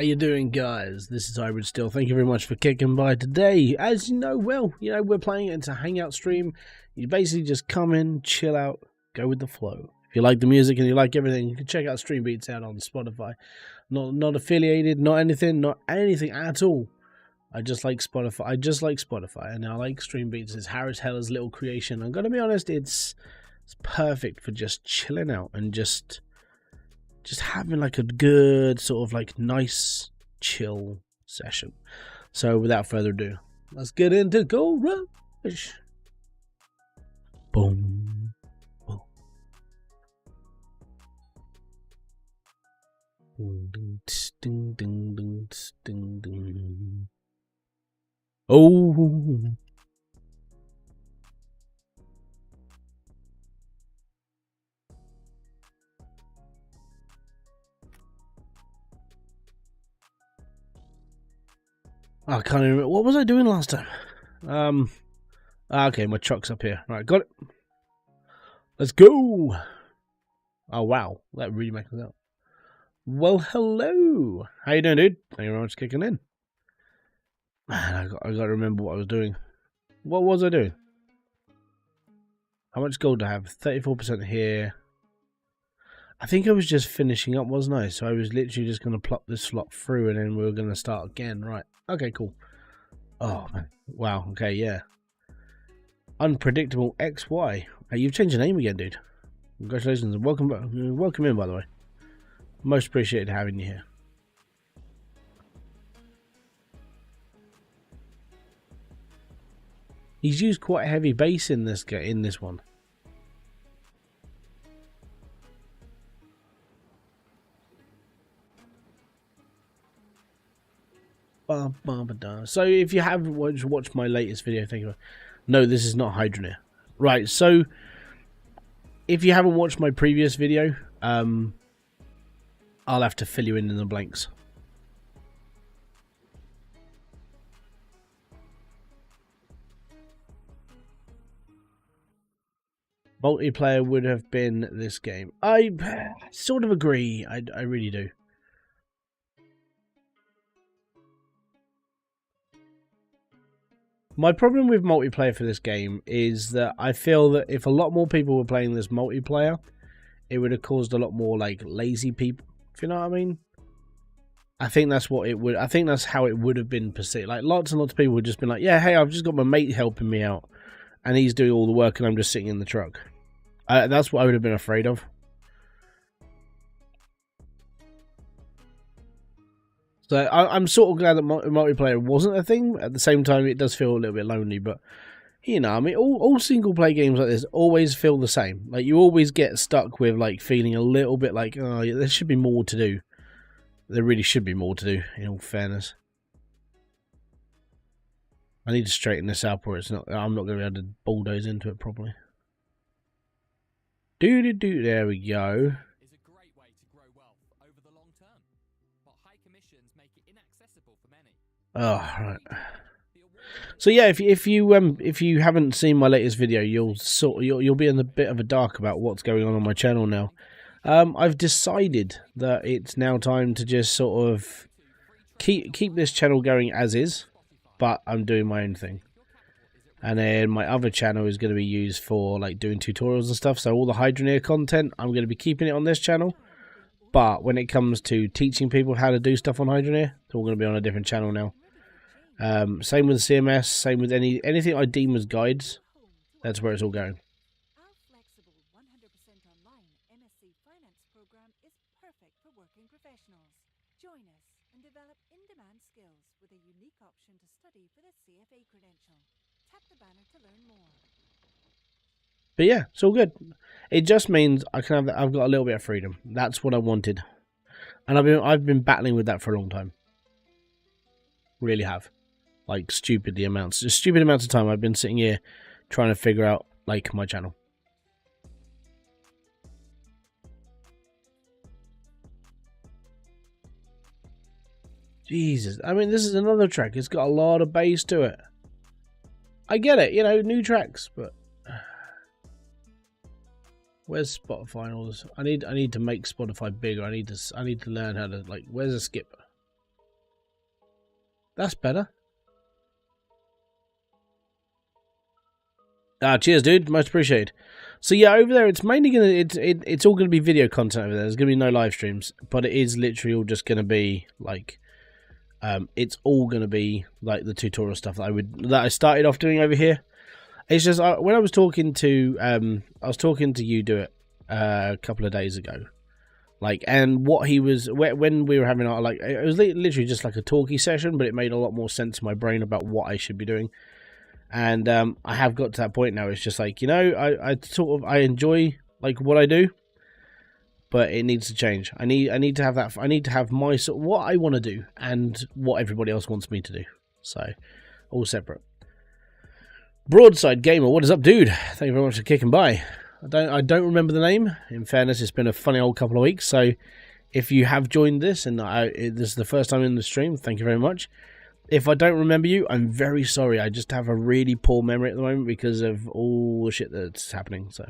How you doing, guys? This is Hybridsteel. Thank you very much for kicking by today. As you know, we're playing it into Hangout stream. You basically just come in, chill out, go with the flow. If you like the music and you like everything, you can check out Stream Beats out on Spotify. Not affiliated, not anything at all. I just like Spotify, and I like Stream Beats. It's Harris Heller's little creation. I'm gonna be honest, it's perfect for just chilling out and just having like a good sort of like nice chill session. So without further ado, let's get into Gold Rush. Boom, boom. Ding, ding, ding, ding, ding. Oh. I can't even remember. What was I doing last time? Okay, my truck's up here. Right, got it. Let's go. Oh, wow. That really makes it out. Well, hello. How you doing, dude? Thank you very much for kicking in. Man, I got to remember what I was doing. What was I doing? How much gold do I have? 34% here. I think I was just finishing up, wasn't I? So I was literally just going to plop this slot through and then we were going to start again. Right. Okay, cool. Oh, man. Wow. Okay, yeah. Unpredictable XY. Hey, you've changed your name again, dude. Congratulations and welcome back. Welcome in, by the way. Most appreciated having you here. He's used quite a heavy bass in this one. So if you haven't watched my latest video, thank you. No, this is not Hydroneer. Right, so if you haven't watched my previous video, I'll have to fill you in the blanks. Multiplayer would have been this game. I sort of agree. I really do. My problem with multiplayer for this game is that I feel that if a lot more people were playing this multiplayer, it would have caused a lot more like lazy people. If you know what I mean? I think that's what it would. I think that's how it would have been perceived. Like lots and lots of people would just been like, "Yeah, hey, I've just got my mate helping me out, and he's doing all the work, and I'm just sitting in the truck." That's what I would have been afraid of. So I'm sort of glad that multiplayer wasn't a thing. At the same time, it does feel a little bit lonely, but you know, I mean, all single player games like this always feel the same. Like you always get stuck with like feeling a little bit like, oh, yeah, there should be more to do. There really should be more to do. In all fairness, I need to straighten this up, or it's not. I'm not going to be able to bulldoze into it properly. There we go. Oh, right. So yeah, if you haven't seen my latest video, you'll be in a bit of a dark about what's going on my channel now. I've decided that it's now time to just sort of keep this channel going as is, but I'm doing my own thing. And then my other channel is going to be used for like doing tutorials and stuff. So all the Hydroneer content, I'm going to be keeping it on this channel. But when it comes to teaching people how to do stuff on Hydroneer, it's all going to be on a different channel now. Same with CMS, same with anything I deem as guides. That's where it's all going. Our flexible 100% online MSc Finance program is perfect for working professionals. Join us and develop in-demand skills with a unique option to study for the CFA credential. Tap the banner to learn more. But yeah, it's all good. It just means I've got a little bit of freedom. That's what I wanted, and I've been battling with that for a long time. Really have, like stupid amounts of time I've been sitting here trying to figure out like my channel. Jesus, I mean, this is another track. It's got a lot of bass to it. I get it, you know, new tracks, but where's Spotify and all this? I need to make Spotify bigger. I need to learn how to, like, where's a skip? That's better. Cheers, dude. Most appreciated. So yeah, over there, it's mainly gonna it's all gonna be video content over there. There's gonna be no live streams, but it is literally all just gonna be like, it's all gonna be like the tutorial stuff that I started off doing over here. It's just when I was talking to you do it a couple of days ago, like, and what he was when we were having our, like, it was literally just like a talky session, but it made a lot more sense in my brain about what I should be doing. And I have got to that point now. It's just like, you know, I enjoy like what I do, but it needs to change. I need to have that. I need to have my sort of what I want to do and what everybody else wants me to do. So all separate. Broadside Gamer, what is up, dude? Thank you very much for kicking by. I don't remember the name. In fairness, it's been a funny old couple of weeks. So if you have joined this and this is the first time in the stream, thank you very much. If I don't remember you, I'm very sorry. I just have a really poor memory at the moment because of all the shit that's happening. So,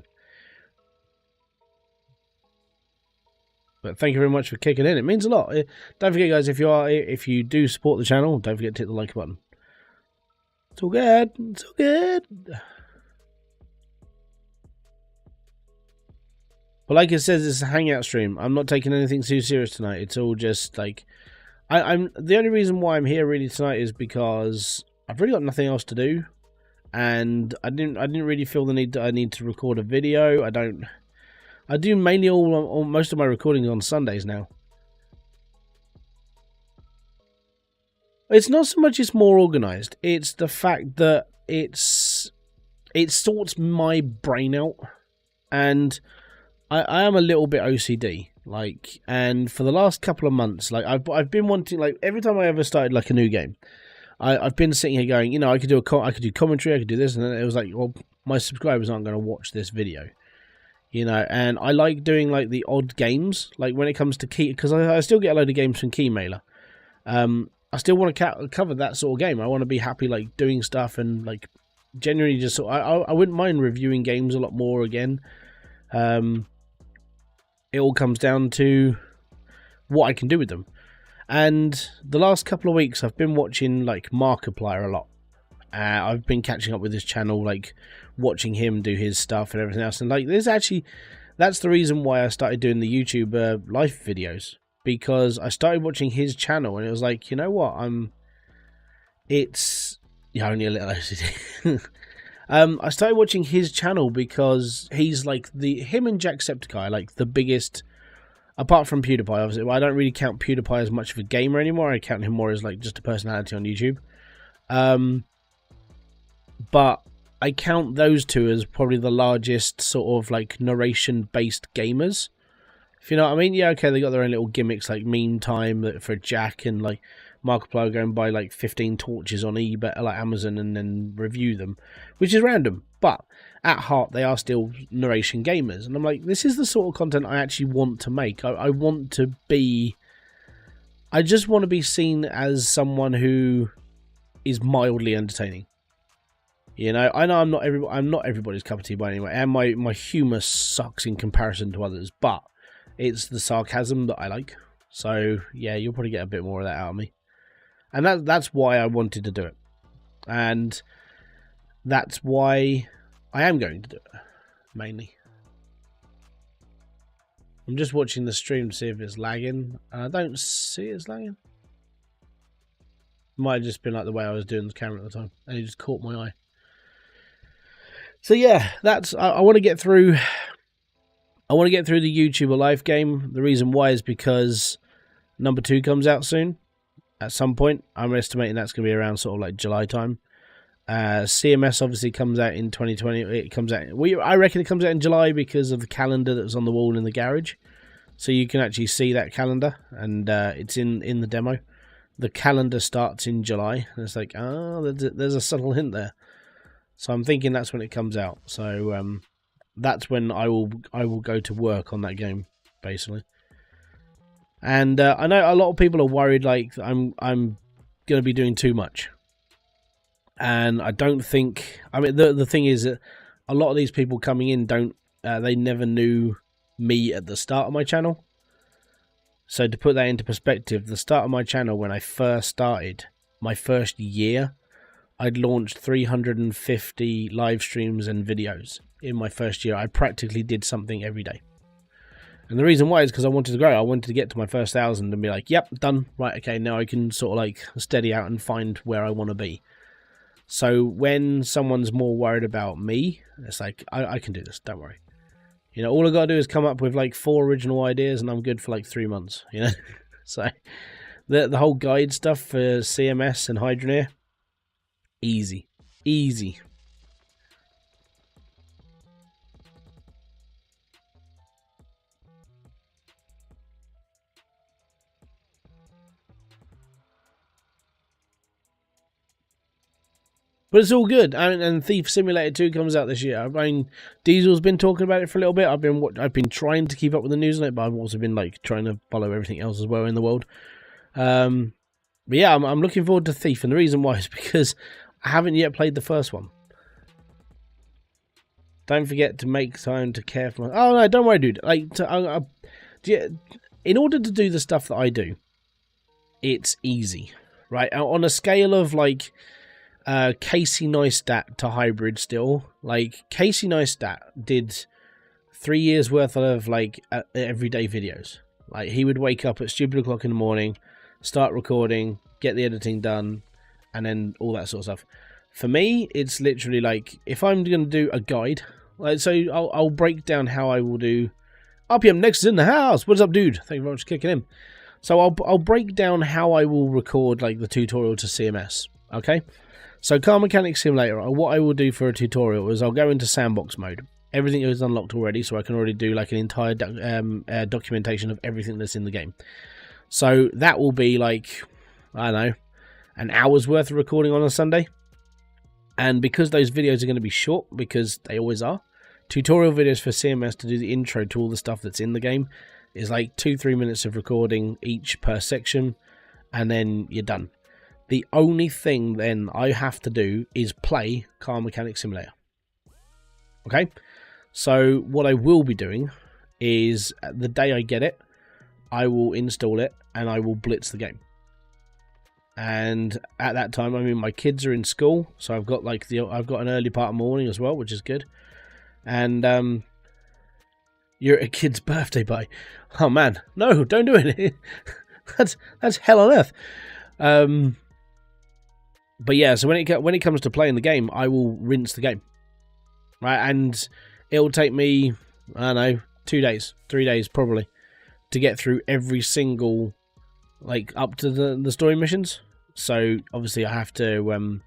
but thank you very much for kicking in. It means a lot. Don't forget, guys, if you do support the channel, don't forget to hit the like button. It's all good. It's all good. But like it says, it's a hangout stream. I'm not taking anything too serious tonight. It's all just like, I'm the only reason why I'm here really tonight is because I've really got nothing else to do, and I didn't really feel the need that I need to record a video. I do mainly all most of my recordings on Sundays now. It's not so much it's more organized. It's the fact that it sorts my brain out, and I am a little bit OCD. Like, and for the last couple of months, like I've been wanting, like, every time I ever started like a new game, I've been sitting here going, you know, I could do commentary, I could do this, and then it was like, well, my subscribers aren't going to watch this video, you know. And I like doing like the odd games, like when it comes to key, because I still get a load of games from Keymailer. I still want to cover that sort of game. I want to be happy like doing stuff, and like genuinely just I wouldn't mind reviewing games a lot more again. It all comes down to what I can do with them. And the last couple of weeks, I've been watching like Markiplier a lot. I've been catching up with his channel, like watching him do his stuff and everything else. And like, that's the reason why I started doing the YouTube live videos, because I started watching his channel and it was like, you know what, it's only a little OCD. I started watching his channel because he's like him and Jacksepticeye, like the biggest, apart from PewDiePie, obviously. Well, I don't really count PewDiePie as much of a gamer anymore. I count him more as like just a personality on YouTube. But I count those two as probably the largest sort of like narration-based gamers. If you know what I mean? Yeah, okay, they got their own little gimmicks like meme time for Jack, and like Markiplier go and buy like 15 torches on eBay, like Amazon, and then review them, which is random. But at heart, they are still narration gamers. And I'm like, this is the sort of content I actually want to make. I want to be... I just want to be seen as someone who is mildly entertaining. You know, I know I'm not everybody's cup of tea by any way, and my humour sucks in comparison to others, but it's the sarcasm that I like. So, yeah, you'll probably get a bit more of that out of me. And that's why I wanted to do it. And that's why I am going to do it, mainly. I'm just watching the stream to see if it's lagging. I don't see it's lagging. Might have just been like the way I was doing the camera at the time, and it just caught my eye. So yeah, I want to get through. I want to get through the YouTuber life game. The reason why is because number 2 comes out soon. At some point, I'm estimating that's going to be around sort of like July time. CMS obviously comes out in 2020. It comes out. I reckon it comes out in July because of the calendar that was on the wall in the garage. So you can actually see that calendar, and it's in the demo. The calendar starts in July, and it's like, there's a subtle hint there. So I'm thinking that's when it comes out. So that's when I will go to work on that game, basically. And I know a lot of people are worried, like I'm going to be doing too much. And I don't think. I mean, the thing is that a lot of these people coming in they never knew me at the start of my channel. So to put that into perspective, the start of my channel when I first started, my first year, I'd launched 350 live streams and videos in my first year. I practically did something every day. And the reason why is because I wanted to grow. I wanted to get to my first 1,000 and be like, yep, done. Right, okay, now I can sort of like steady out and find where I want to be. So when someone's more worried about me, it's like, I can do this, don't worry. You know, all I got to do is come up with like 4 original ideas and I'm good for like 3 months, you know. So the whole guide stuff for CMS and Hydroneer, easy. But it's all good. And Thief Simulator 2 comes out this year. I mean, Diesel's been talking about it for a little bit. I've been trying to keep up with the news on it, but I've also been like trying to follow everything else as well in the world. But yeah, I'm looking forward to Thief, and the reason why is because I haven't yet played the first one. Don't forget to make time to care for my... Oh no, don't worry, dude. Like, in order to do the stuff that I do, it's easy, right? On a scale of like Casey Neistat to Hybridsteel, like Casey Neistat did 3 years worth of like everyday videos. Like he would wake up at stupid o'clock in the morning, start recording, get the editing done, and then all that sort of stuff. For me, it's literally like, if I'm going to do a guide, like, so I'll break down how I will do RPM Next is in the house. What's up, dude? Thank you very much for kicking in. So I'll break down how I will record like the tutorial to CMS. Okay. So Car Mechanics Simulator, what I will do for a tutorial is I'll go into sandbox mode. Everything is unlocked already, so I can already do like an entire documentation of everything that's in the game. So that will be like, I don't know, an hour's worth of recording on a Sunday. And because those videos are going to be short, because they always are, tutorial videos for CMS to do the intro to all the stuff that's in the game is like 2-3 minutes of recording each per section, and then you're done. The only thing then I have to do is play Car Mechanics Simulator. Okay? So what I will be doing is, the day I get it, I will install it and I will blitz the game. And at that time, I mean, my kids are in school, so I've got like I've got an early part of morning as well, which is good. And you're at a kid's birthday party. Oh man, no, don't do it. that's hell on earth. But yeah, so when it comes to playing the game, I will rinse the game, right? And it'll take me, I don't know, 2 days, 3 days probably, to get through every single, like, up to the story missions. So obviously I have to,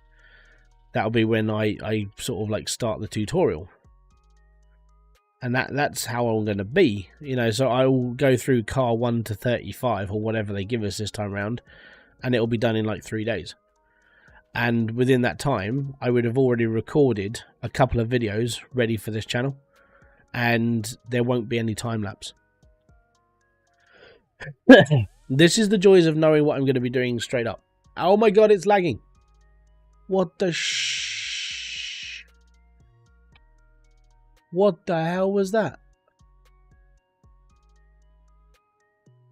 that'll be when I sort of like start the tutorial. And that's how I'm going to be, you know. So I will go through car 1 to 35 or whatever they give us this time around, and it'll be done in like 3 days. And within that time, I would have already recorded a couple of videos ready for this channel, and there won't be any time lapse. This is the joys of knowing what I'm going to be doing straight up. Oh my god, it's lagging. What the What the hell was that?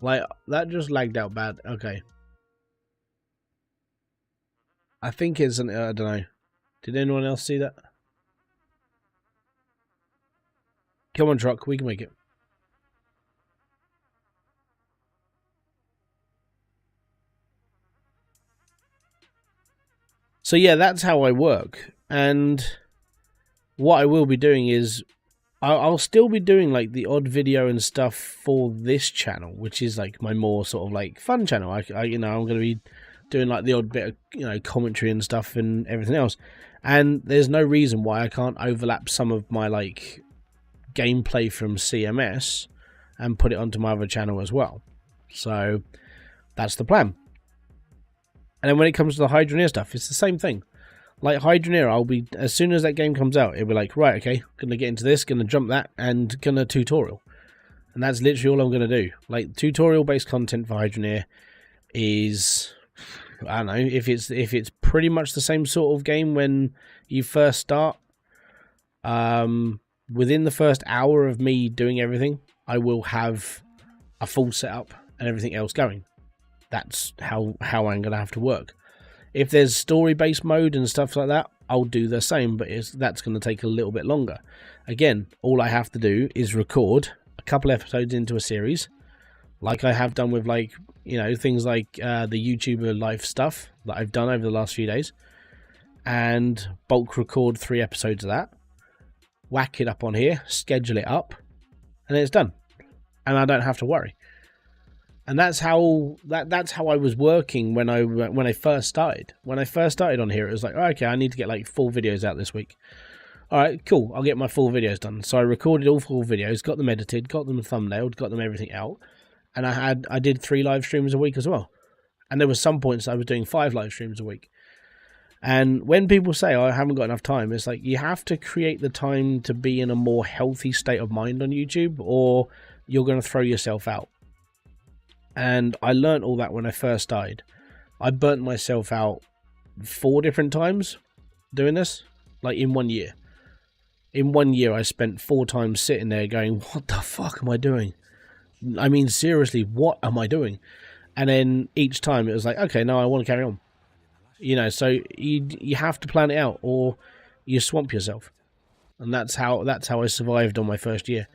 Like, that just lagged out bad. Okay. I think it's an, I don't know. Did anyone else see that? Come on, truck. We can make it. So yeah, that's how I work. And what I will be doing is I'll still be doing like the odd video and stuff for this channel, which is like my more sort of like fun channel. I you know, I'm going to be doing like the odd bit of, you know, commentary and stuff and everything else. And there's no reason why I can't overlap some of my like gameplay from CMS and put it onto my other channel as well. So that's the plan. And then when it comes to the Hydroneer stuff, it's the same thing. Like Hydroneer, I'll be, as soon as that game comes out, it'll be like, right, okay, gonna get into this, gonna jump that, and gonna tutorial. And that's literally all I'm gonna do. Like, tutorial-based content for Hydroneer is, I don't know, if it's pretty much the same sort of game when you first start, within the first hour of me doing everything, I will have a full setup and everything else going. That's how I'm gonna have to work. If there's story-based mode and stuff like that, I'll do the same, but that's going to take a little bit longer. Again, all I have to do is record a couple episodes into a series, like I have done with, like, you know, things like the YouTuber life stuff that I've done over the last few days, and bulk record 3 episodes of that, whack it up on here, schedule it up, and then it's done, and I don't have to worry. And that's how I was working when I first started. When I first started on here, it was like, oh, okay, I need to get like 4 videos out this week. All right, cool. I'll get my 4 videos done. So I recorded all 4 videos, got them edited, got them thumbnailed, got them everything out, and I did 3 live streams a week as well. And there were some points I was doing 5 live streams a week. And when people say, oh, I haven't got enough time, it's like you have to create the time to be in a more healthy state of mind on YouTube, or you're going to throw yourself out. And I learned all that when I first started. I burnt myself out 4 different times doing this, like in 1 year. In 1 year, I spent 4 times sitting there going, what the fuck am I doing? I mean, seriously, what am I doing? And then each time it was like, okay, no, I want to carry on. You know, so you have to plan it out, or you swamp yourself. And that's how I survived on my first year.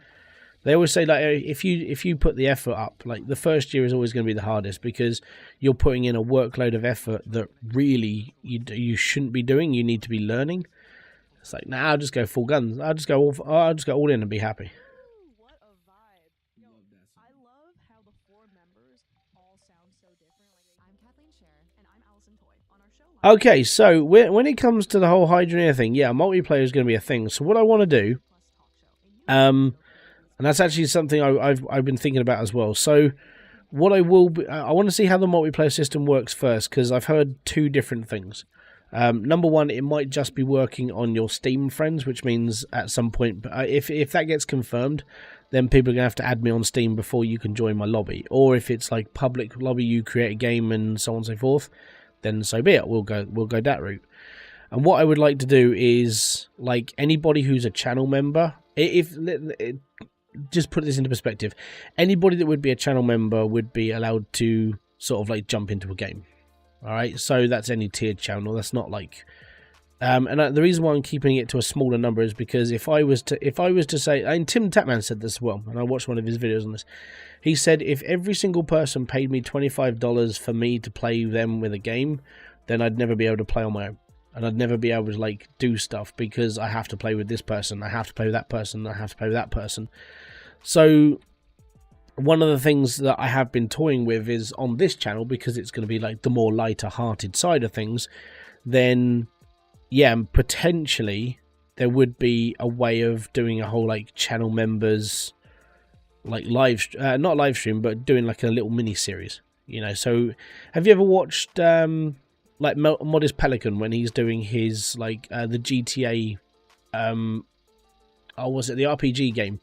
They always say, like, if you put the effort up, like, the first year is always going to be the hardest, because you're putting in a workload of effort that really you shouldn't be doing. You need to be learning. It's like, nah, I'll just go full guns. I'll just go all in and be happy. What a vibe. Yo, I love how the 4 members all sound so different. Like, I'm Kathleen Scher, and I'm Allison Toy. On our show. Okay, so when it comes to the whole Hydra thing, yeah, multiplayer is going to be a thing. So what I want to do, and that's actually something I've been thinking about as well. So what I want to see how the multiplayer system works first, because I've heard 2 different things. Number one, it might just be working on your Steam friends, which means at some point, if that gets confirmed, then people are going to have to add me on Steam before you can join my lobby. Or if it's like public lobby, you create a game and so on and so forth, then so be it. We'll go that route. And what I would like to do is, like, anybody who's a channel member, just put this into perspective, anybody that would be a channel member would be allowed to sort of like jump into a game. All right, so that's any tiered channel. That's not like, and the reason why I'm keeping it to a smaller number is because if I was to say, and Tim Tapman said this as well, and I watched one of his videos on this. He said if every single person paid me $25 for me to play them with a game, then I'd never be able to play on my own, and I'd never be able to like do stuff because I have to play with this person, I have to play with that person, I have to play with that person. So one of the things that I have been toying with is on this channel, because it's going to be like the more lighter hearted side of things, then yeah, potentially there would be a way of doing a whole like channel members like not live stream, but doing like a little mini series, you know. So have you ever watched like Modest Pelican when he's doing his like the GTA was it the RPG game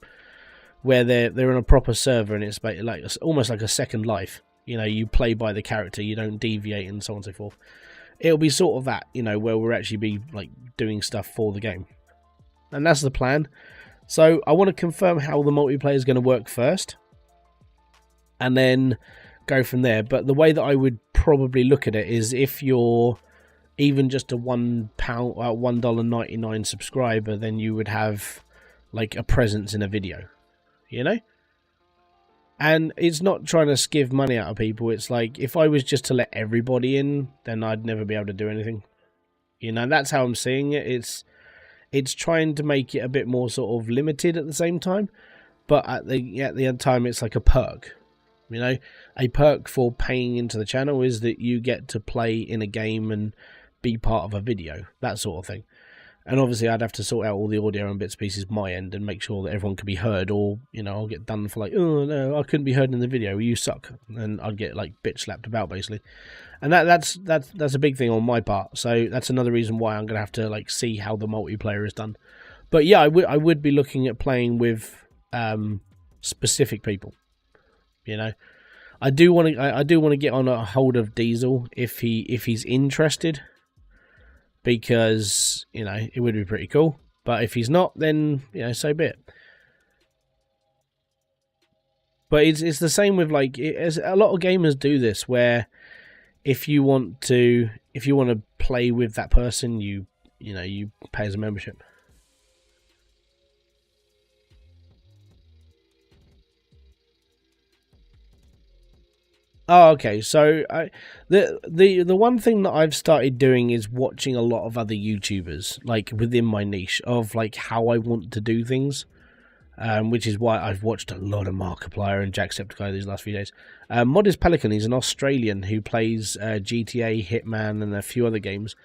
where they're in a proper server and it's like almost like a second life, you know, you play by the character, you don't deviate and so on and so forth. It'll be sort of that, you know, where we'll actually be like doing stuff for the game, and that's the plan. So I want to confirm how the multiplayer is going to work first and then go from there. But the way that I would probably look at it is, if you're even just a $1.99 subscriber, then you would have like a presence in a video, you know. And it's not trying to skiv money out of people. It's like, if I was just to let everybody in, then I'd never be able to do anything, you know. That's how I'm seeing it. It's trying to make it a bit more sort of limited at the same time, but at the end time, it's like a perk, you know. A perk for paying into the channel is that you get to play in a game and be part of a video, that sort of thing. And obviously I'd have to sort out all the audio and bits and pieces my end and make sure that everyone can be heard, or, you know, I'll get done for like, oh no, I couldn't be heard in the video, you suck, and I'd get like bitch slapped about basically. And that's a big thing on my part. So that's another reason why I'm gonna have to like see how the multiplayer is done. But yeah, I would be looking at playing with specific people, you know. I do want to get on a hold of Diesel if he's interested, because, you know, it would be pretty cool. But if he's not, then, you know, so be it. But it's the same with, like, as a lot of gamers do this, where if you want to, if you want to play with that person, you pay as a membership. Oh, okay. So the one thing that I've started doing is watching a lot of other YouTubers, like within my niche of like how I want to do things, which is why I've watched a lot of Markiplier and Jacksepticeye these last few days. Modest Pelican, he's an Australian who plays GTA, Hitman, and a few other games,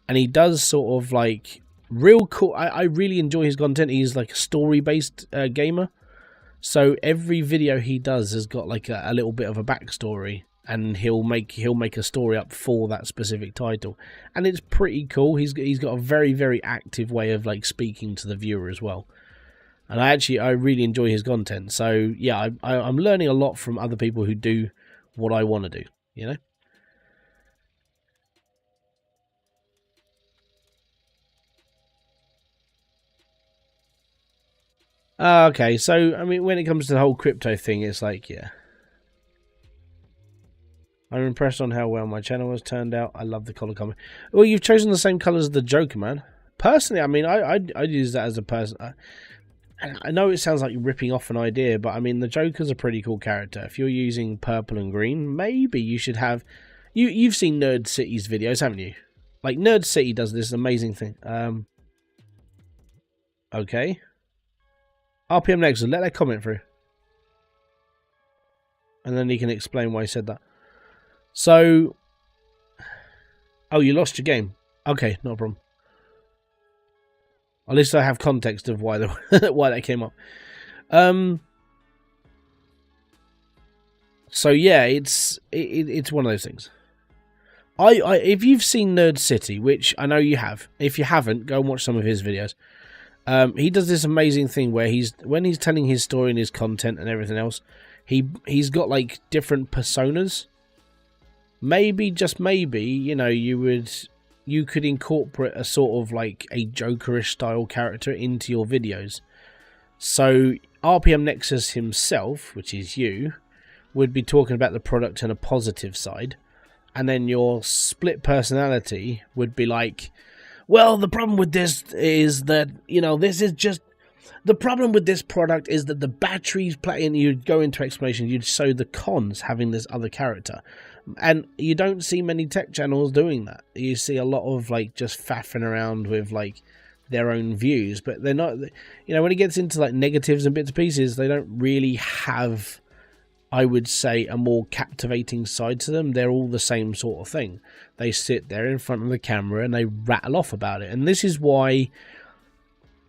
and he does sort of like real cool. I really enjoy his content. He's like a story-based gamer. So every video he does has got like a little bit of a backstory, and he'll make a story up for that specific title, and it's pretty cool. He's got a very, very active way of like speaking to the viewer as well, and I really enjoy his content. So yeah, I'm learning a lot from other people who do what I want to do, you know. Okay, so I mean, when it comes to the whole crypto thing, it's like, yeah, I'm impressed on how well my channel has turned out. I love the color comment. Well, you've chosen the same colors as the Joker, man. Personally, I mean, I'd use that as a person. I know it sounds like you're ripping off an idea, but I mean, the Joker's a pretty cool character. If you're using purple and green, maybe you should have. You've seen Nerd City's videos, haven't you? Like Nerd City does this amazing thing. Okay. RPM Nexus, let that comment through. And then he can explain why he said that. So... Oh, you lost your game. Okay, not a problem. At least I have context of why why that came up. So yeah, it's one of those things. If you've seen Nerd City, which I know you have, if you haven't, go and watch some of his videos. He does this amazing thing where when he's telling his story and his content and everything else, he's got like different personas. Maybe, just maybe, you know, you could incorporate a sort of like a Jokerish style character into your videos. So RPM Nexus himself, which is you, would be talking about the product in a positive side, and then your split personality would be like, well, the problem with this is that, you know, this is just... The problem with this product is that the batteries play... And you'd go into explanation, you'd show the cons having this other character. And you don't see many tech channels doing that. You see a lot of, like, just faffing around with, like, their own views. But they're not... You know, when it gets into, like, negatives and bits and pieces, they don't really have, I would say, a more captivating side to them. They're all the same sort of thing. They sit there in front of the camera and they rattle off about it. And this is why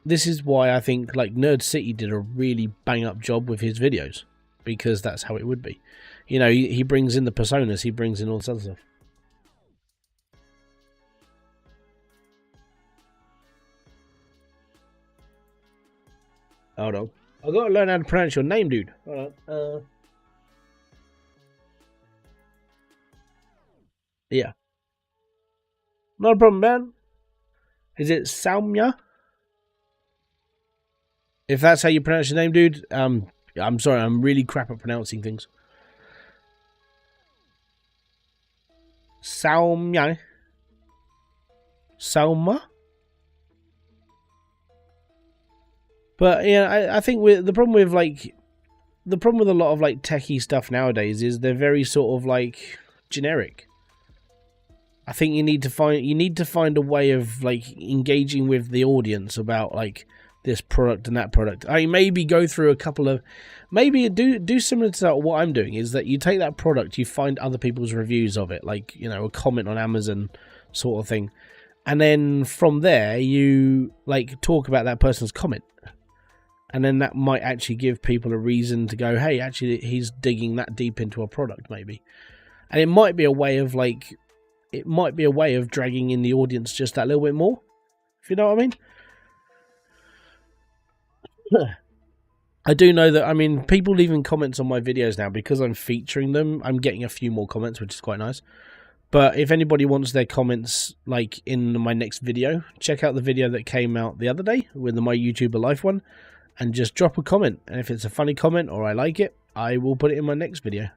I think like Nerd City did a really bang up job with his videos, because that's how it would be. You know, he brings in the personas, he brings in all this other stuff. Hold on. I've got to learn how to pronounce your name, dude. Hold on. Yeah. Not a problem, man. Is it Saumya? If that's how you pronounce your name, dude, I'm sorry, I'm really crap at pronouncing things. Saumya? Sauma? But yeah, I think the problem with a lot of like techie stuff nowadays is they're very sort of like generic. I think you need to find a way of like engaging with the audience about like this product and that product. I mean, maybe go through a couple of, maybe do similar to what I'm doing, is that you take that product, you find other people's reviews of it, like, you know, a comment on Amazon sort of thing, and then from there you like talk about that person's comment, and then that might actually give people a reason to go, hey, actually he's digging that deep into a product maybe, and it might be a way of like, it might be a way of dragging in the audience just that little bit more, if you know what I mean. I do know that, I mean, people leaving comments on my videos now, because I'm featuring them, I'm getting a few more comments, which is quite nice. But if anybody wants their comments, like, in my next video, check out the video that came out the other day with my YouTuber Life one, and just drop a comment. And if it's a funny comment or I like it, I will put it in my next video.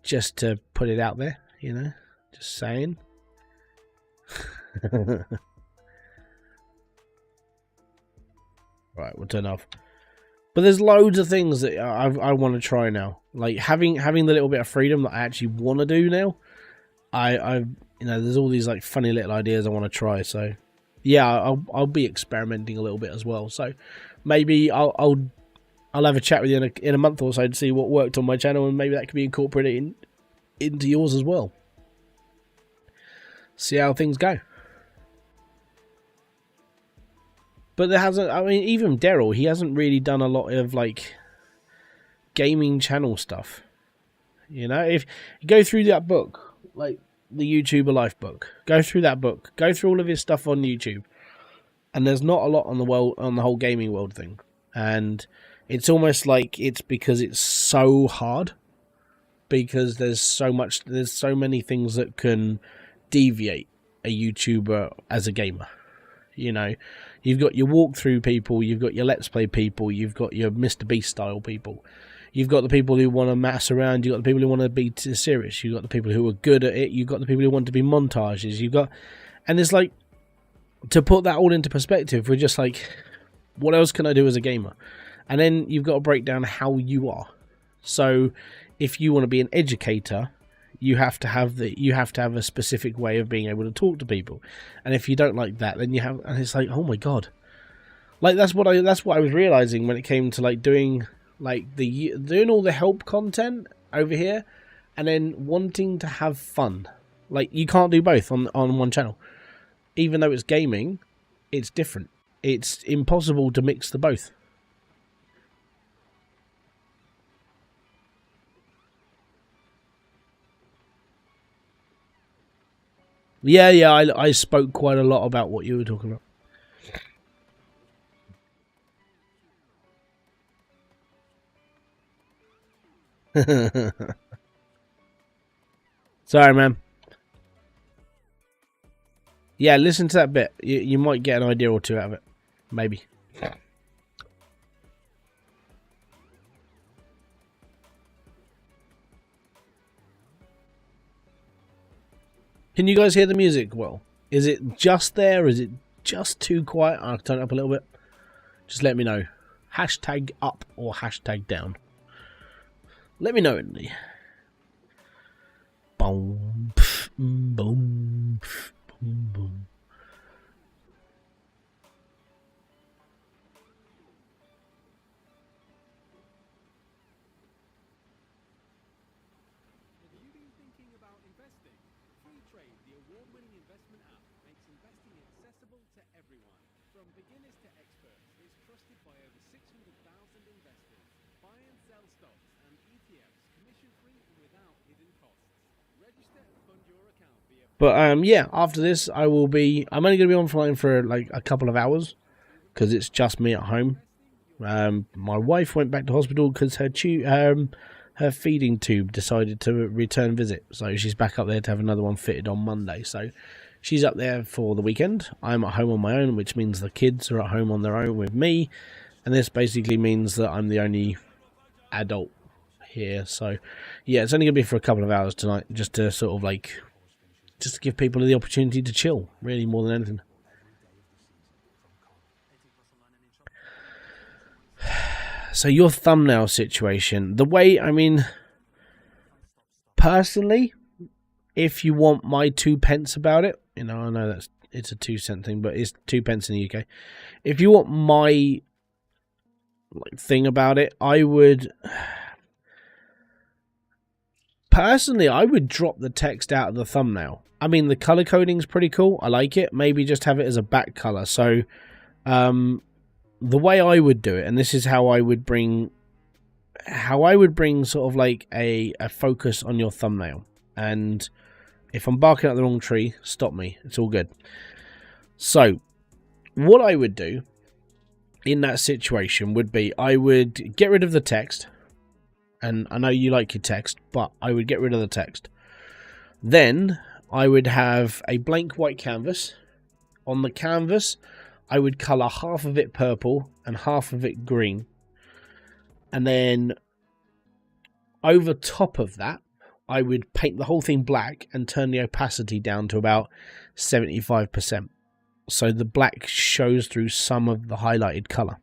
Just to put it out there, you know. Just saying. Right, we'll turn off. But there's loads of things that I want to try now. Like having the little bit of freedom that I actually want to do now. You know, there's all these like funny little ideas I want to try. So yeah, I'll be experimenting a little bit as well. So maybe I'll have a chat with you in a month or so to see what worked on my channel, and maybe that could be incorporated into yours as well. See how things go. But there hasn't, I mean, even Daryl, he hasn't really done a lot of like gaming channel stuff. You know, if you go through that book, like the YouTuber Life book, go through that book, go through all of his stuff on YouTube, and there's not a lot on the whole gaming world thing. And it's almost like it's because it's so hard, because there's so many things that can deviate a YouTuber as a gamer. You know, you've got your walkthrough people, you've got your Let's Play people, you've got your Mr. Beast style people, you've got the people who want to mess around, you've got the people who want to be serious, you've got the people who are good at it, you've got the people who want to be montages, and it's like, to put that all into perspective, we're just like, what else can I do as a gamer? And then you've got to break down how you are. So if you want to be an educator, you have to have a specific way of being able to talk to people, and if you don't like that, then and it's like, oh my god, like that's what I was realizing when it came to like doing all the help content over here, and then wanting to have fun. Like, you can't do both on one channel, even though it's gaming. It's different. It's impossible to mix the both. Yeah, I spoke quite a lot about what you were talking about. Sorry, man. Yeah, listen to that bit. You might get an idea or two out of it. Maybe. Can you guys hear the music well? Is it just there? Is it just too quiet? I'll turn it up a little bit. Just let me know. Hashtag up or hashtag down. Let me know. Boom, boom, boom, boom. But yeah, after this, I'm only going to be online for like a couple of hours, because it's just me at home. My wife went back to hospital because her feeding tube decided to return visit, so she's back up there to have another one fitted on Monday. So she's up there for the weekend. I'm at home on my own, which means the kids are at home on their own with me, and this basically means that I'm the only adult here. So yeah, it's only going to be for a couple of hours tonight, just to sort of like, just to give people the opportunity to chill, really, more than anything. So your thumbnail situation, the way, I mean, personally, if you want my 2 pence about it, you know, I know it's a 2-cent thing, but it's 2 pence in the UK. If you want my thing about it, I would personally, I would drop the text out of the thumbnail. I mean, the color coding's pretty cool. I like it. Maybe just have it as a back color. So, the way I would do it, and this is how I would bring sort of like a focus on your thumbnail. And if I'm barking up the wrong tree, stop me. It's all good. So, what I would do in that situation would be, I would get rid of the text. And I know you like your text, but I would get rid of the text. Then I would have a blank white canvas. On the canvas, I would colour half of it purple and half of it green. And then over top of that, I would paint the whole thing black and turn the opacity down to about 75%. So the black shows through some of the highlighted colour.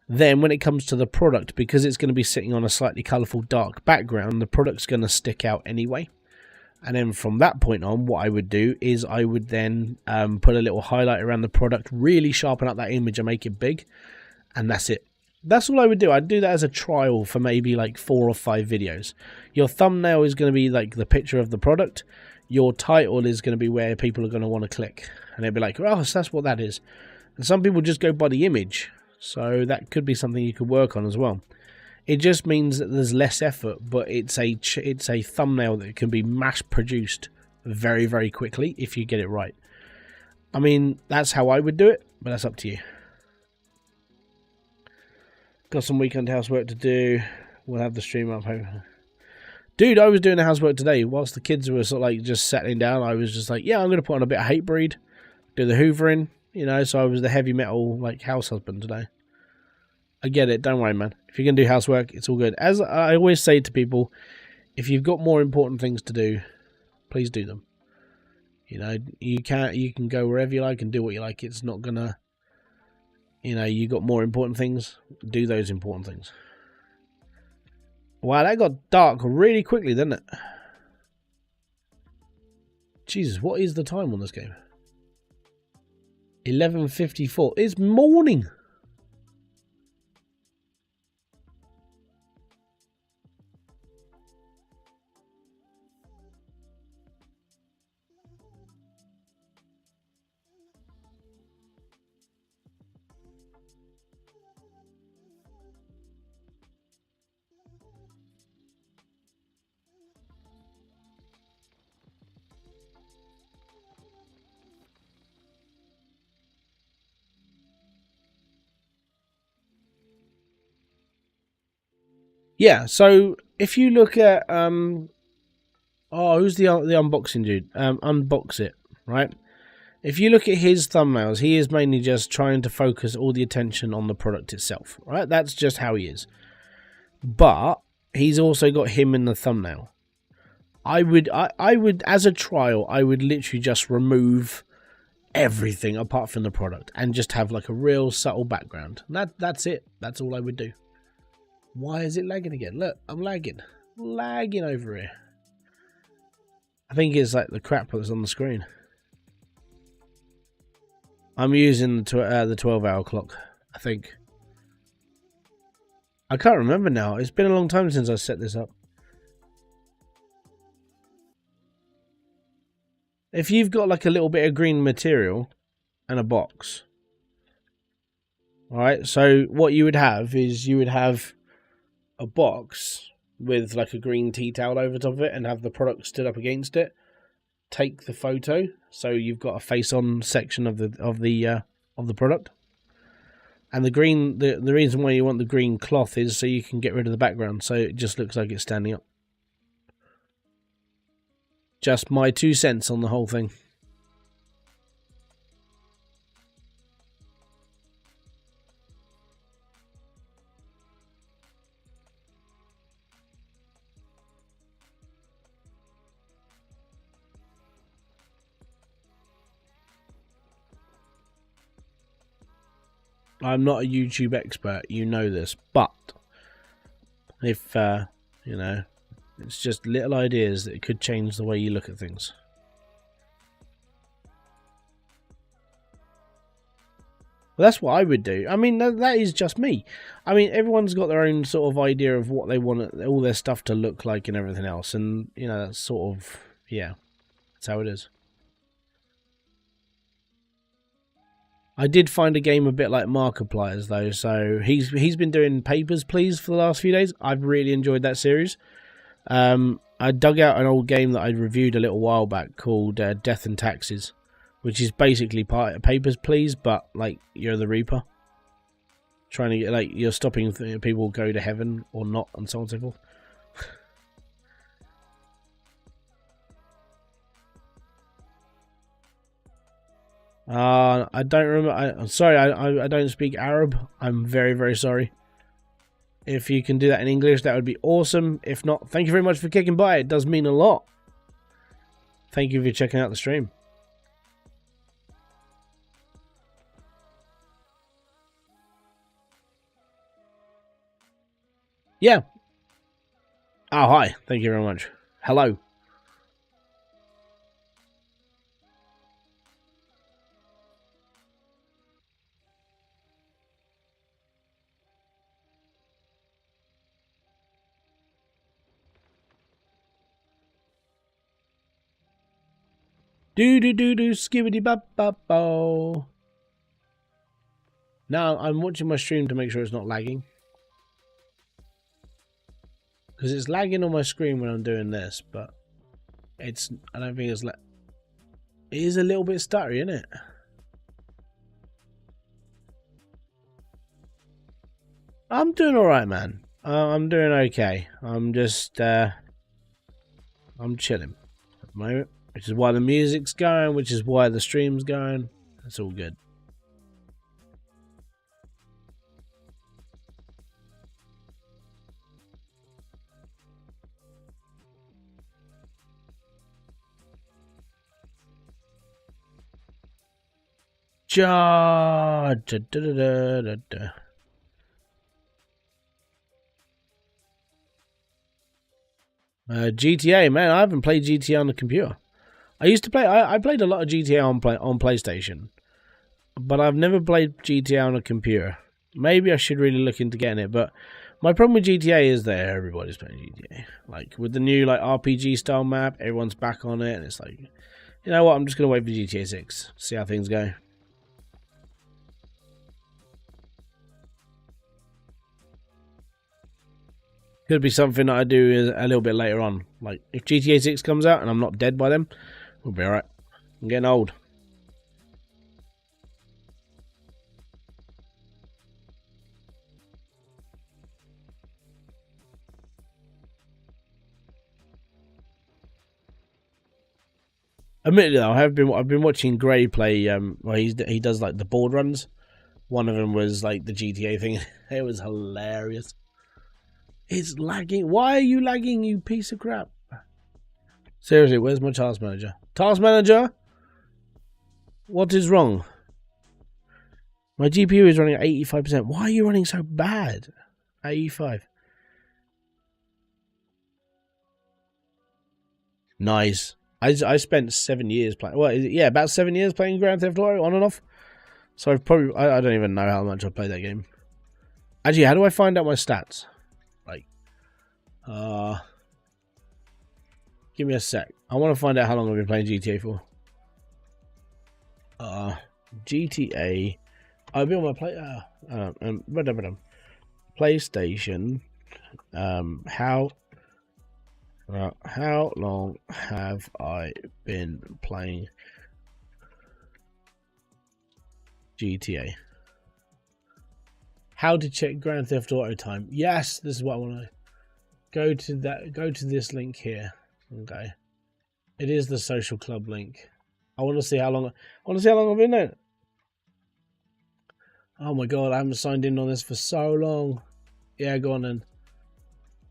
Then when it comes to the product, because it's going to be sitting on a slightly colourful dark background, the product's going to stick out anyway. And then from that point on, what I would do is I would then put a little highlight around the product, really sharpen up that image and make it big. And that's it. That's all I would do. I'd do that as a trial for maybe like 4 or 5 videos. Your thumbnail is going to be like the picture of the product. Your title is going to be where people are going to want to click. And they'll be like, oh, so that's what that is. And some people just go by the image. So that could be something you could work on as well. It just means that there's less effort, but it's a thumbnail that can be mass produced very, very quickly if you get it right. I mean, that's how I would do it, but that's up to you. Got some weekend housework to do. We'll have the stream up. Dude, I was doing the housework today. Whilst the kids were sort of like just settling down, I was just like, yeah, I'm going to put on a bit of Hatebreed, do the hoovering, you know, so I was the heavy metal like house husband today. I get it, don't worry, man. If you're going to do housework, it's all good. As I always say to people, if you've got more important things to do, please do them. You know, you can go wherever you like and do what you like. It's not gonna, you know, you got more important things, do those important things. Wow, that got dark really quickly, didn't it? Jesus, what is the time on this game? 11:54. It's morning. Yeah, so if you look at oh, who's the unboxing dude? Unbox It, right? If you look at his thumbnails, he is mainly just trying to focus all the attention on the product itself, right? That's just how he is. But he's also got him in the thumbnail. I would as a trial, I would literally just remove everything apart from the product and just have like a real subtle background. That's it. That's all I would do. Why is it lagging again? Look, I'm lagging over here. I think it's like the crap that's on the screen. I'm using the 12-hour clock, I think. I can't remember now. It's been a long time since I set this up. If you've got like a little bit of green material and a box, alright, so what you would have is you would have a box with like a green tea towel over top of it and have the product stood up against it. Take the photo, so you've got a face-on section of the product. And the green, the reason why you want the green cloth is so you can get rid of the background, so it just looks like it's standing up. Just my 2 cents on the whole thing. I'm not a YouTube expert, you know this, but if, you know, it's just little ideas that could change the way you look at things. Well, that's what I would do. I mean, that is just me. I mean, everyone's got their own sort of idea of what they want all their stuff to look like and everything else. And, you know, that's sort of, yeah, that's how it is. I did find a game a bit like Markiplier's though, so he's been doing Papers, Please for the last few days. I've really enjoyed that series. I dug out an old game that I reviewed a little while back called Death and Taxes, which is basically part of Papers, Please, but like you're the Reaper, trying to get like you're stopping people go to heaven or not, and so on and so forth. I don't remember. I'm sorry, I don't speak Arab. I'm very, very sorry. If you can do that in English, that would be awesome. If not, thank you very much for kicking by. It does mean a lot. Thank you for checking out the stream. Yeah. Oh, hi. Thank you very much. Hello. Do do do do skibbity bop bop bo. Now I'm watching my stream to make sure it's not lagging. Because it's lagging on my screen when I'm doing this, but it's, I don't think it's it is a little bit stuttery, isn't it? I'm doing alright, man. I'm doing okay. I'm just I'm chilling at the moment, which is why the music's going, which is why the stream's going. It's all good. GTA, man, I haven't played GTA on the computer. I used to play. I played a lot of GTA on PlayStation, but I've never played GTA on a computer. Maybe I should really look into getting it. But my problem with GTA is that everybody's playing GTA. Like with the new RPG style map, everyone's back on it, and it's like, you know what? I'm just gonna wait for GTA 6, see how things go. Could be something that I do a little bit later on. Like, if GTA 6 comes out and I'm not dead by then, we'll be alright. I'm getting old. Admittedly, though, I've been watching Gray play. Well, he does like the board runs. One of them was like the GTA thing. It was hilarious. It's lagging. Why are you lagging, you piece of crap? Seriously, where's my task manager? Task manager? What is wrong? My GPU is running at 85%. Why are you running so bad? 85. Nice. I spent 7 years playing. Well, yeah, about 7 years playing Grand Theft Auto on and off. So I've probably I don't even know how much I played that game. Actually, how do I find out my stats? Like, give me a sec. I want to find out how long I've been playing GTA for. GTA. I'll be on my PlayStation. How long have I been playing GTA? How to check Grand Theft Auto time? Yes, this is what I want to go to. Go to this link here. Okay, it is the social club link. I want to see how long. I want to see how long I've been there. Oh my god, I haven't signed in on this for so long. Yeah, go on then.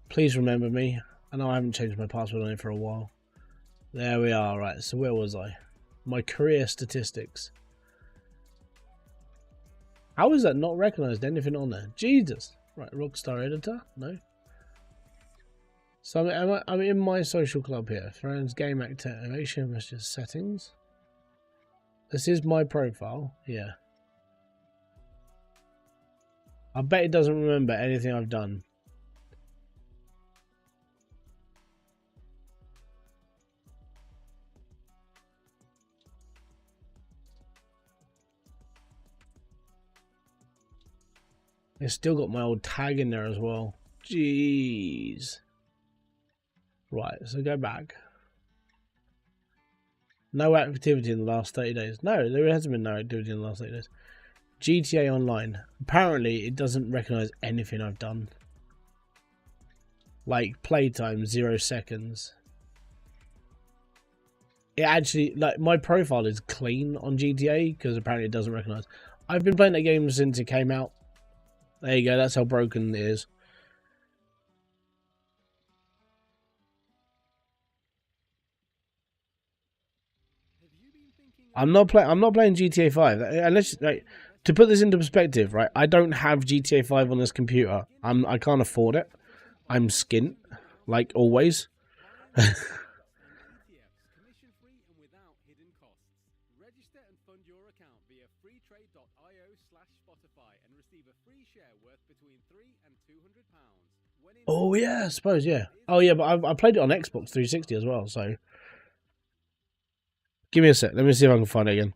Please remember me. I know I haven't changed my password on it for a while. There we are. Right. So where was I? My career statistics. How is that not recognised? Anything on there? Jesus. Right, Rockstar Editor? No. So I'm in my social club here. Friends, game activation, messages, settings. This is my profile. Yeah. I bet it doesn't remember anything I've done. It's still got my old tag in there as well. Jeez. Right, so go back. No activity in the last 30 days. No, there hasn't been no activity in the last 30 days. GTA Online. Apparently, it doesn't recognise anything I've done. Like, playtime, 0 seconds. It actually, like, my profile is clean on GTA, because apparently it doesn't recognise. I've been playing that game since it came out. There you go, that's how broken it is. I'm not playing GTA 5 unless, like, to put this into perspective, right? I don't have GTA 5 on this computer. I can't afford it. I'm skint, like always. Oh yeah, I suppose, yeah. Oh yeah, but I played it on Xbox 360 as well, so give me a sec. Let me see if I can find it again.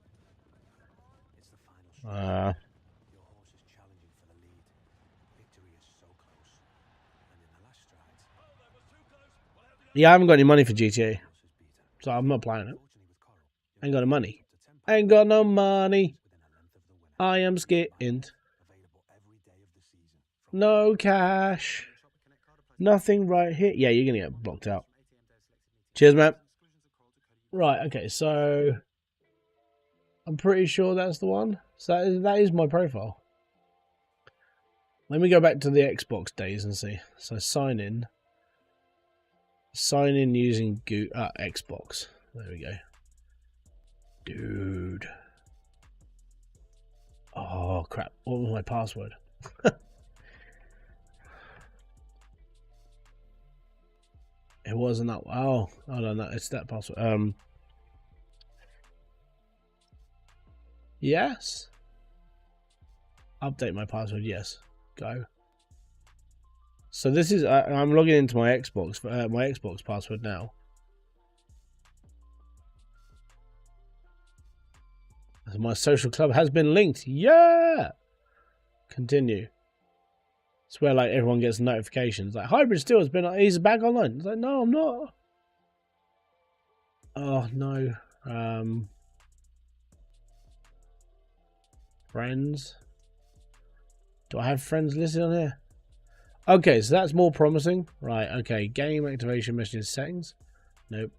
Yeah, I haven't got any money for GTA, so I'm not playing it. I ain't got no money. I ain't got no money. I am skint. No cash. Nothing right here. Yeah, you're gonna get blocked out. Cheers, man. Right, okay, so I'm pretty sure that's the one. So that is my profile. Let me go back to the Xbox days and see. So sign in. Sign in using Xbox. There we go. Dude. Oh crap. What was my password? It wasn't that. Oh, hold on, it's that password. Yes. Update my password. Yes. Go. So this is. I'm logging into my Xbox password now. My social club has been linked. Yeah. Continue. It's where like everyone gets notifications. Like Hybridsteel has been. He's back online. It's like, no, I'm not. Oh no. Friends. Do I have friends listed on here? Okay, so that's more promising. Right, okay. Game activation messages settings. Nope.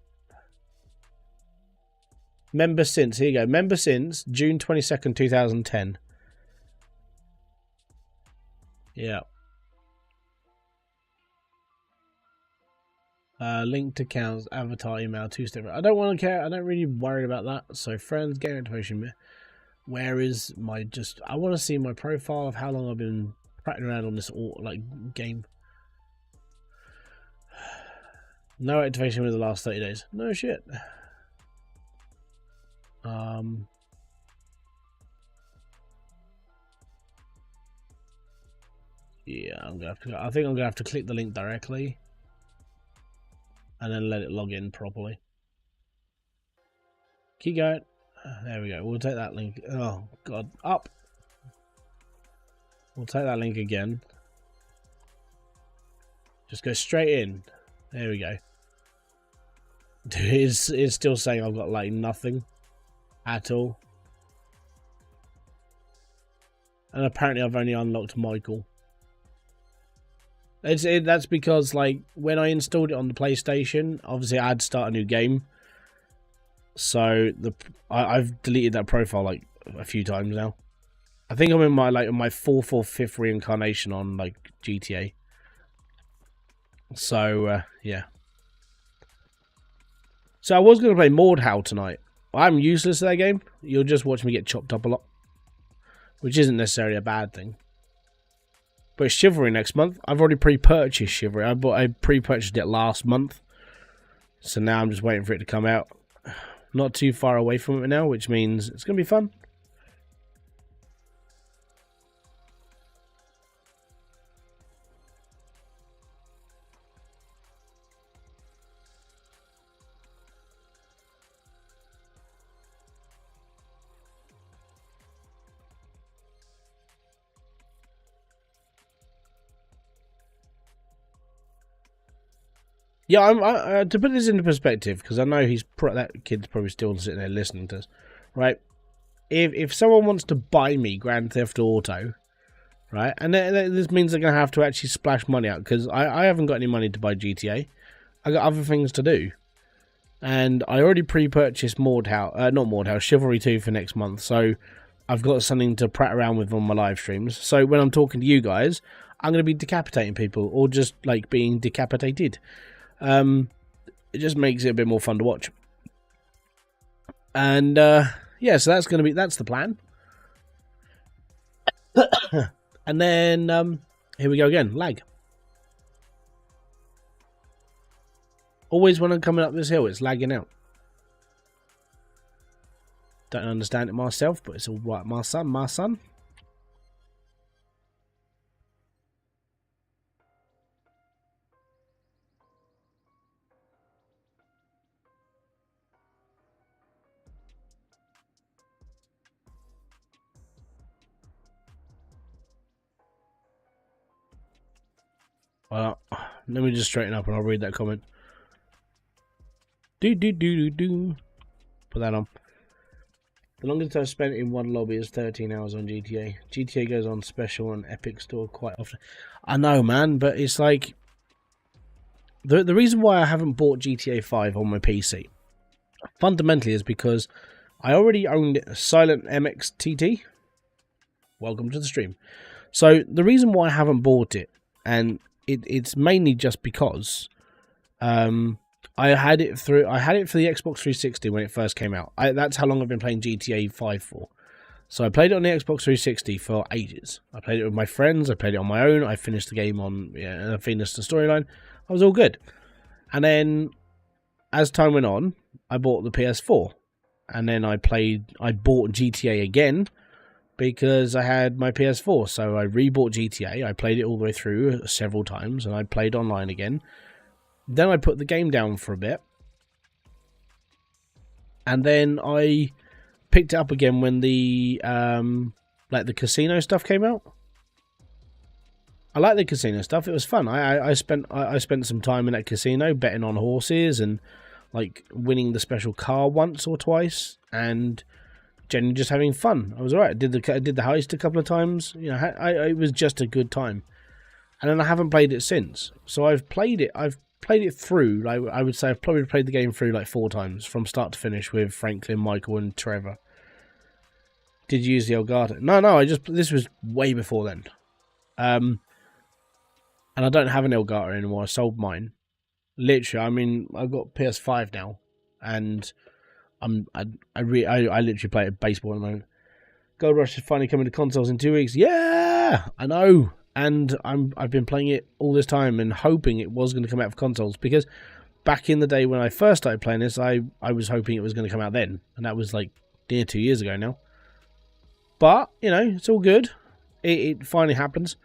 Member since. Here you go. Member since June 22nd, 2010. Yeah. Linked accounts, avatar, email, two-step. I don't want to care. I don't really worry about that. So friends, game activation. Where is my I want to see my profile of how long I've been practicing around on this game. No activation within the last 30 days. No shit. Yeah, I'm gonna have to. I think I'm gonna have to click the link directly, and then let it log in properly. Keep going. There we go. We'll take that link. Oh god, up. We'll take that link again. Just go straight in. There we go. Dude, it's still saying I've got like nothing at all. And apparently I've only unlocked Michael. That's because like when I installed it on the PlayStation, obviously I had to start a new game. So I've deleted that profile like a few times now. I think I'm in my fourth or fifth reincarnation on like GTA. So yeah. So I was going to play Mordhau tonight. I'm useless at that game. You'll just watch me get chopped up a lot, which isn't necessarily a bad thing. But it's Chivalry next month. I've already pre-purchased Chivalry. I pre-purchased it last month, so now I'm just waiting for it to come out. Not too far away from it now, which means it's going to be fun. Yeah, to put this into perspective, because I know that kid's probably still sitting there listening to us, right? If someone wants to buy me Grand Theft Auto, right, and this means they're going to have to actually splash money out, because I haven't got any money to buy GTA. I got other things to do, and I already pre-purchased Chivalry 2 for next month, so I've got something to prat around with on my live streams. So when I'm talking to you guys, I'm going to be decapitating people, or just like being decapitated. It just makes it a bit more fun to watch. And yeah, so that's the plan. And then here we go again, lag. Always when I'm coming up this hill, it's lagging out. Don't understand it myself, but it's all right, my son. Well, let me just straighten up and I'll read that comment. Put that on. The longest I've spent in one lobby is 13 hours on GTA. GTA goes on special on Epic Store quite often. I know, man, but it's like the reason why I haven't bought GTA 5 on my PC fundamentally is because I already owned it, Silent MX TT. Welcome to the stream. So the reason why I haven't bought it, and it's mainly just because I had it for the Xbox 360 when it first came out. That's how long I've been playing GTA 5 for. So I played it on the Xbox 360 for ages. I played it with my friends. I played it on my own. I finished the game on, I finished the storyline. I was all good. And then, as time went on, I bought the PS4. And then I bought GTA again because I had my PS4. So I rebought GTA. I played it all the way through several times. And I played online again. Then I put the game down for a bit. And then I picked it up again when the like the casino stuff came out. I like the casino stuff. It was fun. I spent some time in that casino betting on horses and like winning the special car once or twice and generally just having fun. I was alright. I did the heist a couple of times. You know, it was just a good time. And then I haven't played it since. So I've played it through. I would say I've probably played the game through like 4 times from start to finish with Franklin, Michael, and Trevor. Did you use the Elgato? No. This was way before then. And I don't have an Elgato anymore. I sold mine. Literally, I mean, I've got PS5 now, and I literally play baseball at the moment. Gold Rush is finally coming to consoles in 2 weeks. Yeah, I know. And I've been playing it all this time and hoping it was going to come out for consoles, because back in the day when I first started playing this, I was hoping it was going to come out then, and that was like near 2 years ago now. But you know, it's all good. It finally happens.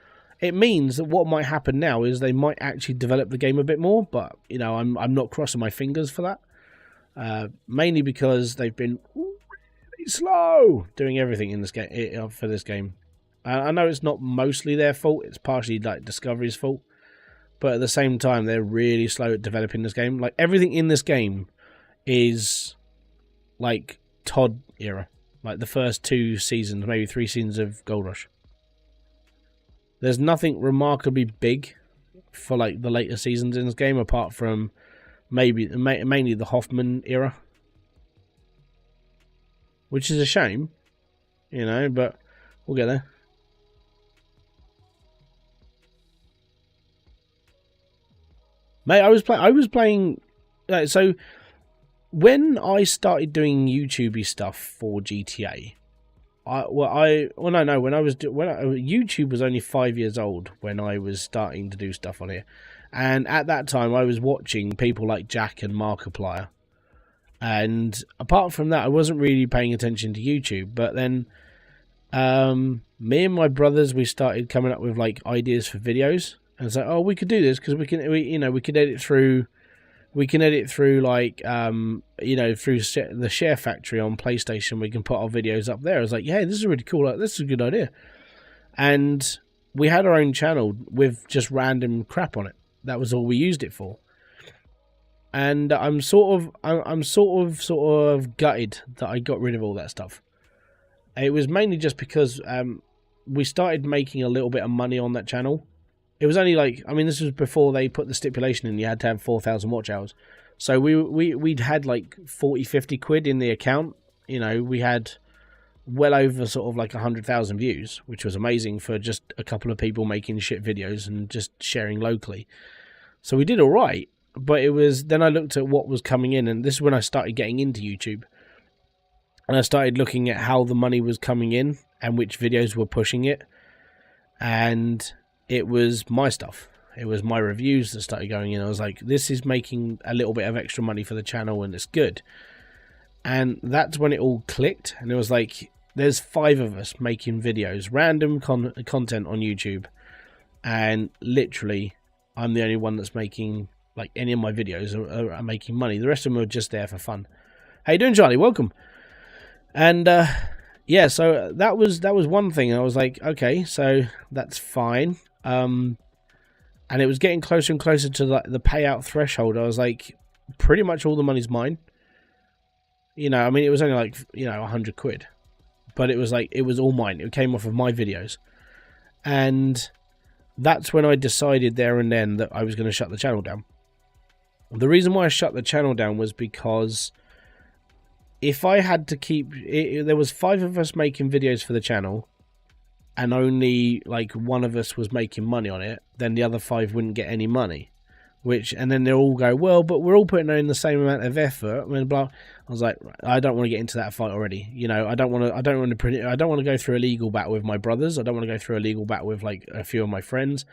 It means that what might happen now is they might actually develop the game a bit more, but you know, I'm not crossing my fingers for that. Mainly because they've been really slow doing everything in this game for this game. I know it's not mostly their fault, it's partially like Discovery's fault, but at the same time they're really slow at developing this game. Like everything in this game is like Todd era, like the first 2 seasons, maybe 3 seasons of Gold Rush. There's nothing remarkably big for like the later seasons in this game, apart from mainly the Hoffman era, which is a shame, you know, but we'll get there. Mate, I was playing. So when I started doing YouTubey stuff for GTA, YouTube was only 5 years old when I was starting to do stuff on here, and at that time I was watching people like Jack and Markiplier, and apart from that I wasn't really paying attention to YouTube. But then me and my brothers, we started coming up with like ideas for videos, and it's like, oh, we could do this because we could edit through. We can edit through like through the Share Factory on PlayStation. We can put our videos up there. I was like, yeah, this is really cool. Like, this is a good idea. And we had our own channel with just random crap on it. That was all we used it for. And I'm sort of gutted that I got rid of all that stuff. It was mainly just because we started making a little bit of money on that channel. It was only like, I mean, this was before they put the stipulation in, you had to have 4,000 watch hours. So we'd had like 40, 50 quid in the account. You know, we had well over sort of like 100,000 views, which was amazing for just a couple of people making shit videos and just sharing locally. So we did all right, but it was, then I looked at what was coming in, and this is when I started getting into YouTube. And I started looking at how the money was coming in and which videos were pushing it. And it was my stuff. It was my reviews that started going in. I was like, this is making a little bit of extra money for the channel and it's good. And that's when it all clicked. And it was like, there's 5 of us making videos, random content on YouTube. And literally, I'm the only one that's making, like, any of my videos are making money. The rest of them are just there for fun. How you doing, Charlie? Welcome. And yeah, so that was one thing. I was like, okay, so that's fine. And it was getting closer and closer to the payout threshold. I was like, pretty much all the money's mine. You know, I mean, it was only like, you know, 100 quid, but it was like, it was all mine. It came off of my videos. And that's when I decided there and then that I was going to shut the channel down. The reason why I shut the channel down was because if I had to keep it, there was 5 of us making videos for the channel and only like 1 of us was making money on it, then the other 5 wouldn't get any money. And then they'll all go, well, but we're all putting in the same amount of effort. I mean, blah. I was like, I don't want to get into that fight already. You know, I don't want to go through a legal battle with my brothers. I don't want to go through a legal battle with like a few of my friends.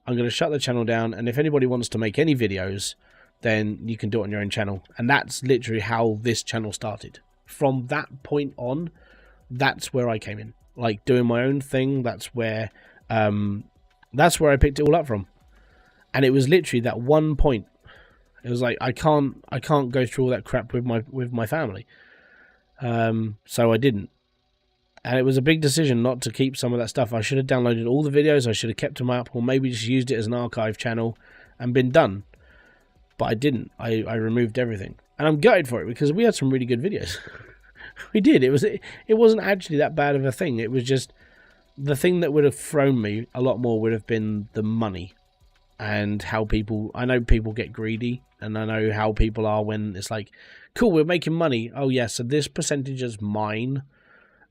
I'm going to shut the channel down. And if anybody wants to make any videos, then you can do it on your own channel. And that's literally how this channel started. From that point on, that's where I came in, like doing my own thing. That's where I picked it all up from. And it was literally that one point. It was like, I can't go through all that crap with my family. So I didn't. And it was a big decision not to keep some of that stuff. I should have downloaded all the videos. I should have kept them up, or maybe just used it as an archive channel and been done. But I didn't. I removed everything. And I'm gutted for it because we had some really good videos. We did. It wasn't actually that bad of a thing. It was just the thing that would have thrown me a lot more would have been the money. And how I know people get greedy, and I know how people are when it's like, cool, we're making money. Oh yeah, so this percentage is mine,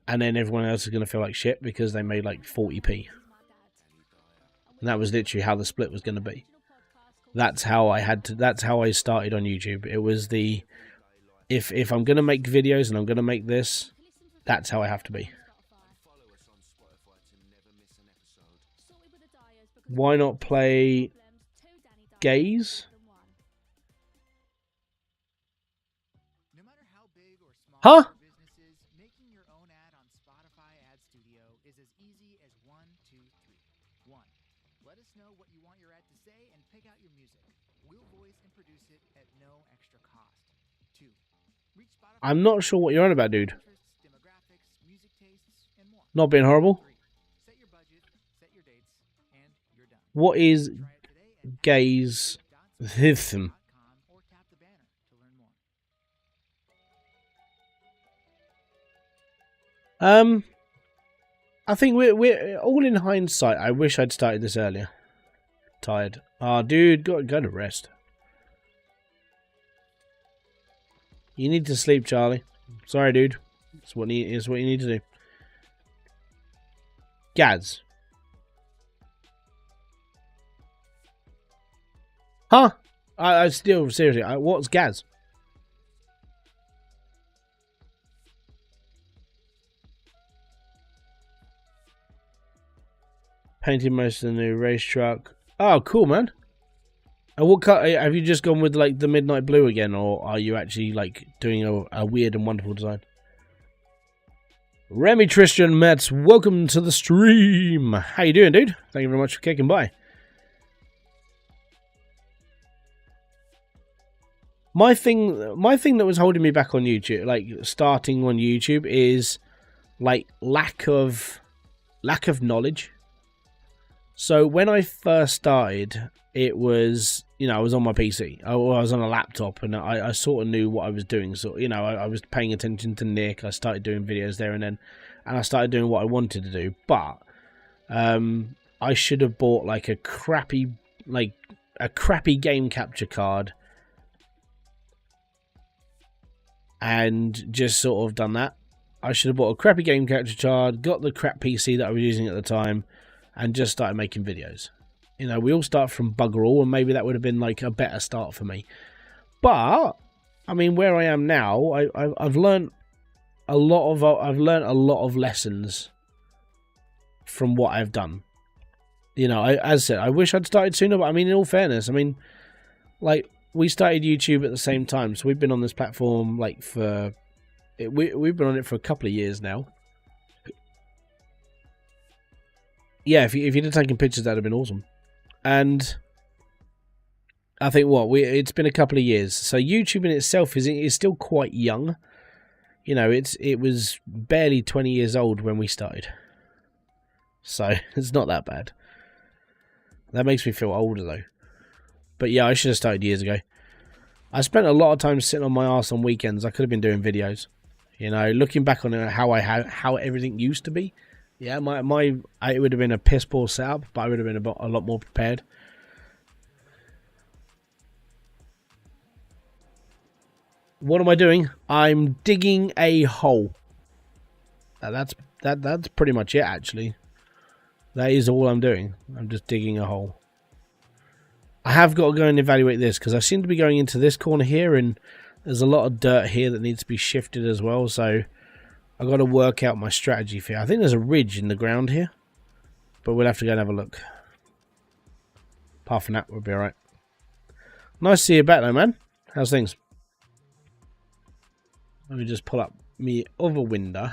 and then everyone else is going to feel like shit because they made like 40p. And that was literally how the split was going to be. That's how I started on YouTube. It was the, if I'm going to make videos and I'm going to make this, that's how I have to be. Why not play gays? Huh? Making your own ad on Spotify Ad Studio is as easy as 1, 2, 3. 1. Let us know what you want your ad to say and pick out your music. We'll voice and produce it at no extra cost. 2. Reach Spotify. I'm not sure what you're on about, dude. Demographics, music tastes, and more. Not being horrible. 3. Set your budget, set your dates, and you're done. What is gays? Hithem. I think we're all in hindsight. I wish I'd started this earlier. Tired. Ah, dude, go to rest. You need to sleep, Charlie. Sorry, dude. It's what you need to do. Gads. Huh? I still, seriously, what's Gaz? Painted most of the new race truck. Oh, cool, man. And what cut? Have you just gone with like the midnight blue again, or are you actually like doing a weird and wonderful design? Remy Tristan Metz, welcome to the stream. How you doing, dude? Thank you very much for kicking by. My thing that was holding me back on YouTube, like starting on YouTube, is like lack of knowledge. So when I first started, it was, you know, I was on my PC, I was on a laptop, and I sort of knew what I was doing. So, you know, I was paying attention to Nick. I started doing videos there and I started doing what I wanted to do. But I should have bought like a crappy game capture card and just sort of done that. I should have bought a crappy game capture card, got the crap PC that I was using at the time, and just started making videos. You know, we all start from bugger all, and maybe that would have been like a better start for me. But I mean, where I am now, I've learned I've learned a lot of lessons from what I've done. You know, as I said, I wish I'd started sooner, but I mean, in all fairness, I mean, like, we started YouTube at the same time, so we've been on this platform, like, we've been on it for a couple of years now. Yeah, if you'd have taken pictures, that'd have been awesome. And I think it's been a couple of years, so YouTube in itself is still quite young. You know, it was barely 20 years old when we started, so it's not that bad. That makes me feel older though. But yeah, I should have started years ago. I spent a lot of time sitting on my arse on weekends. I could have been doing videos. You know, looking back on it, how everything used to be. Yeah, it would have been a piss poor setup, but I would have been a lot more prepared. What am I doing? I'm digging a hole. That's pretty much it, actually. That is all I'm doing. I'm just digging a hole. I have got to go and evaluate this, because I seem to be going into this corner here, and there's a lot of dirt here that needs to be shifted as well, so I've got to work out my strategy for it. I think there's a ridge in the ground here, but we'll have to go and have a look. Apart from that, we'll be alright. Nice to see you back though, man. How's things? Let me just pull up me other window.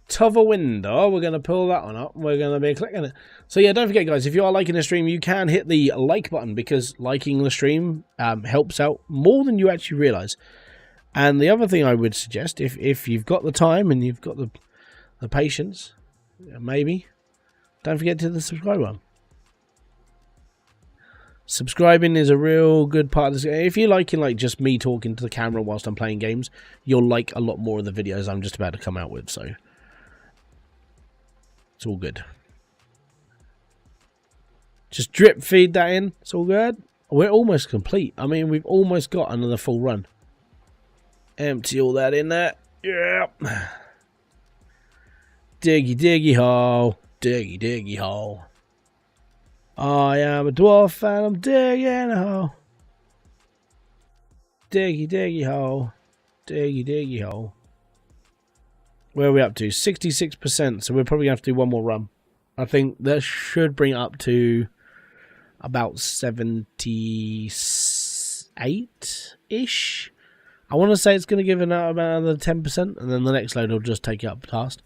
T'other window, we're going to pull that one up. We're going to be clicking it. So yeah, don't forget guys, if you are liking the stream, you can hit the like button, because liking the stream helps out more than you actually realise. And the other thing I would suggest, if you've got the time and you've got the patience, maybe, don't forget to the subscribe button. Subscribing is a real good part of this. If you're liking like just me talking to the camera whilst I'm playing games, you'll like a lot more of the videos I'm just about to come out with, so it's all good. Just drip feed that in, it's all good. We're almost complete. I mean, we've almost got another full run. Empty all that in there. Yeah. Diggy, diggy hole. Diggy, diggy hole. I am a dwarf and I'm digging a hole. Diggy, diggy hole. Diggy, diggy hole. Where are we up to? 66%, so we're probably going to have to do one more run. I think that should bring it up to about 78-ish. I want to say it's going to give it about another 10%, and then the next load will just take it up past.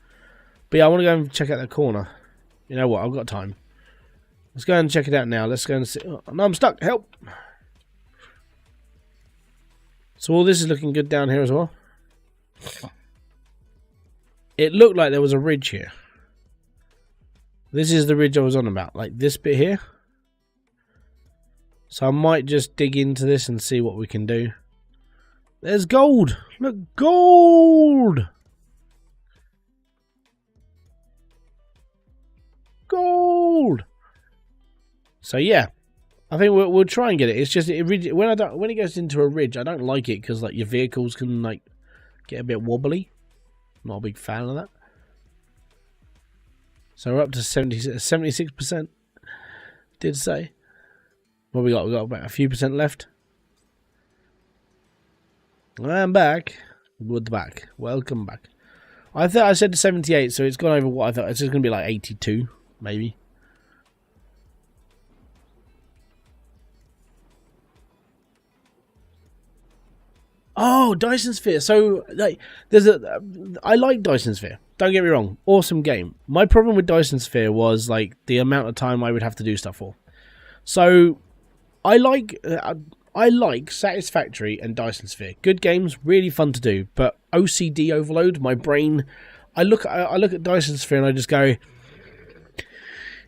But yeah, I want to go and check out that corner. You know what? I've got time. Let's go and check it out now. Let's go and see. Oh, no, I'm stuck. Help! So all this is looking good down here as well. It looked like there was a ridge here. This is the ridge I was on about. Like this bit here. So I might just dig into this and see what we can do. There's gold! Look, gold! Gold! So yeah, I think we'll try and get it. It's just when it goes into a ridge, I don't like it because like your vehicles can like get a bit wobbly. Not a big fan of that. So we're up to 76%. Did say. What we got? We got about a few percent left. I'm back. Good back. Welcome back. I thought I said 78, so it's gone over what I thought. It's just going to be like 82, maybe. Oh, Dyson Sphere. So, like, I like Dyson Sphere. Don't get me wrong. Awesome game. My problem with Dyson Sphere was, like, the amount of time I would have to do stuff for. So, I like Satisfactory and Dyson Sphere. Good games, really fun to do. But OCD overload, my brain. I look at Dyson Sphere and I just go,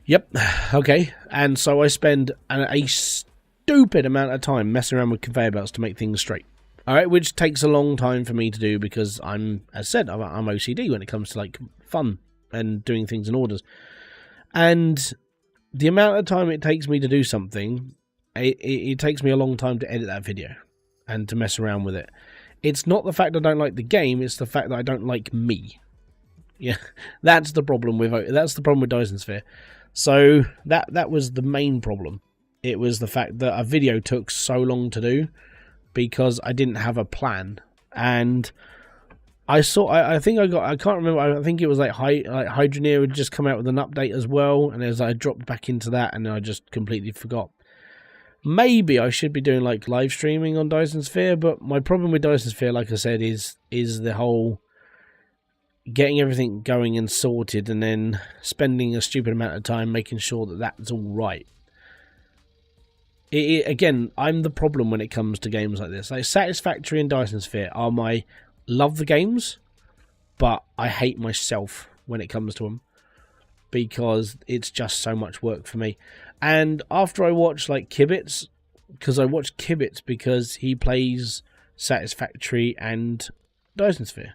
yep, okay. And so I spend a stupid amount of time messing around with conveyor belts to make things straight. All right, which takes a long time for me to do because I'm OCD when it comes to like fun and doing things in orders. And the amount of time it takes me to do something, it takes me a long time to edit that video and to mess around with it. It's not the fact I don't like the game; it's the fact that I don't like me. Yeah, that's the problem with Dyson Sphere. So that was the main problem. It was the fact that a video took so long to do because I didn't have a plan. And I saw. I think I got. I can't remember. I think it was like Hydroneer had just come out with an update as well, and as I dropped back into that, and I just completely forgot. Maybe I should be doing like live streaming on Dyson Sphere, but my problem with Dyson Sphere, like I said, is the whole getting everything going and sorted, and then spending a stupid amount of time making sure that that's all right. Again, I'm the problem when it comes to games like this. Like Satisfactory and Dyson Sphere are my love the games, but I hate myself when it comes to them because it's just so much work for me. And after I watch like Kibitz, because I watch Kibitz because he plays Satisfactory and Dyson Sphere,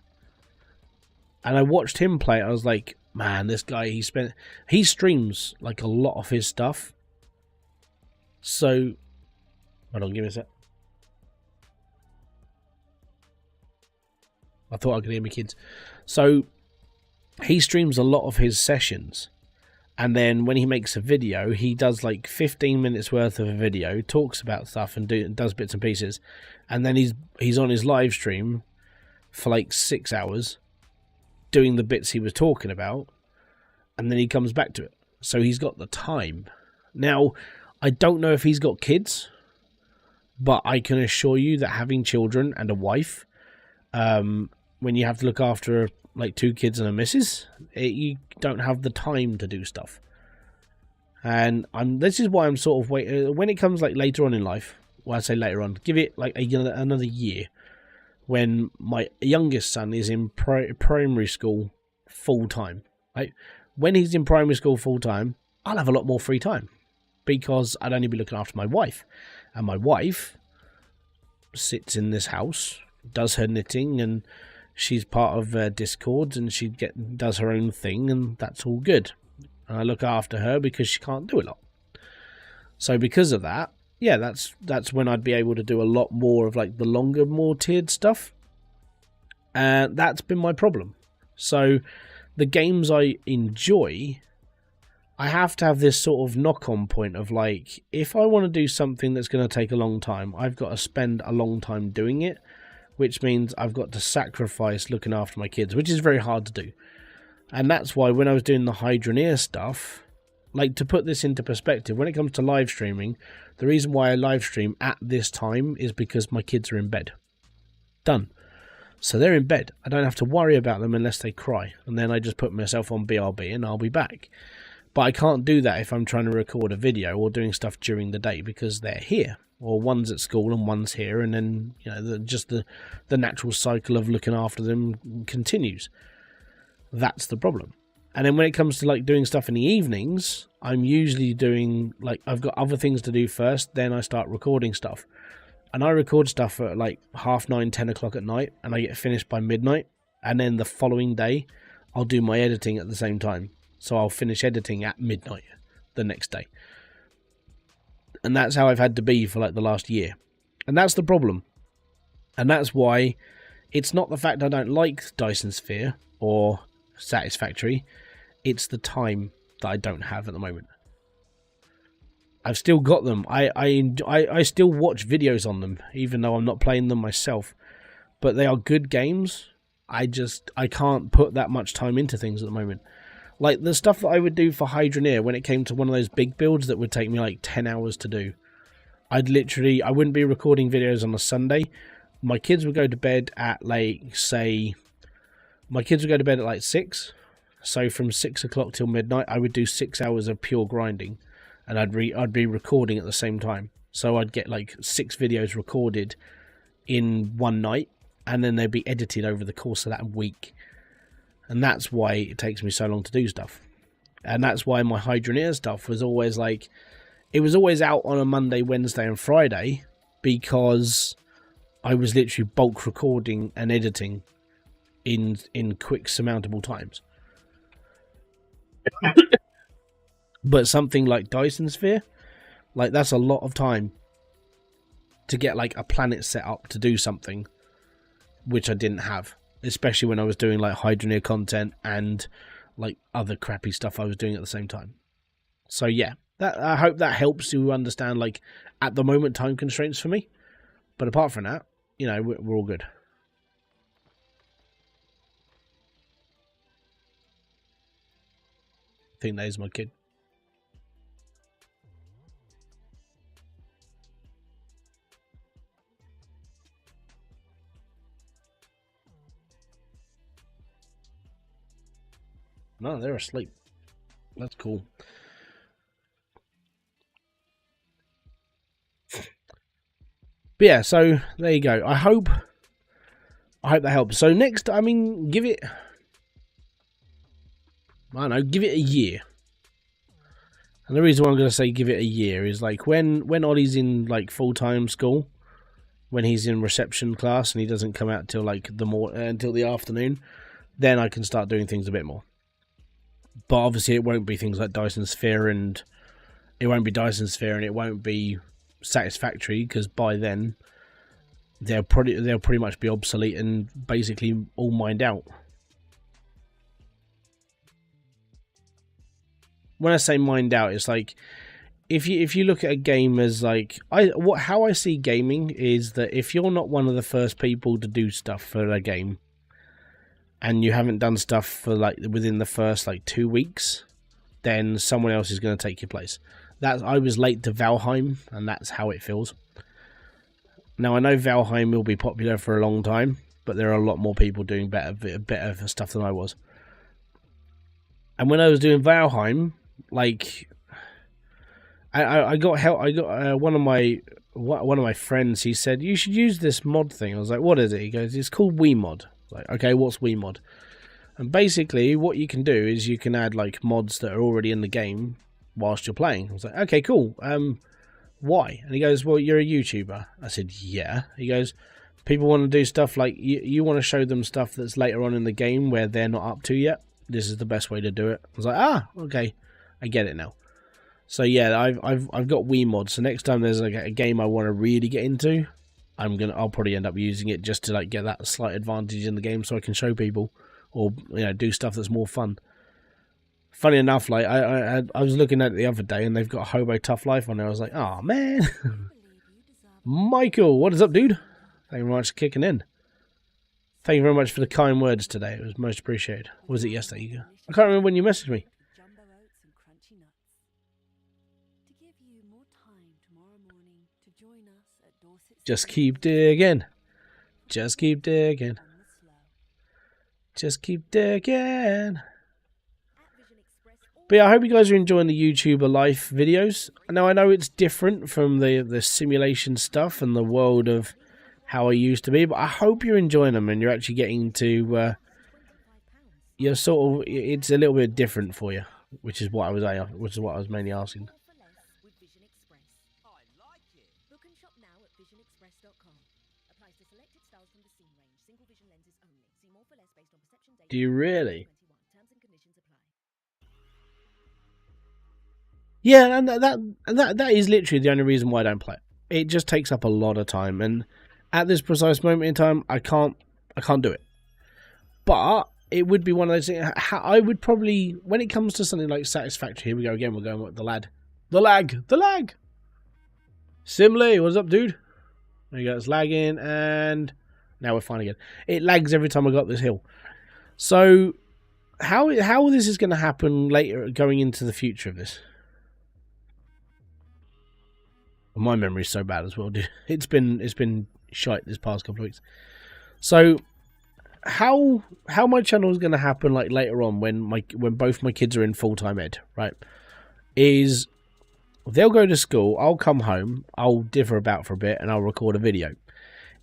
and I watched him play, I was like, man, this guy, he streams like a lot of his stuff. So, hold on, give me a sec. I thought I could hear my kids. So, he streams a lot of his sessions. And then when he makes a video, he does like 15 minutes worth of a video, talks about stuff and does bits and pieces. And then he's on his live stream for like 6 hours doing the bits he was talking about. And then he comes back to it. So he's got the time. Now, I don't know if he's got kids, but I can assure you that having children and a wife, when you have to look after like 2 kids and a missus, you don't have the time to do stuff. And this is why I'm sort of waiting. When it comes like later on in life, well, I say later on, give it like another year, when my youngest son is in primary school full time. Right? When he's in primary school full time, I'll have a lot more free time because I'd only be looking after my wife, and my wife sits in this house, does her knitting, and she's part of Discords, and she does her own thing, and that's all good. And I look after her because she can't do a lot. So because of that, yeah, that's when I'd be able to do a lot more of like the longer, more tiered stuff. And that's been my problem. So the games I enjoy, I have to have this sort of knock-on point of like, if I want to do something that's going to take a long time, I've got to spend a long time doing it, which means I've got to sacrifice looking after my kids, which is very hard to do. And that's why when I was doing the Hydroneer stuff, like to put this into perspective, when it comes to live streaming, the reason why I live stream at this time is because my kids are in bed. Done. So they're in bed. I don't have to worry about them unless they cry. And then I just put myself on BRB and I'll be back. But I can't do that if I'm trying to record a video or doing stuff during the day because they're here. Or one's at school and one's here, and then the natural cycle of looking after them continues. That's the problem. And then when it comes to like doing stuff in the evenings, I'm usually doing like I've got other things to do first, then I start recording stuff. And I record stuff at like 9:30, 10 o'clock at night, and I get finished by midnight. And then the following day, I'll do my editing at the same time. So I'll finish editing at midnight the next day. And that's how I've had to be for like the last year. And that's the problem. And that's why it's not the fact I don't like Dyson Sphere or Satisfactory. It's the time that I don't have at the moment. I've still got them. I still watch videos on them, even though I'm not playing them myself. But they are good games. I can't put that much time into things at the moment. Like, the stuff that I would do for Hydroneer when it came to one of those big builds that would take me like 10 hours to do. I wouldn't be recording videos on a Sunday. My kids would go to bed at like, say... My kids would go to bed at like 6. So from 6 o'clock till midnight, I would do 6 hours of pure grinding. And I'd be recording at the same time. So I'd get like 6 videos recorded in one night. And then they'd be edited over the course of that week. And that's why it takes me so long to do stuff. And that's why my Hydroneer stuff was always like... It was always out on a Monday, Wednesday and Friday. Because I was literally bulk recording and editing in quick surmountable times. But something like Dyson Sphere, like that's a lot of time to get like a planet set up to do something, which I didn't have. Especially when I was doing like Hydroneer content and like other crappy stuff I was doing at the same time. So yeah, I hope that helps you understand like at the moment time constraints for me. But apart from that, we're all good. think that is my kid. No, they're asleep. That's cool. But yeah, so there you go. I hope that helps. So next, I mean, give it, I don't know, give it a year. And the reason why I'm going to say give it a year is like when Ollie's in like full-time school, when he's in reception class and he doesn't come out till like until the afternoon, then I can start doing things a bit more. But obviously it won't be things like Dyson Sphere, and it won't be Satisfactory, because by then they'll pretty much be obsolete and basically all mined out. When I say mined out, it's like if you look at a game as like how I see gaming is that if you're not one of the first people to do stuff for a game, and you haven't done stuff for like within the first like 2 weeks, then someone else is going to take your place. I was late to Valheim, and that's how it feels. Now I know Valheim will be popular for a long time, but there are a lot more people doing better stuff than I was. And when I was doing Valheim, like I got help. I got one of my friends. He said you should use this mod thing. I was like, what is it? He goes, it's called WeMod. Like, okay, what's WeMod? And basically what you can do is you can add like mods that are already in the game whilst you're playing. I was like, okay, cool. Why? And he goes, well, you're a YouTuber. I said, yeah. He goes, people want to do stuff like you want to show them stuff that's later on in the game where they're not up to yet. This is the best way to do it. I was like, okay, I get it now. So yeah, I've got WeMod. So next time there's like a game I want to really get into, I'll probably end up using it just to like get that slight advantage in the game, so I can show people, or do stuff that's more fun. Funny enough, like I was looking at it the other day, and they've got Hobo Tough Life on there. I was like, oh man, Michael, what is up, dude? Thank you very much for kicking in. Thank you very much for the kind words today. It was most appreciated. Or was it yesterday? I can't remember when you messaged me. Just keep digging. Just keep digging. Just keep digging. But yeah, I hope you guys are enjoying the YouTuber life videos. Now, I know it's different from the simulation stuff and the world of how I used to be, but I hope you're enjoying them and you're actually getting to, it's a little bit different for you, which is what I was mainly asking. Do you really? Yeah, and that is literally the only reason why I don't play it. It just takes up a lot of time, and at this precise moment in time, I can't do it. But it would be one of those things. I would probably, when it comes to something like Satisfactory, here we go again. We're going with the lag. Simley, what's up, dude? There you go. It's lagging, and now we're fine again. It lags every time I got this hill. So how this is going to happen later, going into the future of this? My memory's so bad as well, dude. It's been shite this past couple of weeks. So how my channel is going to happen like later on when both my kids are in full-time ed, right? Is they'll go to school, I'll come home, I'll differ about for a bit, and I'll record a video.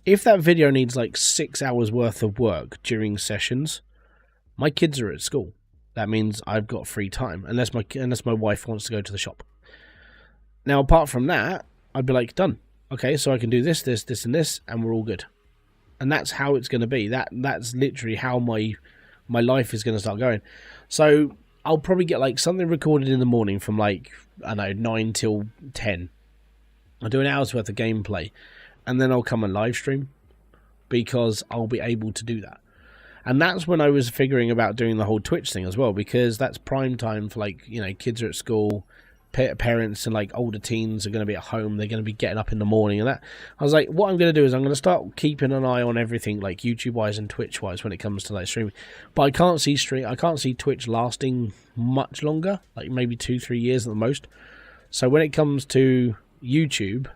If that video needs like 6 hours worth of work during sessions, my kids are at school. That means I've got free time, unless my wife wants to go to the shop. Now, apart from that, I'd be like, done. Okay, so I can do this, and this, and we're all good. And that's how it's going to be. That's literally how my life is going to start going. So I'll probably get like something recorded in the morning from like, I don't know, 9 till 10. I'll do an hour's worth of gameplay, and then I'll come and live stream, because I'll be able to do that. And that's when I was figuring about doing the whole Twitch thing as well, because that's prime time for, like, kids are at school, parents and like older teens are going to be at home. They're going to be getting up in the morning and that. I was like, what I'm going to do is I'm going to start keeping an eye on everything like YouTube wise and Twitch wise when it comes to like streaming. But I can't see Twitch lasting much longer, like maybe 2-3 years at the most. So when it comes to YouTube,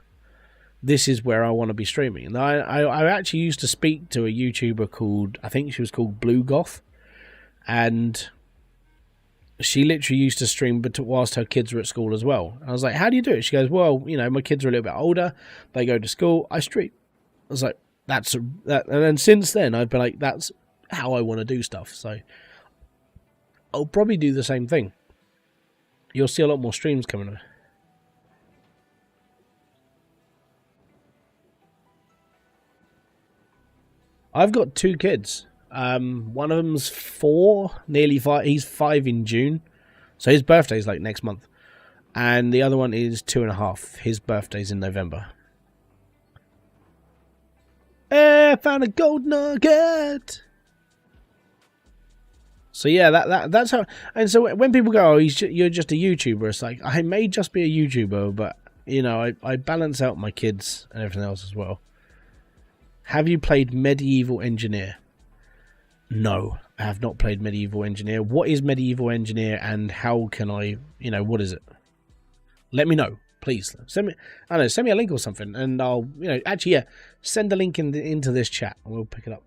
this is where I want to be streaming. And I actually used to speak to a YouTuber called, I think she was called Blue Goth, and she literally used to stream whilst her kids were at school as well. I was like, how do you do it? She goes, well, you know, my kids are a little bit older. They go to school. I stream. I was like, that. And then since then, I've been like, that's how I want to do stuff. So I'll probably do the same thing. You'll see a lot more streams coming up. I've got 2 kids. One of them's 4, nearly 5. He's 5 in June, so his birthday's like next month. And the other one is 2.5. His birthday's in November. Hey, I found a gold nugget. So yeah, that's how. And so when people go, "Oh, you're just a YouTuber," it's like I may just be a YouTuber, but you know, I balance out my kids and everything else as well. Have you played Medieval Engineer? No, I have not played Medieval Engineer. What is Medieval Engineer and how can I, you know, what is it? Let me know, please. Send me a link or something and I'll, you know, actually, yeah, send a link into this chat and we'll pick it up.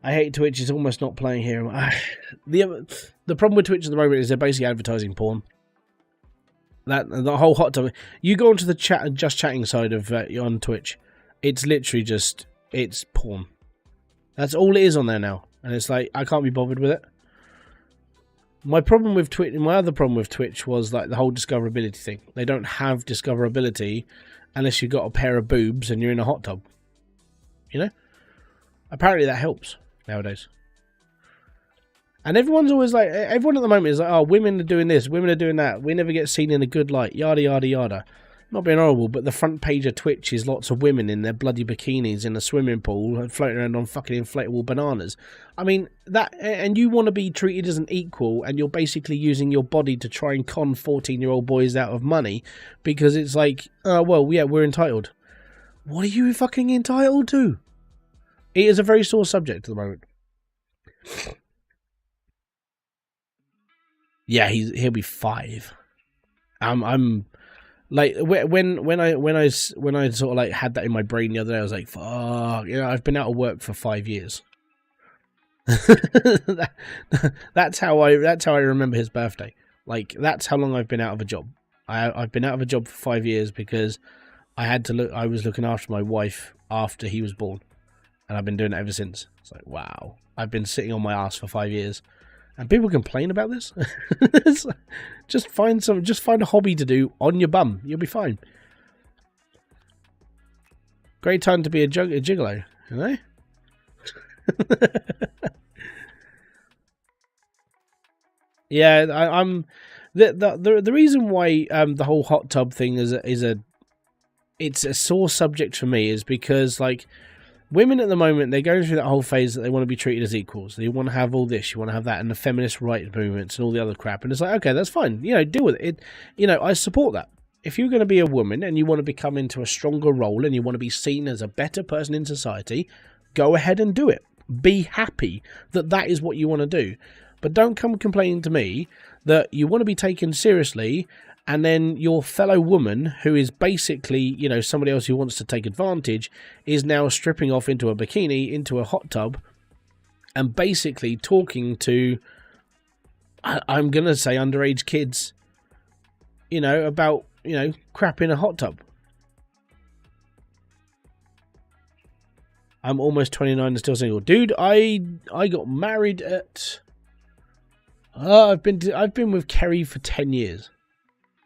I hate Twitch, it's almost not playing here. The problem with Twitch at the moment is they're basically advertising porn. The whole hot topic. You go onto the just chatting side of on Twitch, it's literally just, it's porn. That's all it is on there now. And it's like, I can't be bothered with it. My problem with Twitch, my other problem with Twitch was like the whole discoverability thing. They don't have discoverability unless you've got a pair of boobs and you're in a hot tub. You know? Apparently that helps nowadays. And everyone's always like, everyone at the moment is like, oh, women are doing this, women are doing that. We never get seen in a good light, yada, yada, yada. Not being horrible, but the front page of Twitch is lots of women in their bloody bikinis in a swimming pool floating around on fucking inflatable bananas. I mean, that, and you want to be treated as an equal, and you're basically using your body to try and con 14-year-old boys out of money because it's like, oh, well, yeah, we're entitled. What are you fucking entitled to? It is a very sore subject at the moment. Yeah, he'll be 5. I'm like when I sort of like had that in my brain the other day, I was like, fuck, you know, I've been out of work for 5 years. that's how I remember his birthday. Like that's how long I've been out of a job. I've been out of a job for 5 years because I was looking after my wife after he was born, and I've been doing it ever since. It's like, wow, I've been sitting on my ass for 5 years. And people complain about this. just find a hobby to do on your bum. You'll be fine. Great time to be a gigolo, you know? Yeah, I'm the reason why the whole hot tub thing is a sore subject for me is because like women at the moment, they're going through that whole phase that they want to be treated as equals. They want to have all this, you want to have that, and the feminist rights movements and all the other crap. And it's like, okay, that's fine. You know, deal with it. You know, I support that. If you're going to be a woman and you want to become into a stronger role and you want to be seen as a better person in society, go ahead and do it. Be happy that that is what you want to do. But don't come complaining to me that you want to be taken seriously and then your fellow woman, who is basically, you know, somebody else who wants to take advantage, is now stripping off into a bikini, into a hot tub, and basically talking to, I'm going to say underage kids, you know, about, you know, crap in a hot tub. I'm almost 29 and still single. Dude, I got married at... I've been with Kerry for 10 years.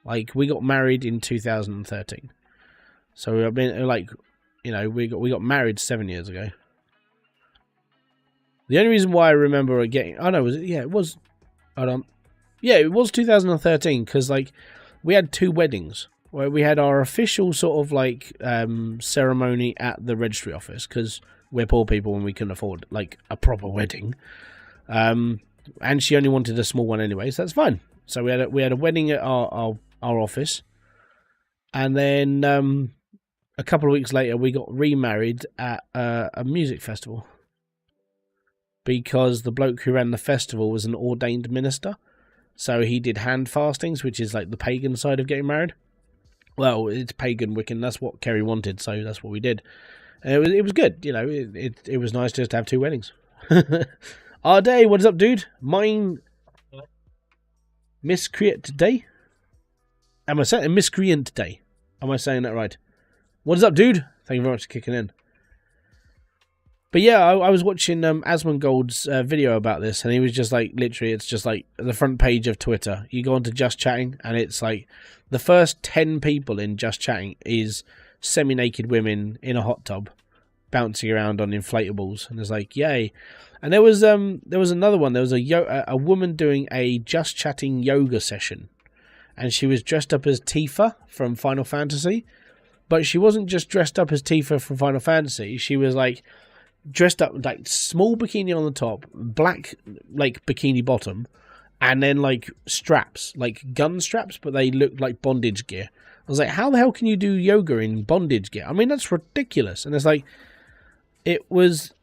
Like, we got married in 2013. So I've been, like, you know, we got married 7 years ago. The only reason why I remember getting... Oh, no, it was... Hold on. Yeah, it was 2013, because, like, we had 2 weddings. Where we had our official sort of, like, ceremony at the registry office, because we're poor people and we couldn't afford, like, a proper wedding. And she only wanted a small one anyway, so that's fine. So we had a wedding at our our office. And then a couple of weeks later, we got remarried at a music festival. Because the bloke who ran the festival was an ordained minister. So he did hand fastings, which is like the pagan side of getting married. Well, it's pagan Wiccan. That's what Kerry wanted, so that's what we did. And it was good, you know. It was nice just to have 2 weddings. Our day, what is up, dude? Mine miscreant day. Am I saying miscreant day? Am I saying that right? What is up, dude? Thank you very much for kicking in. But yeah, I was watching Asmongold's video about this, and he was just like, literally, it's just like the front page of Twitter. You go onto Just Chatting, and it's like the first 10 people in Just Chatting is semi-naked women in a hot tub bouncing around on inflatables, and it's like, yay. And there was another one. There was a woman doing a Just Chatting yoga session, and she was dressed up as Tifa from Final Fantasy, but she wasn't just dressed up as Tifa from Final Fantasy. She was like dressed up like small bikini on the top, black like bikini bottom, and then like straps, like gun straps, but they looked like bondage gear. I was like, how the hell can you do yoga in bondage gear? I mean, that's ridiculous. And it's like, it was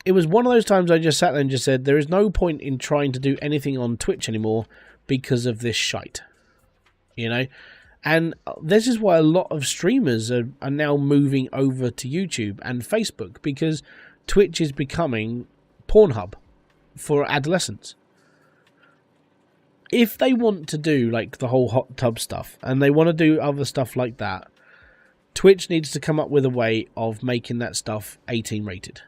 one of those times I just sat there and just said, there is no point in trying to do anything on Twitch anymore because of this shite, you know. And this is why a lot of streamers are now moving over to YouTube and Facebook, because Twitch is becoming Pornhub for adolescents. If they want to do like the whole hot tub stuff and they want to do other stuff like that, Twitch needs to come up with a way of making that stuff 18 rated.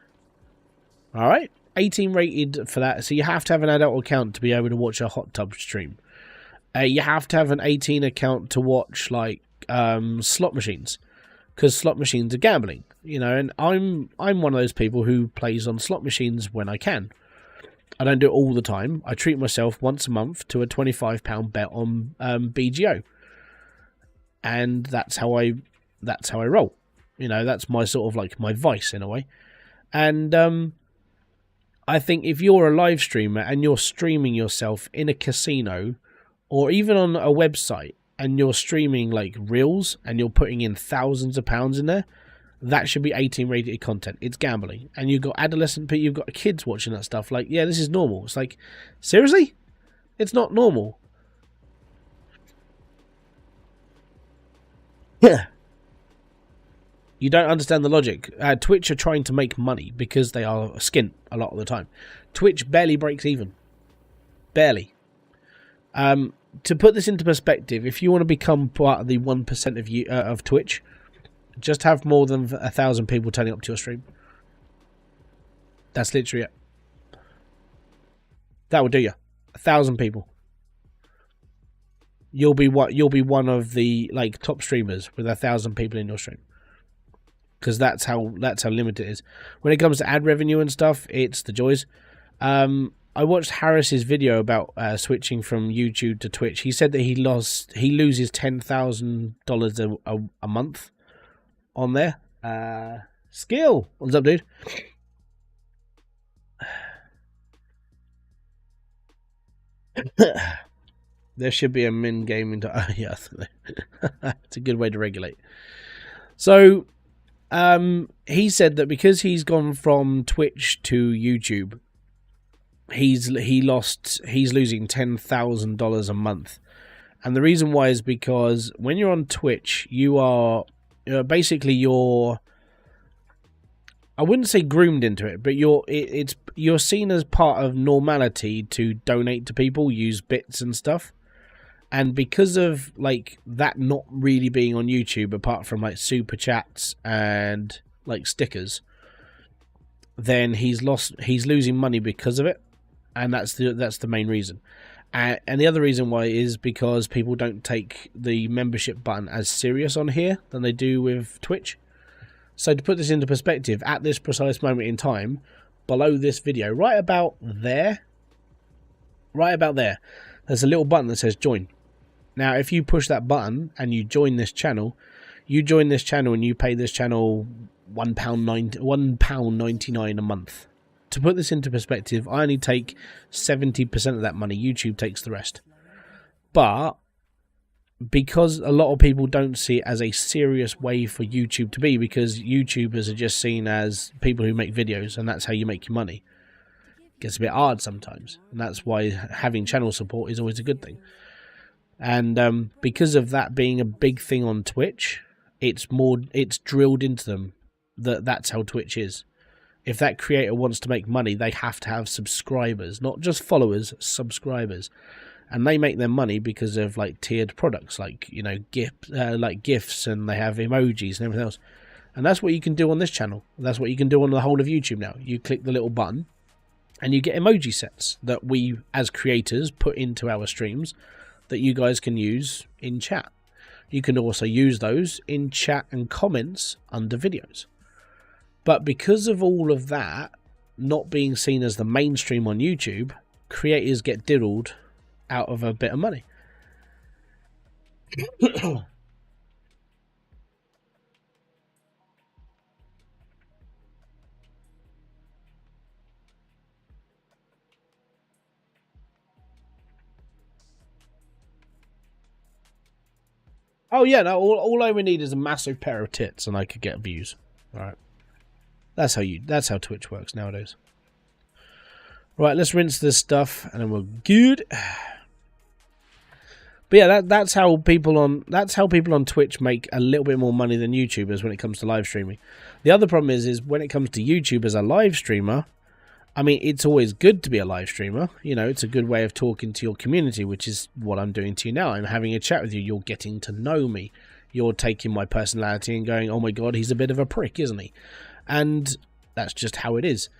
Alright? 18 rated for that. So you have to have an adult account to be able to watch a hot tub stream. You have to have an 18 account to watch like slot machines, because slot machines are gambling, you know. And I'm one of those people who plays on slot machines when I can. I don't do it all the time. I treat myself once a month to a £25 bet on BGO, and that's how I roll. You know, that's my sort of like my vice in a way. And I think if you're a live streamer and you're streaming yourself in a casino, or even on a website, and you're streaming like reels and you're putting in thousands of pounds in there, that should be 18 rated content. It's gambling. And you've got adolescent people, you've got kids watching that stuff. Like, yeah, this is normal. It's like, seriously? It's not normal. Yeah. You don't understand the logic. Twitch are trying to make money because they are skint a lot of the time. Twitch barely breaks even. Barely. To put this into perspective, if you want to become part of the 1% of Twitch, just have more than 1,000 people turning up to your stream. That's literally it. That will do you. 1,000 people. You'll be one of the like top streamers with 1,000 people in your stream, because that's how limited it is. When it comes to ad revenue and stuff, it's the joys. I watched Harris's video about switching from YouTube to Twitch. He said that he loses $10,000 a month on there. Skill, what's up, dude? There should be a min gaming. Yeah, it's a good way to regulate. So, he said that because he's gone from Twitch to YouTube, he's losing $10,000 a month. And the reason why is because when you're on Twitch, you're I wouldn't say groomed into it, but you're seen as part of normality to donate to people, use bits and stuff. And because of like that not really being on YouTube, apart from like super chats and like stickers, then he's losing money because of it. And that's the main reason. And the other reason why is because people don't take the membership button as serious on here than they do with Twitch. So to put this into perspective, at this precise moment in time, below this video, right about there, there's a little button that says join. Now, if you push that button and you join this channel, and you pay this channel £1.99 a month. To put this into perspective, I only take 70% of that money. YouTube takes the rest. But because a lot of people don't see it as a serious way for YouTube to be, because YouTubers are just seen as people who make videos and that's how you make your money. It gets a bit hard sometimes, and that's why having channel support is always a good thing. And because of that being a big thing on Twitch, it's drilled into them that that's how Twitch is. If that creator wants to make money, they have to have subscribers, not just followers, subscribers. And they make their money because of like tiered products, like, you know, GIFs, and they have emojis and everything else. And that's what you can do on this channel. That's what you can do on the whole of YouTube now. You click the little button and you get emoji sets that we as creators put into our streams that you guys can use in chat. You can also use those in chat and comments under videos. But because of all of that not being seen as the mainstream on YouTube, creators get diddled out of a bit of money. Oh yeah, no, all I would need is a massive pair of tits and I could get views. Alright. That's how Twitch works nowadays. Right, let's rinse this stuff and then we're good. But yeah, that's how people on Twitch make a little bit more money than YouTubers when it comes to live streaming. The other problem is when it comes to YouTube as a live streamer, I mean, it's always good to be a live streamer. You know, it's a good way of talking to your community, which is what I'm doing to you now. I'm having a chat with you. You're getting to know me. You're taking my personality and going, oh my God, he's a bit of a prick, isn't he? And that's just how it is.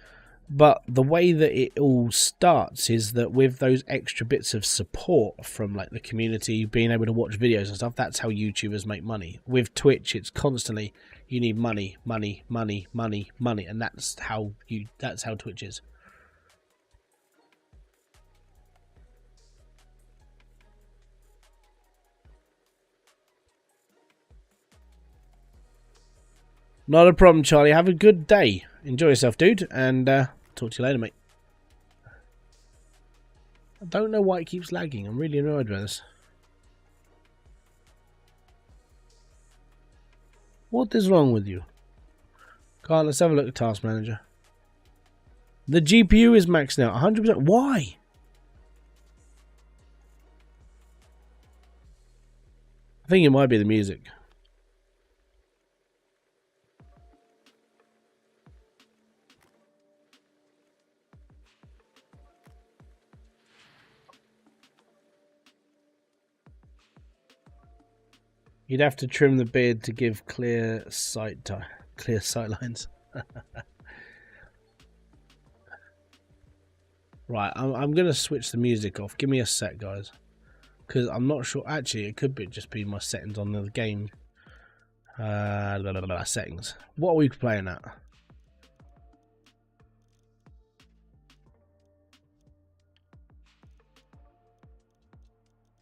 But the way that it all starts is that with those extra bits of support from like the community, being able to watch videos and stuff, that's how YouTubers make money. With Twitch, it's constantly, you need money, money, money, money, money, and that's how Twitch is. Not a problem, Charlie. Have a good day. Enjoy yourself, dude, and talk to you later, mate. I don't know why it keeps lagging. I'm really annoyed with this. What is wrong with you? Carl, let's have a look at Task Manager. The GPU is maxed out. 100%. Why? I think it might be the music. You'd have to trim the beard to give clear sight lines. Right, I'm going to switch the music off. Give me a sec, guys. Because I'm not sure. Actually, it could just be my settings on the game. Settings. What are we playing at?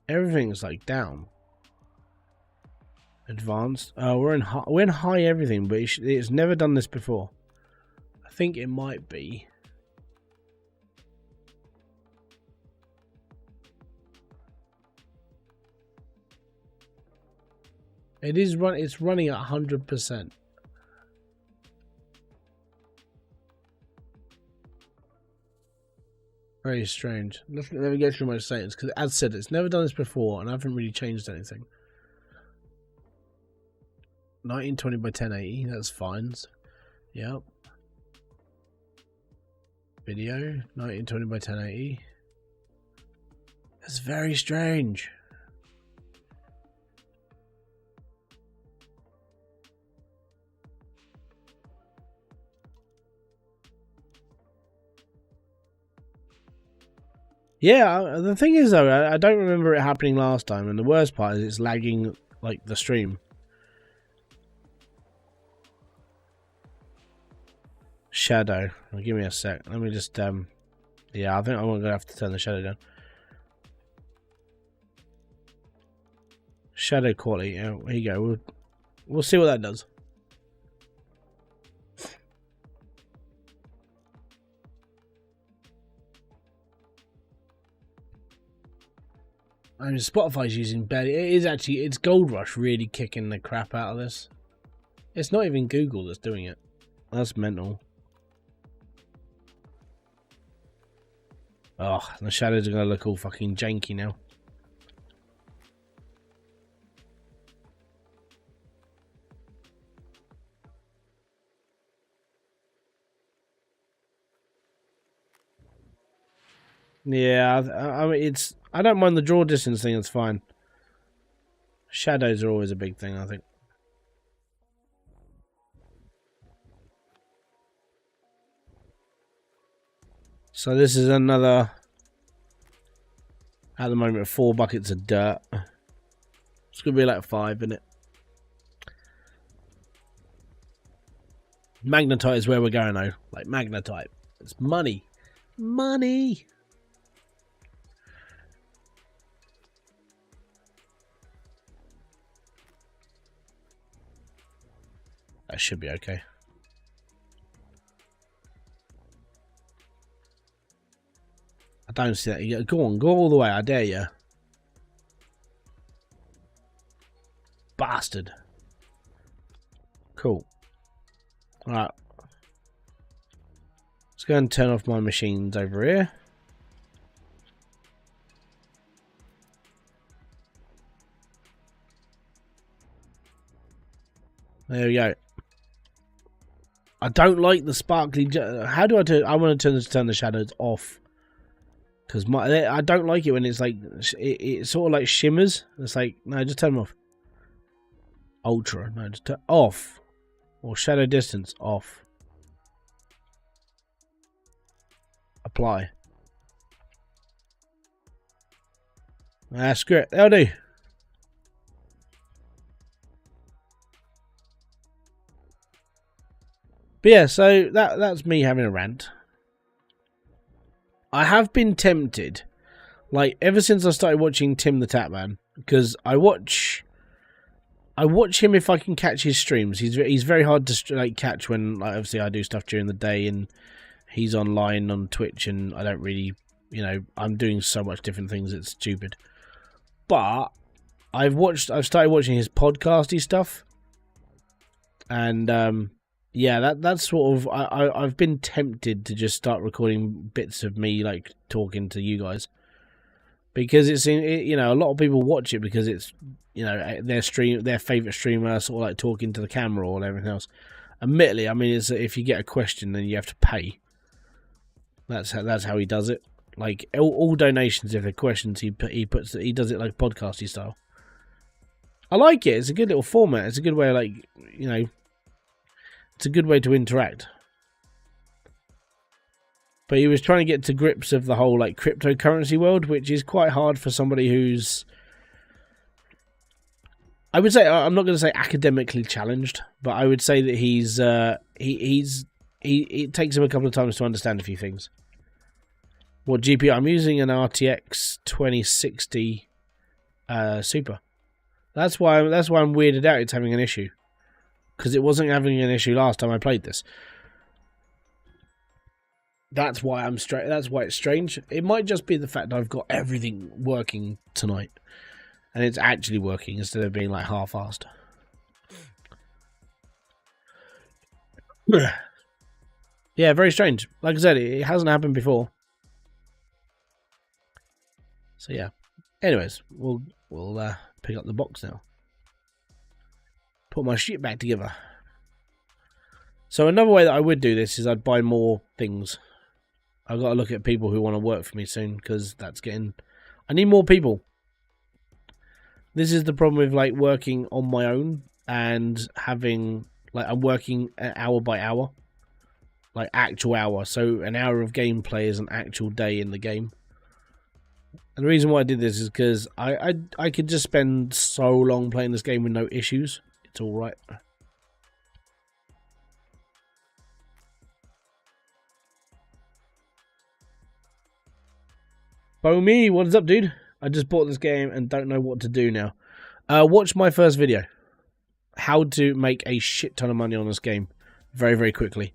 Everything's like down. Advanced. We're in high everything, but it's never done this before. I think it might be. It's running at 100%. Very strange. Let me go through my settings, because as said, it's never done this before, and I haven't really changed anything. 1920 by 1080, that's fine. Yep. Video, 1920 by 1080. That's very strange. Yeah, the thing is though, I don't remember it happening last time, and the worst part is it's lagging like the stream. Shadow. Give me a sec. Let me just yeah, I think I'm gonna have to turn the shadow down. Shadow quality. Yeah, here you go. We'll see what that does. I mean, Spotify's using barely. It is actually, it's Gold Rush really kicking the crap out of this. It's not even Google that's doing it. That's mental. Oh, the shadows are going to look all fucking janky now. Yeah, I mean, I don't mind the draw distance thing, it's fine. Shadows are always a big thing, I think. So this is another, at the moment, 4 buckets of dirt. It's going to be like 5, isn't it? Magnetite is where we're going, though. Like, magnetite. It's money. Money! That should be okay. I don't see that. Go on, go all the way. I dare you. Bastard. Cool. Alright. Let's go and turn off my machines over here. There we go. I don't like the sparkly. How do I turn? I want to turn the shadows off. Because I don't like it when it's like it sort of like shimmers. It's like, no, just turn them off. Ultra, no, just turn off. Or shadow distance off. Apply. Screw it. That'll do. But yeah, so that's me having a rant. I have been tempted, like ever since I started watching Tim the Tatman, because I watch him if I can catch his streams. He's very hard to like catch when, like, obviously I do stuff during the day and he's online on Twitch, and I don't really, you know, I'm doing so much different things, it's stupid. But I've started watching his podcasty stuff, and yeah, that's sort of, I've been tempted to just start recording bits of me like talking to you guys, because you know, a lot of people watch it because it's, you know, their favorite streamer, sort of like talking to the camera or everything else. Admittedly, I mean, it's, if you get a question, then you have to pay. That's how he does it. Like all donations, if they're questions, he does it like podcasty style. I like it. It's a good little format. It's a good way of, like, you know, it's a good way to interact. But he was trying to get to grips of the whole like cryptocurrency world, which is quite hard for somebody who's, I would say, I'm not going to say academically challenged, but I would say that it takes him a couple of times to understand a few things. What GPU? I'm using an RTX 2060 Super. That's why I'm weirded out it's having an issue. Because it wasn't having an issue last time I played this. That's why that's why it's strange. It might just be the fact that I've got everything working tonight, and it's actually working instead of being like half-assed. Yeah, very strange. Like I said, it hasn't happened before. So yeah. Anyways, we'll pick up the box now. Put my shit back together. So another way that I would do this is I'd buy more things. I've got to look at people who want to work for me soon, because that's getting... I need more people. This is the problem with like working on my own and having, like, I'm working hour by hour. Like actual hour. So an hour of gameplay is an actual day in the game. And the reason why I did this is because I could just spend so long playing this game with no issues. It's alright. Bomi, what is up, dude? I just bought this game and don't know what to do now. Watch my first video. How to make a shit ton of money on this game very, very quickly.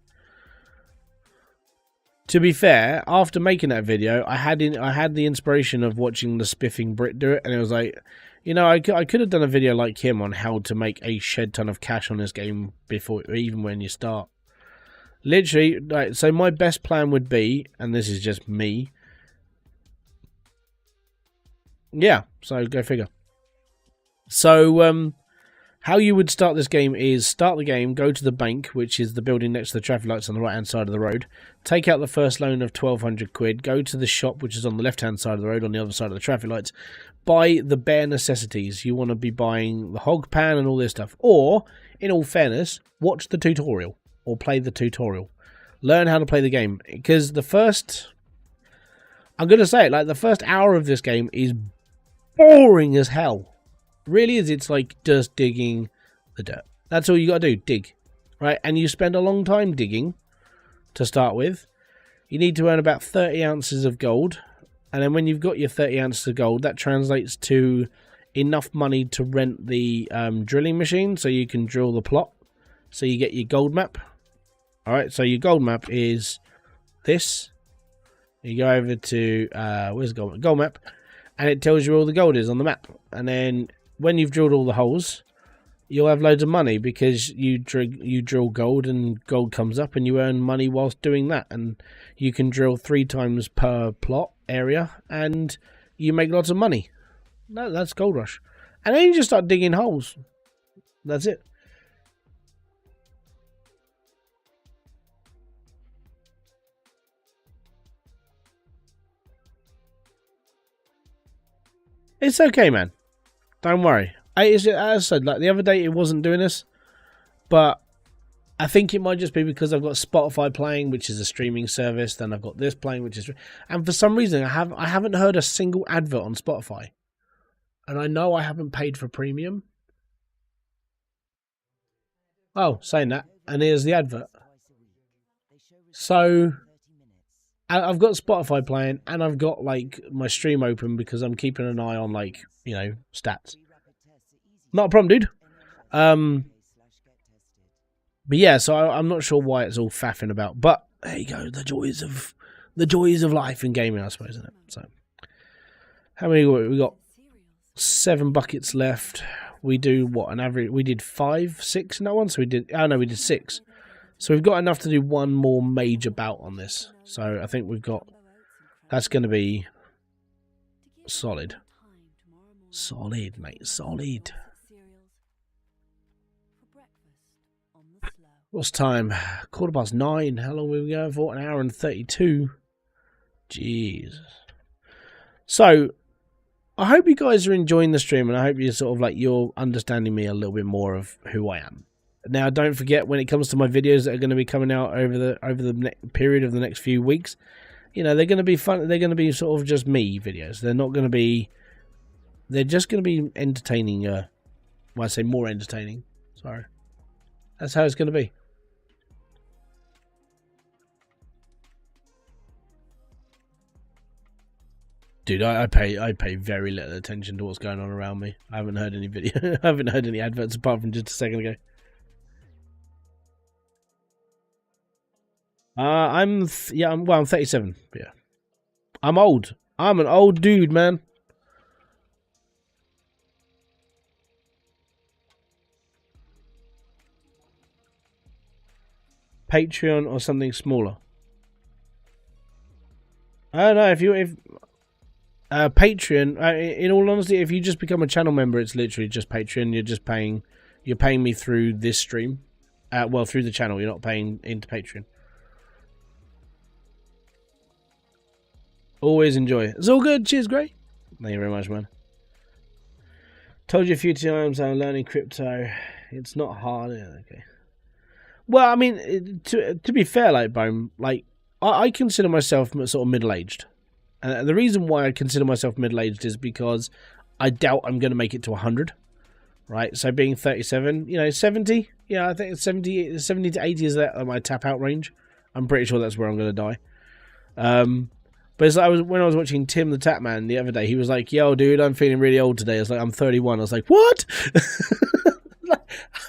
To be fair, after making that video, I had the inspiration of watching the Spiffing Brit do it, and it was like, you know, I could have done a video like him on how to make a shed ton of cash on this game before, even when you start. Literally, like, so my best plan would be, and this is just me. Yeah, so go figure. So, how you would start this game is start the game, go to the bank, which is the building next to the traffic lights on the right-hand side of the road, take out the first loan of 1,200 quid, go to the shop, which is on the left-hand side of the road, on the other side of the traffic lights, buy the bare necessities. You want to be buying the hog pan and all this stuff. Or, in all fairness, watch the tutorial, or play the tutorial. Learn how to play the game, because the first... I'm going to say it, like, the first hour of this game is boring as hell. Really is. It's like just digging the dirt. That's all you got to do, dig, right? And you spend a long time digging to start with. You need to earn about 30 ounces of gold, and then when you've got your 30 ounces of gold, that translates to enough money to rent the drilling machine, so you can drill the plot, so you get your gold map. All right, so your gold map is this. You go over to where's the gold map, and it tells you where all the gold is on the map, and then when you've drilled all the holes, you'll have loads of money because you drill gold, and gold comes up, and you earn money whilst doing that. And you can drill 3 times per plot area, and you make lots of money. That's Gold Rush. And then you just start digging holes. That's it. It's okay, man. Don't worry. As I said, like the other day, it wasn't doing this, but I think it might just be because I've got Spotify playing, which is a streaming service. Then I've got this playing, which is, and for some reason, I haven't heard a single advert on Spotify, and I know I haven't paid for premium. Oh, saying that, and here's the advert. So I've got Spotify playing, and I've got like my stream open because I'm keeping an eye on, like, you know, stats. Not a problem, dude. But yeah, so I'm not sure why it's all faffing about, but there you go, the joys of life in gaming, I suppose, isn't it? So, how many we got? 7 buckets left. We do what, an average? We did 5, 6 in that one. So we did. Oh no, we did 6. So we've got enough to do one more major bout on this. So I think we've got. That's going to be solid. Solid, mate. Solid. What's time? 9:15. How long were we going for? 1 hour and 32. Jeez. So, I hope you guys are enjoying the stream, and I hope you're sort of like, you're understanding me a little bit more of who I am. Now, don't forget, when it comes to my videos that are going to be coming out over the period of the next few weeks, you know, they're going to be fun. They're going to be sort of just me videos. They're not going to be. They're just going to be entertaining. Well, I say more entertaining. Sorry, that's how it's going to be. Dude, I pay very little attention to what's going on around me. I haven't heard any video. I haven't heard any adverts apart from just a second ago. I'm 37. Yeah, I'm old. I'm an old dude, man. Patreon or something smaller. I don't know if Patreon. In all honesty, if you just become a channel member, it's literally just Patreon. You're paying me through this stream. Well, through the channel. You're not paying into Patreon. Always enjoy it. It's all good. Cheers, Gray. Thank you very much, man. Told you a few times I'm learning crypto. It's not hard. Yeah, okay. Well, I mean, to be fair, like Bone, like I consider myself sort of middle-aged. And the reason why I consider myself middle-aged is because I doubt I'm going to make it to 100. Right? So being 37, you know, 70. Yeah, I think 70 to 80 is that my tap-out range. I'm pretty sure that's where I'm going to die. But it's like when I was watching Tim the Tapman the other day, he was like, "Yo, dude, I'm feeling really old today." I was like, "I'm 31." I was like, "What?"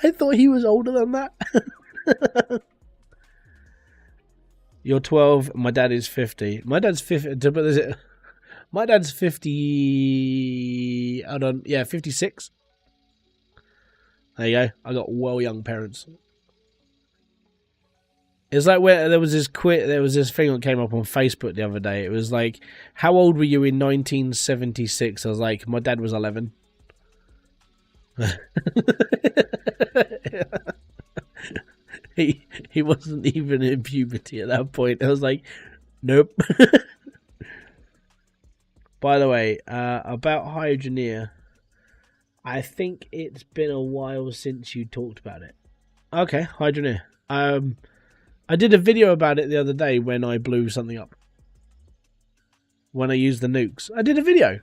I thought he was older than that. You're 12. My dad is 50. My dad's 50. My dad's 50. Hold on. Yeah, 56. There you go. I got well young parents. It's like where there was this thing that came up on Facebook the other day. It was like, how old were you in 1976? I was like, my dad was 11. He wasn't even in puberty at that point. I was like, nope. By the way, about Hydroneer, I think it's been a while since you talked about it. Okay, Hydroneer. I did a video about it the other day when I blew something up. When I used the nukes. I did a video.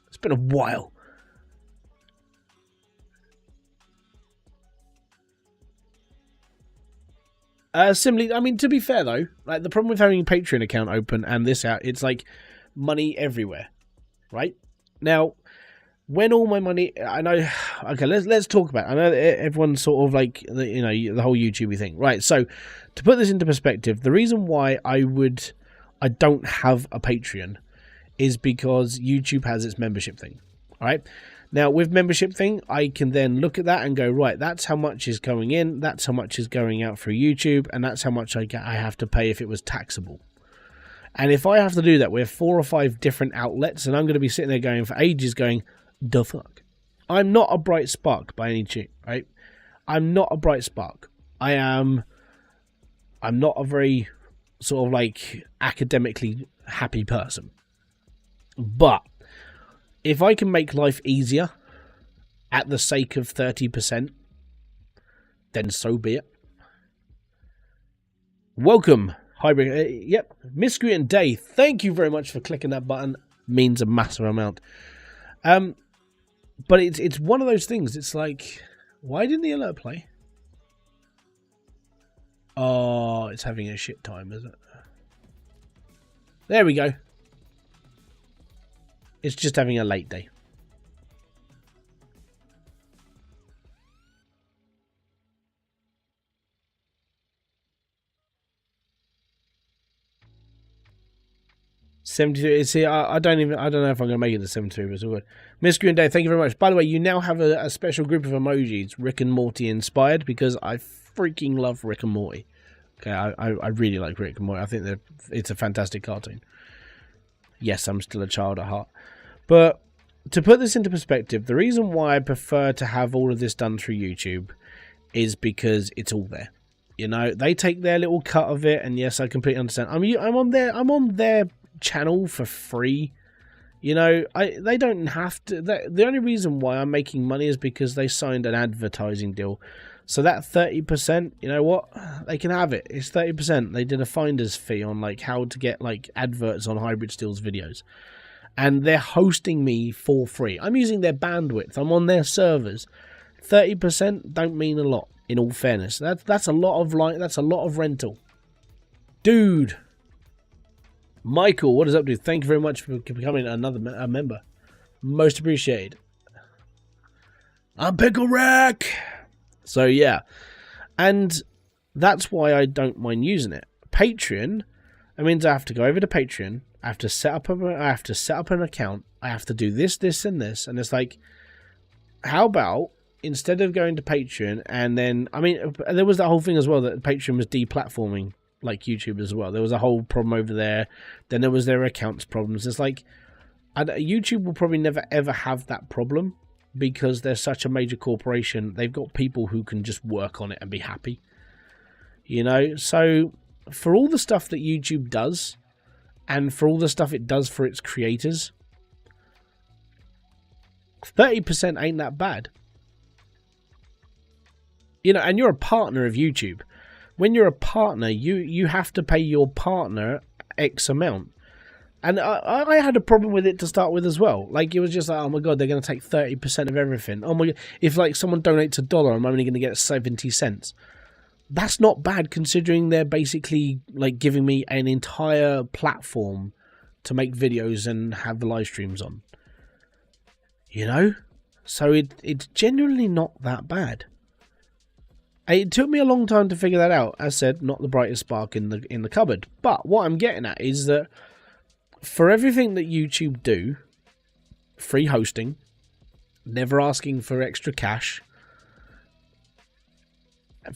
It's been a while. Similarly, I mean, to be fair though, like the problem with having a Patreon account open and this out, it's like money everywhere, right? Now, when all my money, I know. Okay, let's talk about it. I know that everyone's sort of like the whole YouTubey thing, right? So, to put this into perspective, the reason why I don't have a Patreon is because YouTube has its membership thing. All right. Now, with membership thing, I can then look at that and go, right, that's how much is going in, that's how much is going out through YouTube, and that's how much I have to pay if it was taxable. And if I have to do that with 4 or 5 different outlets, and I'm going to be sitting there going for ages going, the fuck? I'm not a bright spark by any chance, right? I'm not a bright spark. I'm not a very sort of like academically happy person. But if I can make life easier at the sake of 30%, then so be it. Welcome, Hybrid. Yep, Miscreant Day. Thank you very much for clicking that button. Means a massive amount. But it's one of those things. It's like, why didn't the alert play? Oh, it's having a shit time, is it? There we go. It's just having a late day. $73. See, I don't know if I'm going to make it to 73, but it's all good. Miscreant Day, thank you very much. By the way, you now have a special group of emojis, Rick and Morty inspired, because I freaking love Rick and Morty. Okay, I really like Rick and Morty. I think it's a fantastic cartoon. Yes, I'm still a child at heart. But to put this into perspective, the reason why I prefer to have all of this done through YouTube is because it's all there. You know, they take their little cut of it, and yes, I completely understand. I'm on their channel for free. You know, they don't have to. The only reason why I'm making money is because they signed an advertising deal. So that 30%, you know what? They can have it. It's 30%. They did a finder's fee on like how to get like adverts on Hybridsteel's videos. And they're hosting me for free. I'm using their bandwidth. I'm on their servers. 30% don't mean a lot, in all fairness. That's a lot of rental. Dude. Michael, what is up, dude? Thank you very much for becoming a member. Most appreciated. I'm Pickle Rack. So yeah. And that's why I don't mind using it. Patreon, that means I have to go over to Patreon. I have to set up an account. I have to do this, this, and this. And it's like, how about instead of going to Patreon and then, I mean, there was that whole thing as well that Patreon was deplatforming like YouTube as well. There was a whole problem over there. Then there was their accounts problems. It's like, YouTube will probably never ever have that problem because they're such a major corporation. They've got people who can just work on it and be happy. You know, so for all the stuff that YouTube does, and for all the stuff it does for its creators, 30% ain't that bad. You know, and you're a partner of YouTube. When you're a partner, you have to pay your partner X amount. And I had a problem with it to start with as well. Like, it was just like, oh my god, they're going to take 30% of everything. Oh my god, if like someone donates $1, I'm only going to get 70 cents. That's not bad considering they're basically like giving me an entire platform to make videos and have the live streams on. You know? So it's genuinely not that bad. It took me a long time to figure that out. As said, not the brightest spark in the cupboard. But what I'm getting at is that for everything that YouTube do, free hosting, never asking for extra cash,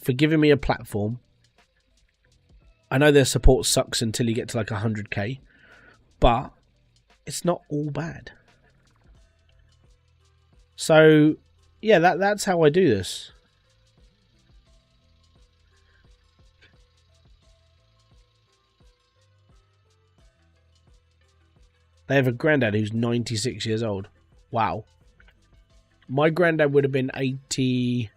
for giving me a platform. I know their support sucks until you get to like 100k, but it's not all bad. So, yeah, that's how I do this. They have a granddad who's 96 years old. Wow. My granddad would have been 80...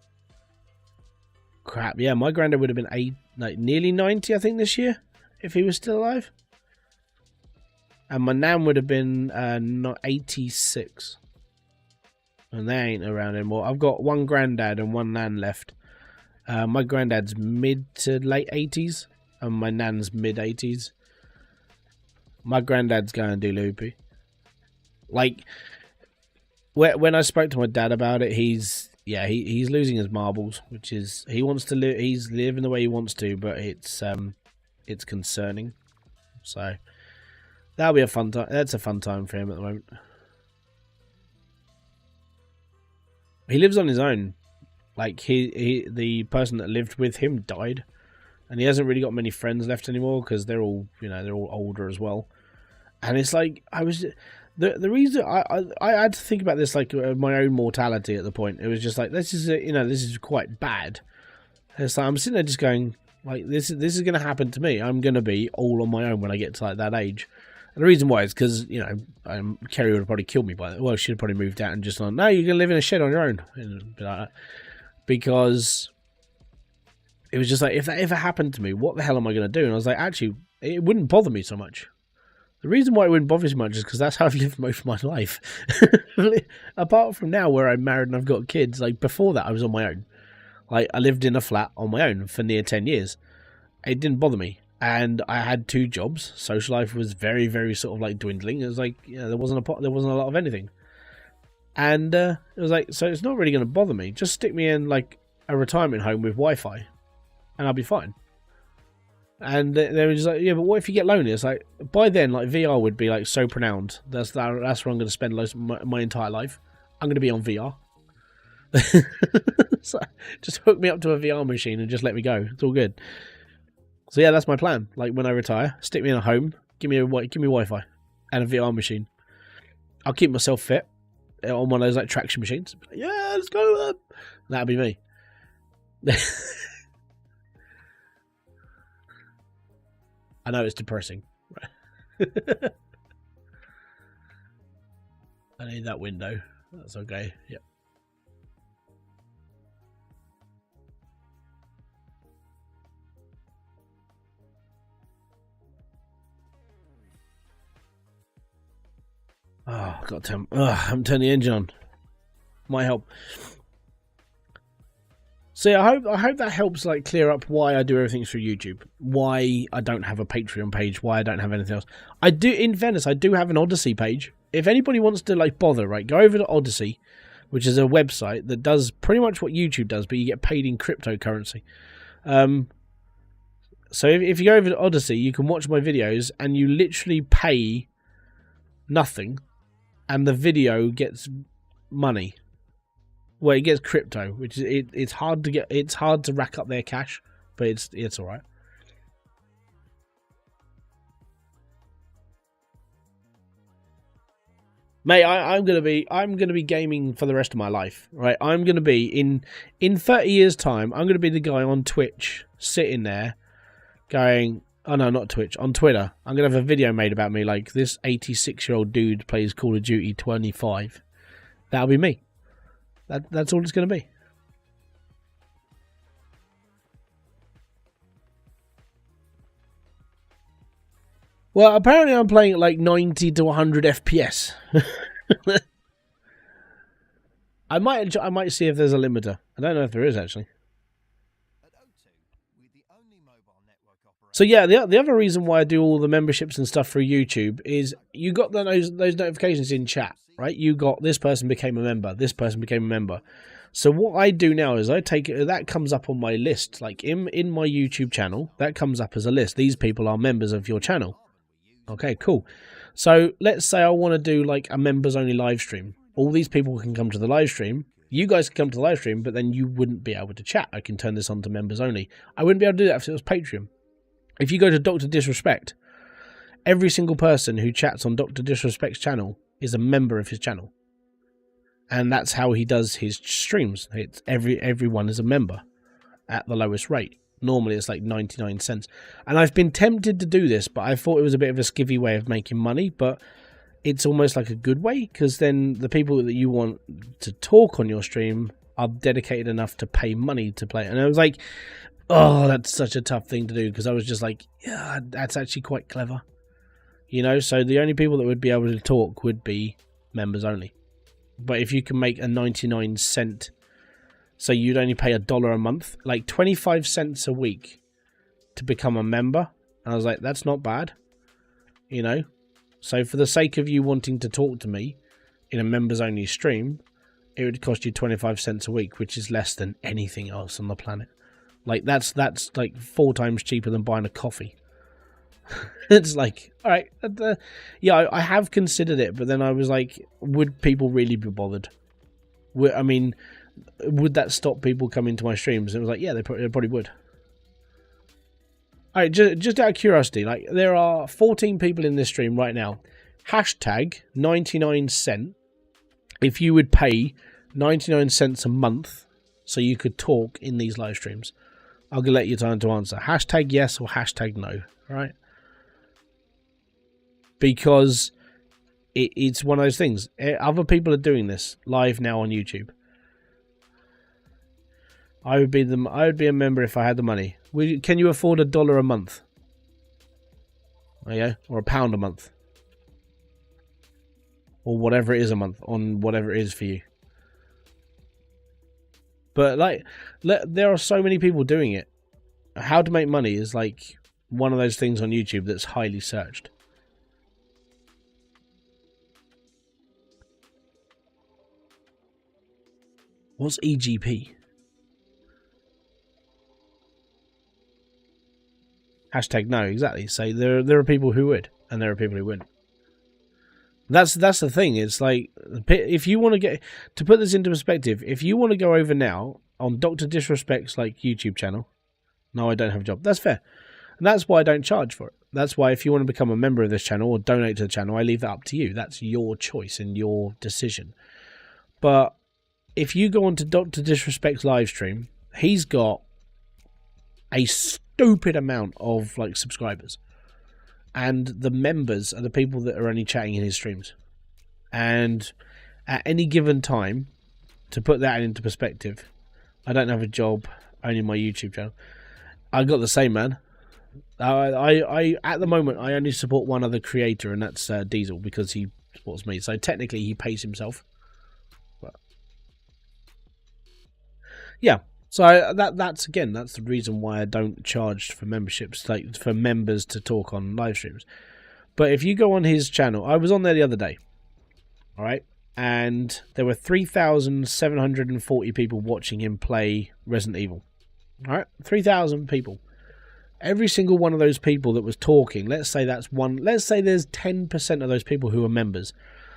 Crap, yeah, my granddad would have been nearly 90, I think, this year, if he was still alive. And my nan would have been 86. And they ain't around anymore. I've got one granddad and one nan left. My granddad's mid to late 80s, and my nan's mid 80s. My granddad's going to do loopy. Like, when I spoke to my dad about it, he's losing his marbles, which is, he wants to live. He's living the way he wants to, but it's concerning. So that'll be a fun time. That's a fun time for him at the moment. He lives on his own. Like the person that lived with him died, and he hasn't really got many friends left anymore because they're all older as well. And it's like the reason I had to think about this, like my own mortality at the point. It was just like, this is quite bad. It's like I'm sitting there just going, like, this is going to happen to me. I'm going to be all on my own when I get to like that age. And the reason why is because Kerry would have probably killed me by that. Well, she'd have probably moved out and just like, no, you're going to live in a shed on your own, and be like that. Because it was just like, if that ever happened to me, what the hell am I going to do? And I was like, actually, it wouldn't bother me so much. The reason why it wouldn't bother me so much is because that's how I've lived most of my life. Apart from now where I'm married and I've got kids, like before that I was on my own. Like I lived in a flat on my own for near 10 years. It didn't bother me. And I had 2 jobs. Social life was very, very sort of like dwindling. It was like, there wasn't a lot of anything. And it was like, so it's not really going to bother me. Just stick me in like a retirement home with Wi-Fi and I'll be fine. And they were just like, yeah, but what if you get lonely? It's like, by then, like, VR would be, like, so pronounced. That's where I'm going to spend my entire life. I'm going to be on VR. So, just hook me up to a VR machine and just let me go. It's all good. So, yeah, that's my plan. Like, when I retire, stick me in a home, give me Wi-Fi and a VR machine. I'll keep myself fit on one of those, like, traction machines. Yeah, let's go. That'll be me. I know it's depressing. I need that window. That's okay. Yep. Oh, I haven't turned the engine on. Might help. So yeah, I hope that helps like clear up why I do everything through YouTube, why I don't have a Patreon page, why I don't have anything else. I do, in fairness, I do have an Odyssey page. If anybody wants to like bother, right, go over to Odyssey, which is a website that does pretty much what YouTube does, but you get paid in cryptocurrency. So if you go over to Odyssey, you can watch my videos, and you literally pay nothing, and the video gets money. Well, it gets crypto, which is it's hard to get. It's hard to rack up their cash, but it's all right. Mate, I'm gonna be gaming for the rest of my life, right? I'm gonna be in 30 years' time. I'm gonna be the guy on Twitch sitting there, going, oh no, not Twitch, on Twitter. I'm gonna have a video made about me, like this 86-year-old dude plays Call of Duty 25. That'll be me. That's all it's gonna be. Well, apparently I'm playing at like 90 to 100 FPS. I might see if there's a limiter. I don't know if there is actually. So yeah, the other reason why I do all the memberships and stuff through YouTube is you got those notifications in chat, right? You got this person became a member, this person became a member. So what I do now is I take it, that comes up on my list, like in my YouTube channel, that comes up as a list. These people are members of your channel. Okay, cool. So let's say I want to do like a members only live stream. All these people can come to the live stream. You guys can come to the live stream, but then you wouldn't be able to chat. I can turn this on to members only. I wouldn't be able to do that if it was Patreon. If you go to Dr. Disrespect, every single person who chats on Dr. Disrespect's channel is a member of his channel. And that's how he does his streams. It's everyone is a member at the lowest rate. Normally it's like 99 cents. And I've been tempted to do this, but I thought it was a bit of a skivvy way of making money, but it's almost like a good way, because then the people that you want to talk on your stream are dedicated enough to pay money to play. And I was like, oh, that's such a tough thing to do, because I was just like, yeah, that's actually quite clever. You know, so the only people that would be able to talk would be members only. But if you can make a 99 cent, so you'd only pay $1 a month, like 25 cents a week to become a member. And I was like, that's not bad, you know. So for the sake of you wanting to talk to me in a members only stream, it would cost you 25 cents a week, which is less than anything else on the planet. Like that's like 4 times cheaper than buying a coffee. It's like, all right, yeah, I have considered it, but then I was like, would people really be bothered? I mean, would that stop people coming to my streams? And it was like, yeah, they probably would. All right, just out of curiosity, like there are 14 people in this stream right now. Hashtag 99 cent. If you would pay 99 cents a month so you could talk in these live streams, I'll let you time to answer. Hashtag yes or hashtag no. All right. Because it's one of those things. Other people are doing this live now on YouTube. I would be a member if I had the money. Can you afford $1 a month? There you go. Or £1 a month. Or whatever it is a month, on whatever it is for you. But like, there are so many people doing it. How to make money is like one of those things on YouTube that's highly searched. What's EGP? Hashtag no, exactly. So there are people who would, and there are people who wouldn't. That's the thing. It's like, if you want to put this into perspective, if you want to go over now on Dr. Disrespect's like YouTube channel, no, I don't have a job. That's fair, and that's why I don't charge for it. That's why if you want to become a member of this channel or donate to the channel, I leave that up to you. That's your choice and your decision. But if you go on to Dr. Disrespect's live stream, he's got a stupid amount of like subscribers, and the members are the people that are only chatting in his streams. And at any given time, to put that into perspective, I don't have a job, only my YouTube channel. I got the same, man. I at the moment I only support one other creator, and that's Diesel, because he supports me. So technically he pays himself. But yeah. So that's the reason why I don't charge for memberships, like for members to talk on live streams. But if you go on his channel, I was on there the other day, all right, and there were 3,740 people watching him play Resident Evil. All right, 3,000 people. Every single one of those people that was talking, let's say there's 10% of those people who are members.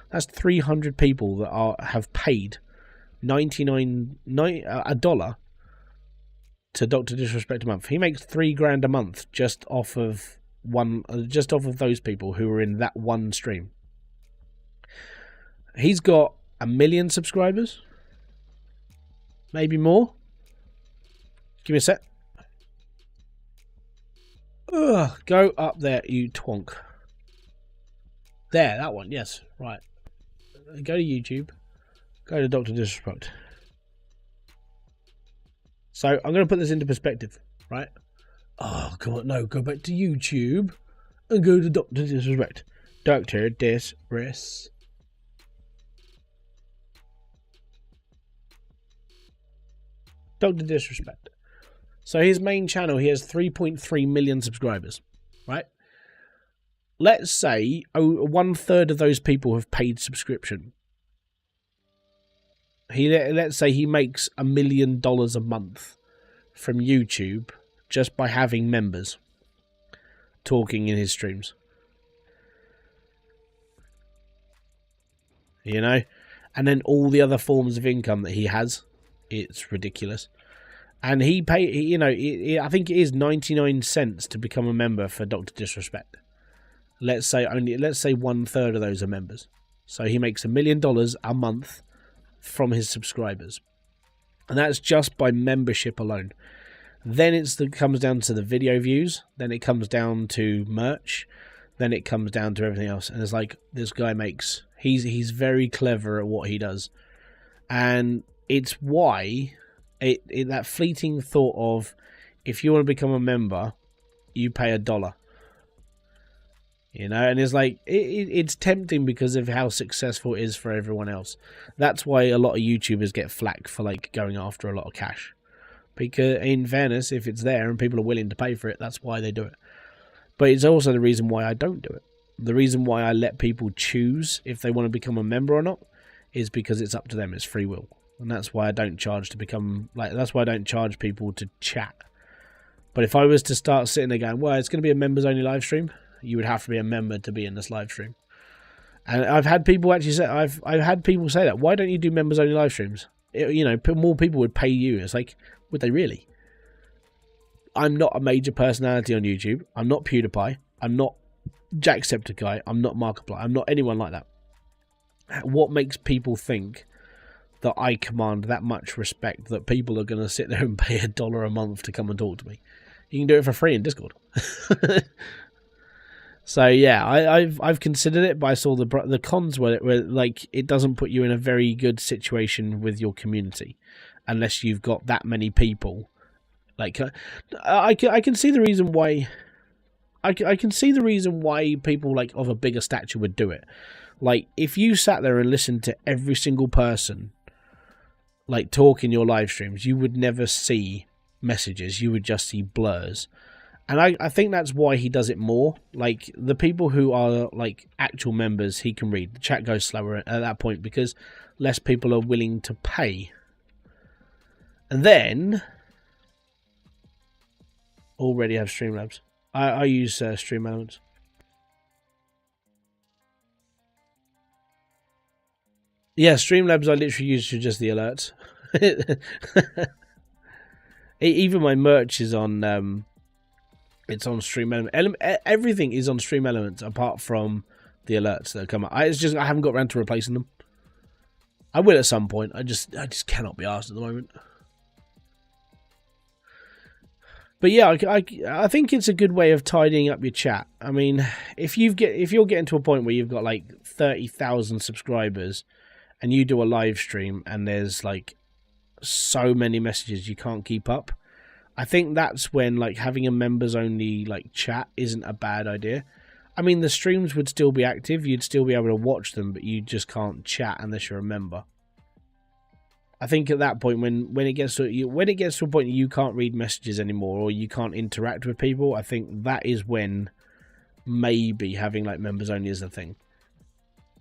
That's 300 people that have paid $1 to Dr. Disrespect a month. He makes $3,000 a month just off of those people who are in that one stream. He's got 1 million subscribers, maybe more. Give me a sec. Ugh, go up there, you twonk. There, that one. Yes, right. Go to YouTube. Go to Dr. Disrespect. So I'm going to put this into perspective, right? Oh, come on, no, go back to YouTube and go to Dr. Disrespect. Dr. Disrespect. Dr. Disrespect. So his main channel, he has 3.3 million subscribers, right? Let's say 1/3 of those people have paid subscription. let's say he makes $1 million a month from YouTube just by having members talking in his streams. You know? And then all the other forms of income that he has, it's ridiculous. And I think it is 99 cents to become a member for Dr. Disrespect. Let's say 1/3 of those are members. So he makes $1 million a month from his subscribers. And that's just by membership alone. Then it comes down to the video views. Then it comes down to merch. Then it comes down to everything else. And it's like, this guy makes... He's very clever at what he does. And it's why... that fleeting thought of, if you want to become a member, you pay $1. You know, and it's like, it's tempting because of how successful it is for everyone else. That's why a lot of YouTubers get flack for like going after a lot of cash. Because in fairness, if it's there and people are willing to pay for it, that's why they do it. But it's also the reason why I don't do it. The reason why I let people choose if they want to become a member or not is because it's up to them. It's free will. And that's why I don't charge to become, like, that's why I don't charge people to chat. But if I was to start sitting there going, well, it's going to be a members only live stream, you would have to be a member to be in this live stream. And I've had people actually say, I've had people say that. Why don't you do members only live streams? More people would pay you. It's like, would they really? I'm not a major personality on YouTube. I'm not PewDiePie. I'm not Jacksepticeye. I'm not Markiplier. I'm not anyone like that. What makes people think that I command that much respect that people are going to sit there and pay $1 a month to come and talk to me? You can do it for free in Discord. So yeah, I've considered it, but I saw the cons where like it doesn't put you in a very good situation with your community unless you've got that many people. Like I can see the reason why. I can see the reason why people like of a bigger stature would do it. Like if you sat there and listened to every single person like talk in your live streams, you would never see messages. You would just see blurs. And I think that's why he does it more. Like, the people who are, like, actual members, he can read. The chat goes slower at that point because less people are willing to pay. And then... already have Streamlabs. I use Stream Elements. Yeah, Streamlabs I literally use for just the alerts. Even my merch is on... it's on Stream Elements. Everything is on Stream Elements apart from the alerts that come up. I haven't got around to replacing them. I will at some point. I just cannot be asked at the moment. But yeah, I think it's a good way of tidying up your chat. I mean, if you're getting to a point where you've got like 30,000 subscribers and you do a live stream and there's like so many messages you can't keep up, I think that's when like having a members only like chat isn't a bad idea. I mean, the streams would still be active, you'd still be able to watch them, but you just can't chat unless you're a member. I think at that point, when it gets to a point you can't read messages anymore or you can't interact with people, I think that is when maybe having like members only is the thing.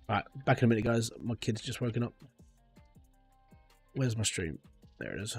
Alright, back in a minute, guys. My kid's just woken up. Where's my stream? There it is.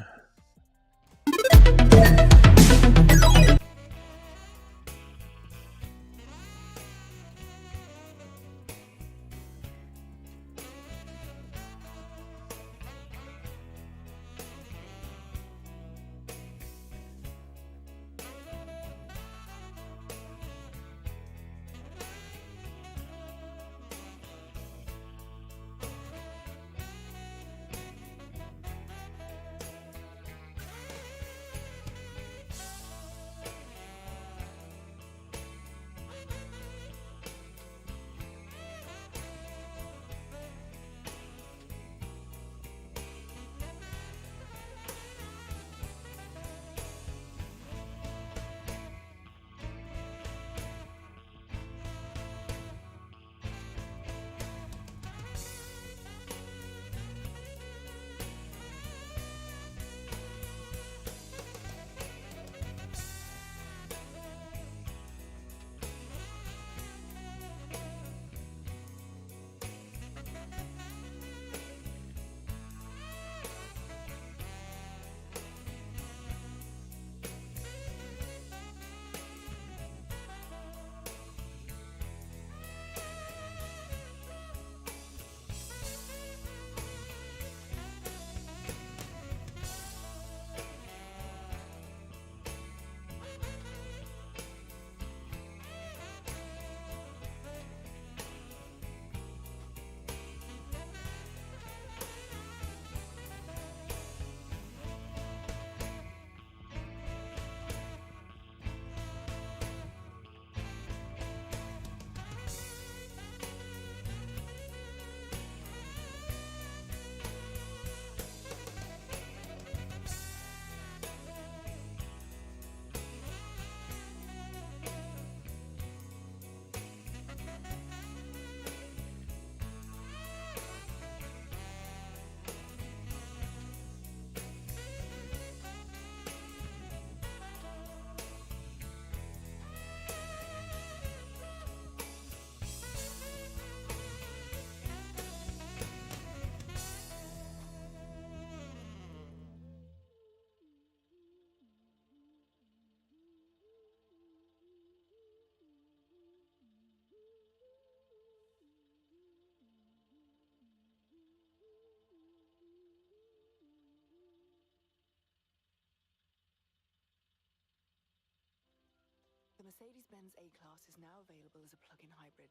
Mercedes-Benz A-Class is now available as a plug-in hybrid.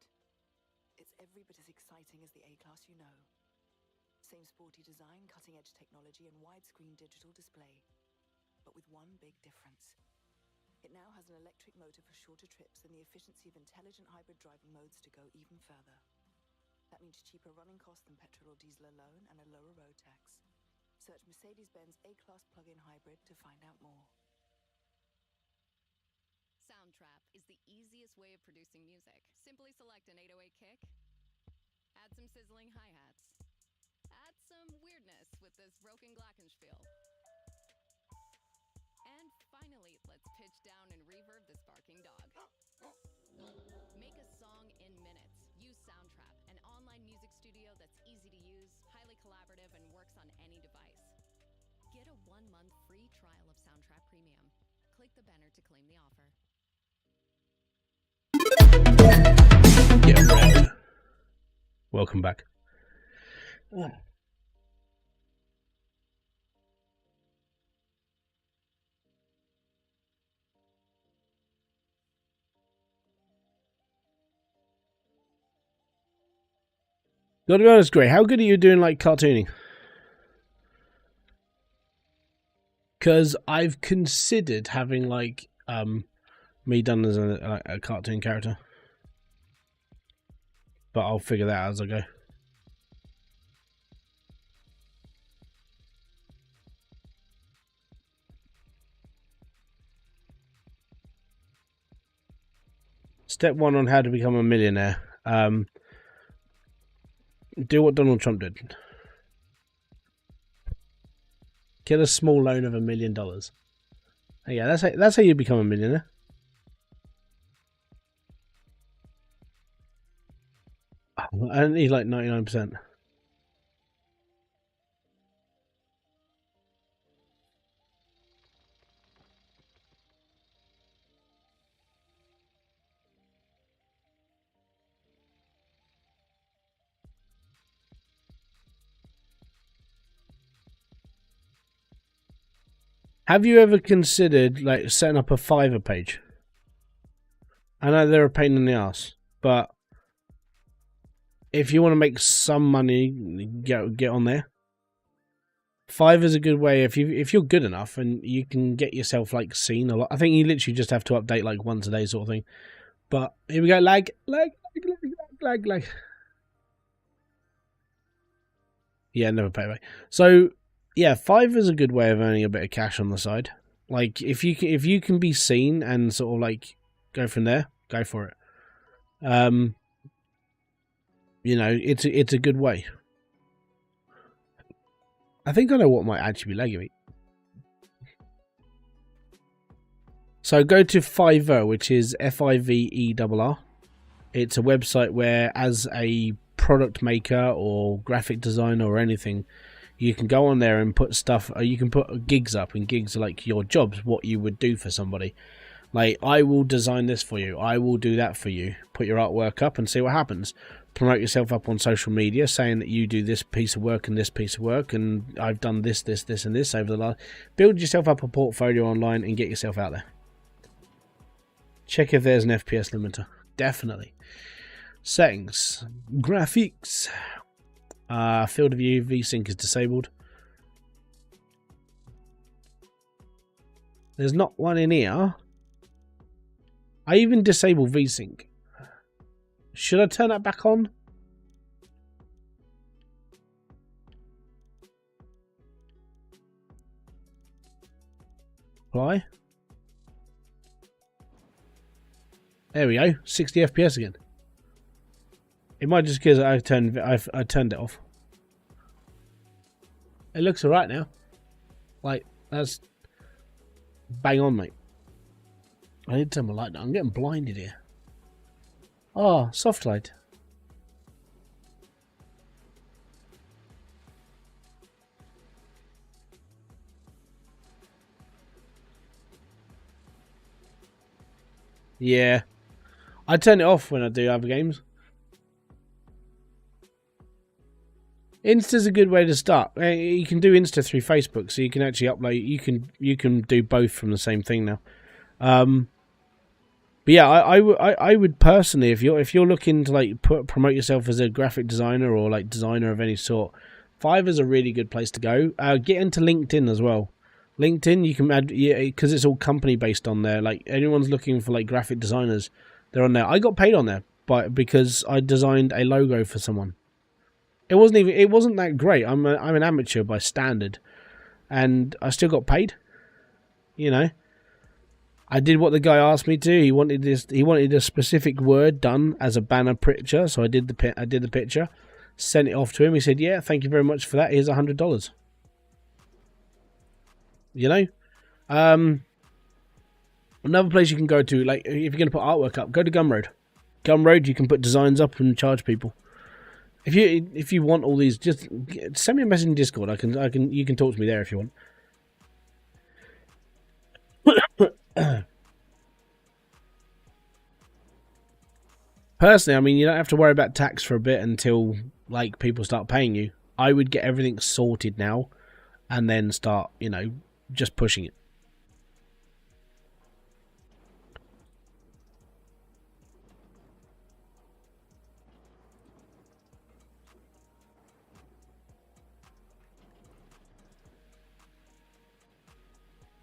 It's every bit as exciting as the A-Class you know. Same sporty design, cutting-edge technology, and widescreen digital display. But with one big difference. It now has an electric motor for shorter trips and the efficiency of intelligent hybrid driving modes to go even further. That means cheaper running costs than petrol or diesel alone and a lower road tax. Search Mercedes-Benz A-Class plug-in hybrid to find out more. Soundtrap is the easiest way of producing music. Simply select an 808 kick, add some sizzling hi-hats, add some weirdness with this broken glockenspiel. And finally, let's pitch down and reverb this barking dog. Make a song in minutes. Use Soundtrap, an online music studio that's easy to use, highly collaborative, and works on any device. Get a 1-month free trial of Soundtrap Premium. Click the banner to claim the offer. Yeah, right. Welcome back. Gotta be honest, Gray, how good are you doing like cartooning? Because I've considered having like me done as a cartoon character, but I'll figure that out as I go. Step 1 on how to become a millionaire. Do what Donald Trump did. Get a small loan of $1 million. Yeah, that's how you become a millionaire. I need like 99%. Have you ever considered like setting up a Fiverr page? I know they're a pain in the ass, but if you want to make some money, get on there. Fiverr's a good way if you're good enough and you can get yourself like seen a lot. I think you literally just have to update like once a day sort of thing. But here we go, lag. Yeah, never pay away. So yeah, Fiverr's a good way of earning a bit of cash on the side. Like if you can be seen and sort of like go from there, go for it. You know, it's a good way. I think I know what might actually be lagging me. So go to Fiverr, which is Fiverr. It's a website where, as a product maker or graphic designer or anything, you can go on there and put stuff. You can put gigs up, and gigs are like your jobs, what you would do for somebody. Like, I will design this for you. I will do that for you. Put your artwork up and see what happens. Promote yourself up on social media, saying that you do this piece of work and this piece of work, and I've done this, and this over the last. Build yourself up a portfolio online and get yourself out there. Check if there's an FPS limiter. Definitely. Settings, graphics, field of view, VSync is disabled. There's not one in here. I even disable VSync. Should I turn that back on? Apply. There we go. 60 FPS again. It might just because I turned it off. It looks alright now. Like, that's bang on, mate. I need to turn my light down. I'm getting blinded here. Oh, soft light. Yeah. I turn it off when I do other games. Insta's a good way to start. You can do Insta through Facebook, so you can actually upload. You can do both from the same thing now. But yeah, I would personally, if you're looking to like promote yourself as a graphic designer or like designer of any sort, Fiverr's a really good place to go. Get into LinkedIn as well. LinkedIn, you can add, yeah, because it's all company based on there. Like anyone's looking for like graphic designers, they're on there. I got paid on there, because I designed a logo for someone. It wasn't that great. I'm an amateur by standard, and I still got paid. You know, I did what the guy asked me to. He wanted a specific word done as a banner picture, so I did the picture, sent it off to him. He said, "Yeah, thank you very much for that. Here's $100." You know, another place you can go to, like if you're going to put artwork up, go to Gumroad. Gumroad, you can put designs up and charge people. If you want all these, just send me a message in Discord. You can talk to me there if you want. Personally, I mean, you don't have to worry about tax for a bit until like people start paying you. I would get everything sorted now, and then start, just pushing it.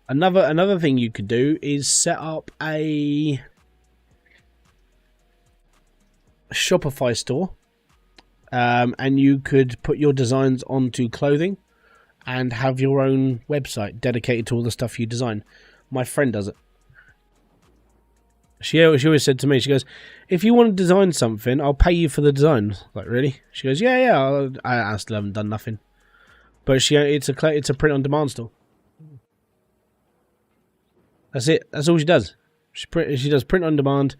Another thing you could do is set up a Shopify store, and you could put your designs onto clothing and have your own website dedicated to all the stuff you design. My friend does it. She always said to me, she goes, "If you want to design something, I'll pay you for the design." Like, really? She goes, "Yeah. I still haven't done nothing." But it's a print on demand store. That's it. That's all she does. She does print on demand.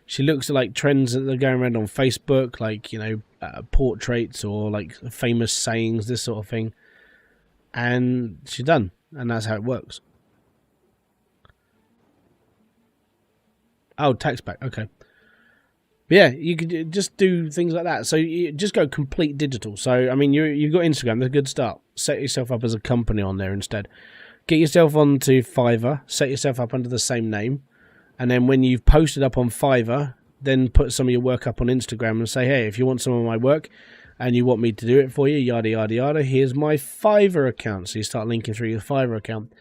She looks at like trends that are going around on Facebook, like portraits or like famous sayings, this sort of thing, and she's done. And that's how it works. Oh, tax back. Okay. But yeah, you could just do things like that. So you just go complete digital. So I mean, you've got Instagram. That's a good start. Set yourself up as a company on there instead. Get yourself onto Fiverr. Set yourself up under the same name. And then when you've posted up on Fiverr, then put some of your work up on Instagram and say, "Hey, if you want some of my work and you want me to do it for you, yada, yada, yada, here's my Fiverr account." So you start linking through your Fiverr account.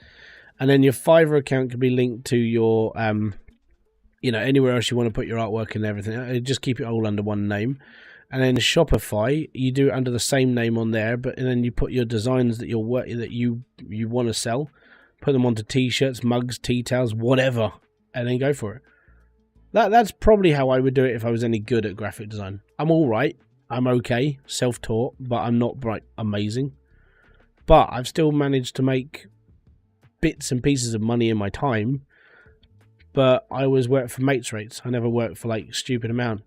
And then your Fiverr account can be linked to your, anywhere else you want to put your artwork and everything. Just keep it all under one name. And then Shopify, you do it under the same name on there, and then you put your designs that you want to sell, put them onto t-shirts, mugs, tea towels, whatever, and then go for it. That's probably how I would do it if I was any good at graphic design. I'm all right. I'm okay, self-taught, but I'm not amazing. But I've still managed to make bits and pieces of money in my time. But I always work for mates rates. I never work for like stupid amount.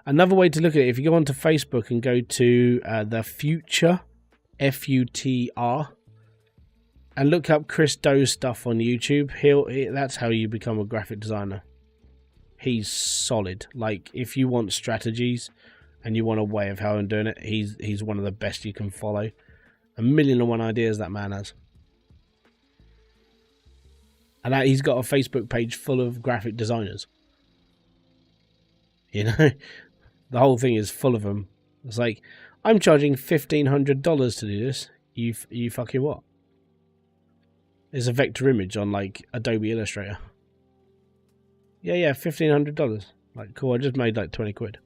Another way to look at it, if you go onto Facebook and go to the Future, FUTR, and look up Chris Doe's stuff on YouTube, that's how you become a graphic designer. He's solid. Like, if you want strategies and you want a way of how I'm doing it, he's one of the best you can follow. 1,000,001 ideas that man has. And he's got a Facebook page full of graphic designers. The whole thing is full of them. It's like, I'm charging $1,500 to do this. You fucking what? It's a vector image on like Adobe Illustrator. Yeah, $1,500. Like, cool, I just made like 20 quid.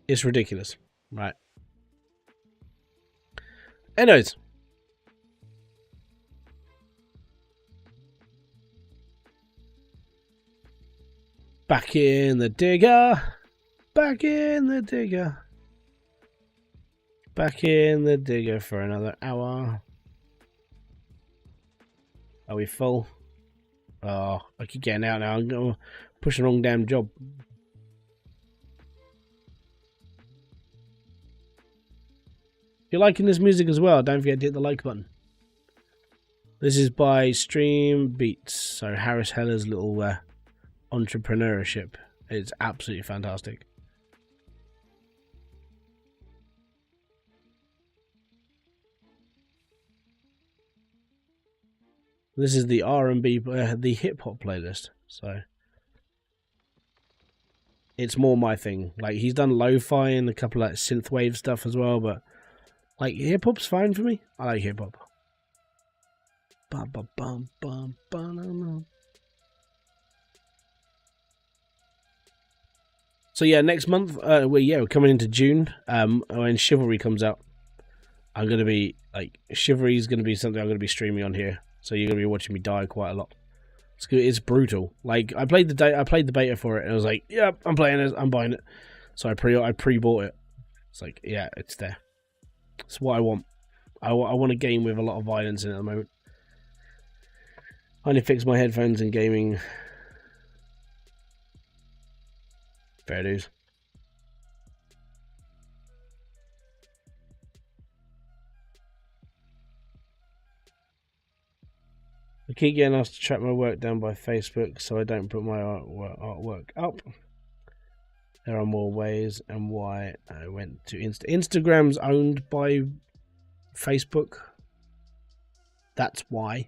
It's ridiculous. Right. Anyways. Back in the digger. Back in the digger. Back in the digger for another hour. Are we full? Oh, I keep getting out now. I'm going to push the wrong damn job. If you're liking this music as well, don't forget to hit the like button. This is by Stream Beats. So Harris Heller's little entrepreneurship. It's absolutely fantastic. This is the R&B, the hip hop playlist. So it's more my thing. Like, he's done lo-fi and a couple of like synthwave stuff as well, but like hip hop's fine for me. I like hip hop. Bum bum bum bum bum. So yeah, next month, we're coming into June. When Chivalry comes out, I'm gonna be like, Chivalry is gonna be something I'm gonna be streaming on here. So you're gonna be watching me die quite a lot. It's good. It's brutal. Like, I played the beta for it, and I was like, "Yep, I'm playing it. I'm buying it." So I pre-bought it. It's like, yeah, it's there. It's what I want. I want a game with a lot of violence in it at the moment. I only fix my headphones and gaming. Fair dues. I keep getting asked to track my work down by Facebook, so I don't put my artwork up. There are more ways, and why I went to Instagram's owned by Facebook. That's why.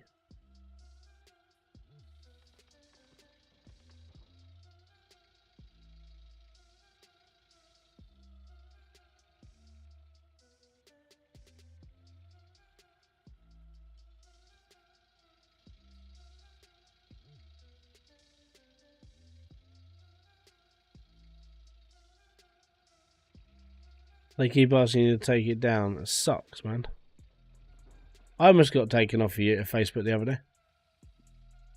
They keep asking you to take it down. That sucks, man. I almost got taken off of Facebook the other day.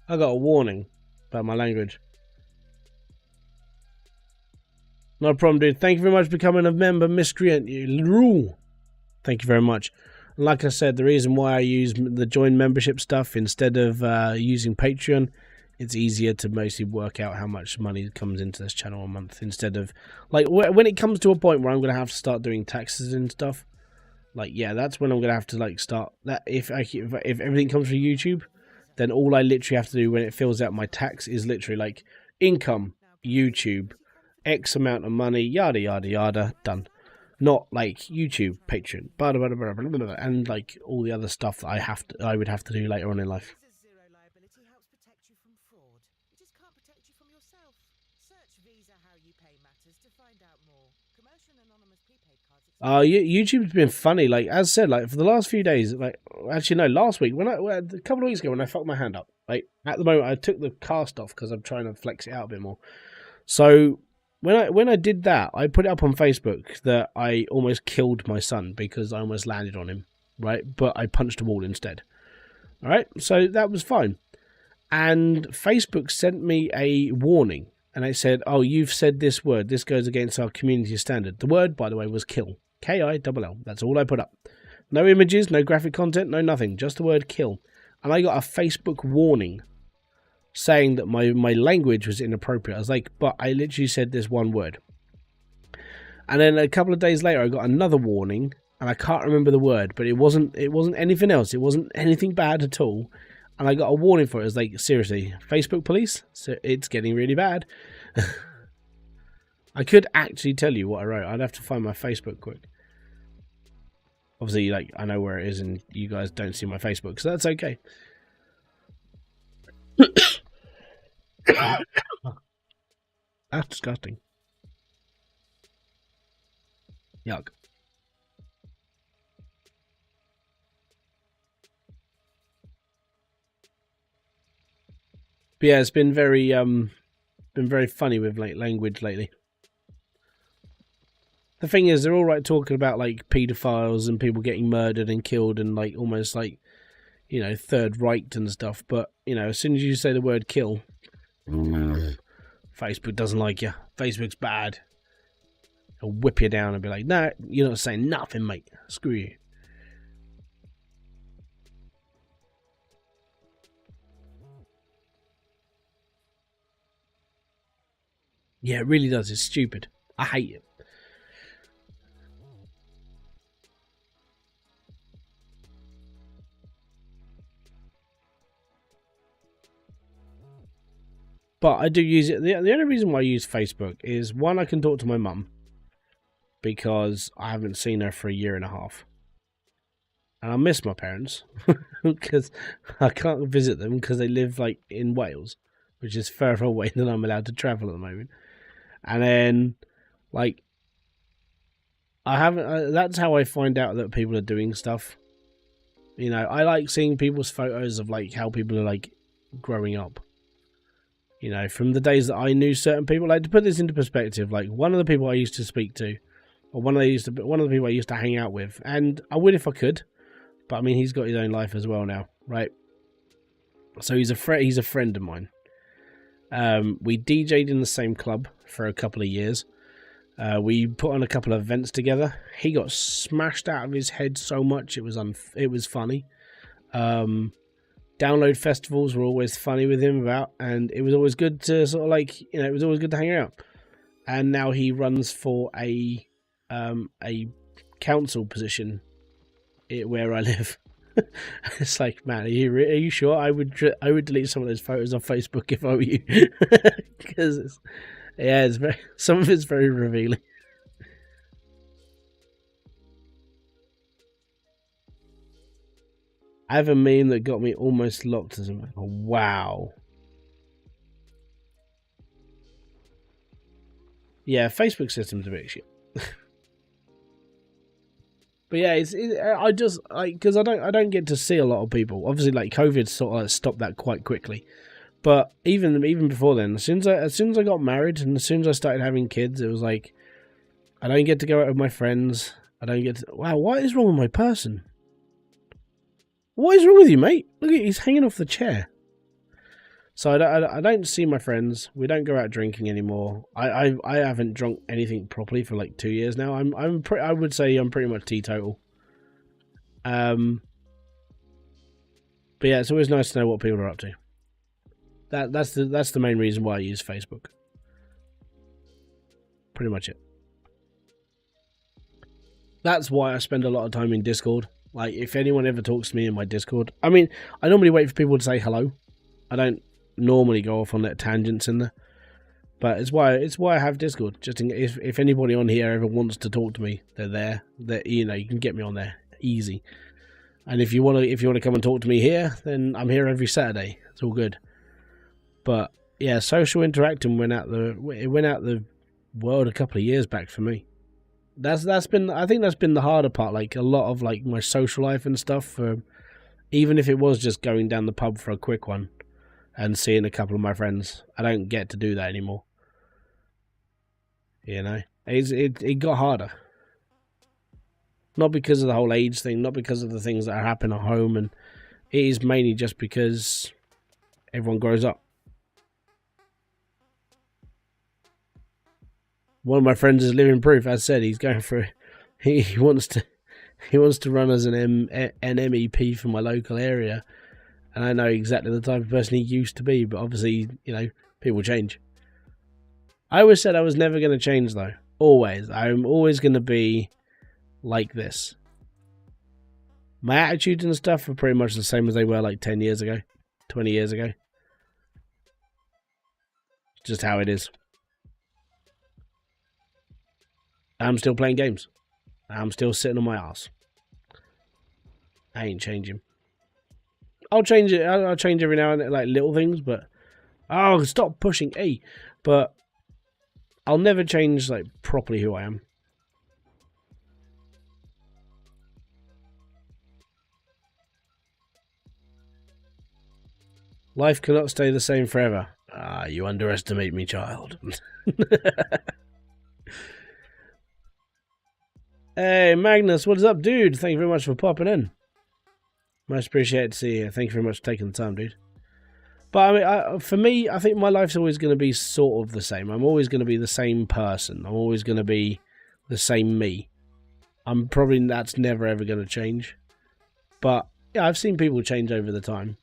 I got a warning about my language. No problem, dude. Thank you very much for becoming a member, Miscreant. You Thank you very much. And like I said, the reason why I use the join membership stuff instead of using Patreon, it's easier to mostly work out how much money comes into this channel a month, instead of, like, when it comes to a point where I'm going to have to start doing taxes and stuff, like, yeah, that's when I'm going to have to, like, start that. If everything comes from YouTube, then all I literally have to do when it fills out my tax is literally, like, income, YouTube, X amount of money, yada, yada, yada, done. Not, like, YouTube, Patreon, blah, blah, blah, blah, blah, blah, and, like, all the other stuff that I would have to do later on in life. YouTube's been funny. Like, as I said, like, for the last few days, like, actually no, last week, a couple of weeks ago when I fucked my hand up, like, at the moment I took the cast off because I'm trying to flex it out a bit more. So when I did that, I put it up on Facebook that I almost killed my son because I almost landed on him, right? But I punched a wall instead. All right, so that was fine. And Facebook sent me a warning, and it said, "Oh, you've said this word. This goes against our community standard." The word, by the way, was kill. K-I-L-L. That's all I put up. No images, no graphic content, no nothing. Just the word kill. And I got a Facebook warning saying that my language was inappropriate. I was like, but I literally said this one word. And then a couple of days later, I got another warning, and I can't remember the word, but it wasn't anything else. It wasn't anything bad at all. And I got a warning for it. It was like, seriously, Facebook police? So it's getting really bad. I could actually tell you what I wrote. I'd have to find my Facebook quick. Obviously, like, I know where it is, and you guys don't see my Facebook, so that's okay. That's disgusting. Yuck. But yeah, it's been very funny with, like, language lately. The thing is, they're all right talking about, like, paedophiles and people getting murdered and killed and, like, almost like, you know, Third Reich and stuff. But, you know, as soon as you say the word kill, Facebook doesn't like you. Facebook's bad. They'll whip you down and be like, "No, you're not saying nothing, mate. Screw you." Yeah, it really does. It's stupid. I hate it. But I do use it. The only reason why I use Facebook is, one, I can talk to my mum because I haven't seen her for a year and a half. and I miss my parents because I can't visit them because they live like in Wales, which is further away than I'm allowed to travel at the moment. And then, like, I haven't. That's how I find out that people are doing stuff. You know, I like seeing people's photos of like how people are like growing up. You know, from the days that I knew certain people. Like, to put this into perspective, like one of the people I used to speak to, or one of the people I used to hang out with, and I would if I could, but I mean he's got his own life as well now, right? So he's a friend of mine. We DJ'd in the same club for a couple of years. We put on a couple of events together. He got smashed out of his head so much it was funny. Download festivals were always funny with him about, and it was always good to sort of like, you know, it was always good to hang out. And now he runs for a council position where I live. It's like, man, are you sure? I would delete some of those photos on Facebook if I were you, because some of it's very revealing. I have a meme that got me almost locked as a wow. Yeah, Facebook system's a bit shit. But yeah, I just because I don't get to see a lot of people. Obviously, like COVID sort of like stopped that quite quickly. But even before then, as soon as I got married and as soon as I started having kids, it was like I don't get to go out with my friends. I don't get to. Wow, what is wrong with my person? What is wrong with you, mate? Look at he's hanging off the chair. So I don't see my friends. We don't go out drinking anymore. I haven't drunk anything properly for like 2 years now. I would say I'm pretty much teetotal. But yeah, it's always nice to know what people are up to. That's the main reason why I use Facebook. Pretty much it. That's why I spend a lot of time in Discord. Like, if anyone ever talks to me in my Discord, I mean, I normally wait for people to say hello. I don't normally go off on that tangents in there, but it's why I have Discord. Just if anybody on here ever wants to talk to me, they're there. That, you know, you can get me on there easy. And if you want to come and talk to me here, then I'm here every Saturday. It's all good. But yeah, social interacting went out the world a couple of years back for me. I think that's been the harder part. Like, a lot of like my social life and stuff, for even if it was just going down the pub for a quick one and seeing a couple of my friends, I don't get to do that anymore. You know, it got harder. Not because of the whole age thing, not because of the things that are happening at home, and it is mainly just because everyone grows up. One of my friends is living proof. As said, he's going for. He wants to run as an MEP for my local area, and I know exactly the type of person he used to be. But obviously, you know, people change. I always said I was never going to change, though. Always, I'm always going to be like this. My attitudes and stuff are pretty much the same as they were like 10 years ago, 20 years ago. Just how it is. I'm still playing games. I'm still sitting on my ass. I ain't changing. I'll change it. I'll change every now and then, like little things, but stop pushing A. But I'll never change like properly who I am. Life cannot stay the same forever. You underestimate me, child. Hey, Magnus, what is up, dude? Thank you very much for popping in. Much appreciated to see you. Thank you very much for taking the time, dude. But I mean, for me, I think my life's always going to be sort of the same. I'm always going to be the same person. I'm always going to be the same me. That's never ever going to change. But yeah, I've seen people change over the time.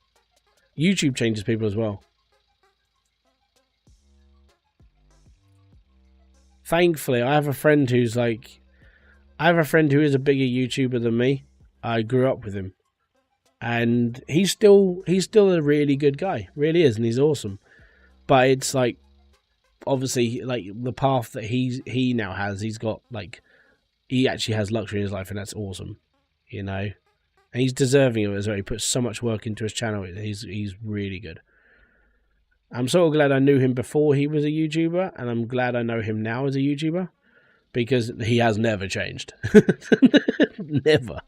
YouTube changes people as well. Thankfully, I have a friend who is a bigger YouTuber than me. I grew up with him. And he's still a really good guy. Really is, and he's awesome. But it's like, obviously, like the path that he now has, he actually has luxury in his life, and that's awesome. You know? And he's deserving of it as well. He puts so much work into his channel. He's really good. I'm sort of glad I knew him before he was a YouTuber, and I'm glad I know him now as a YouTuber, because he has never changed. Never.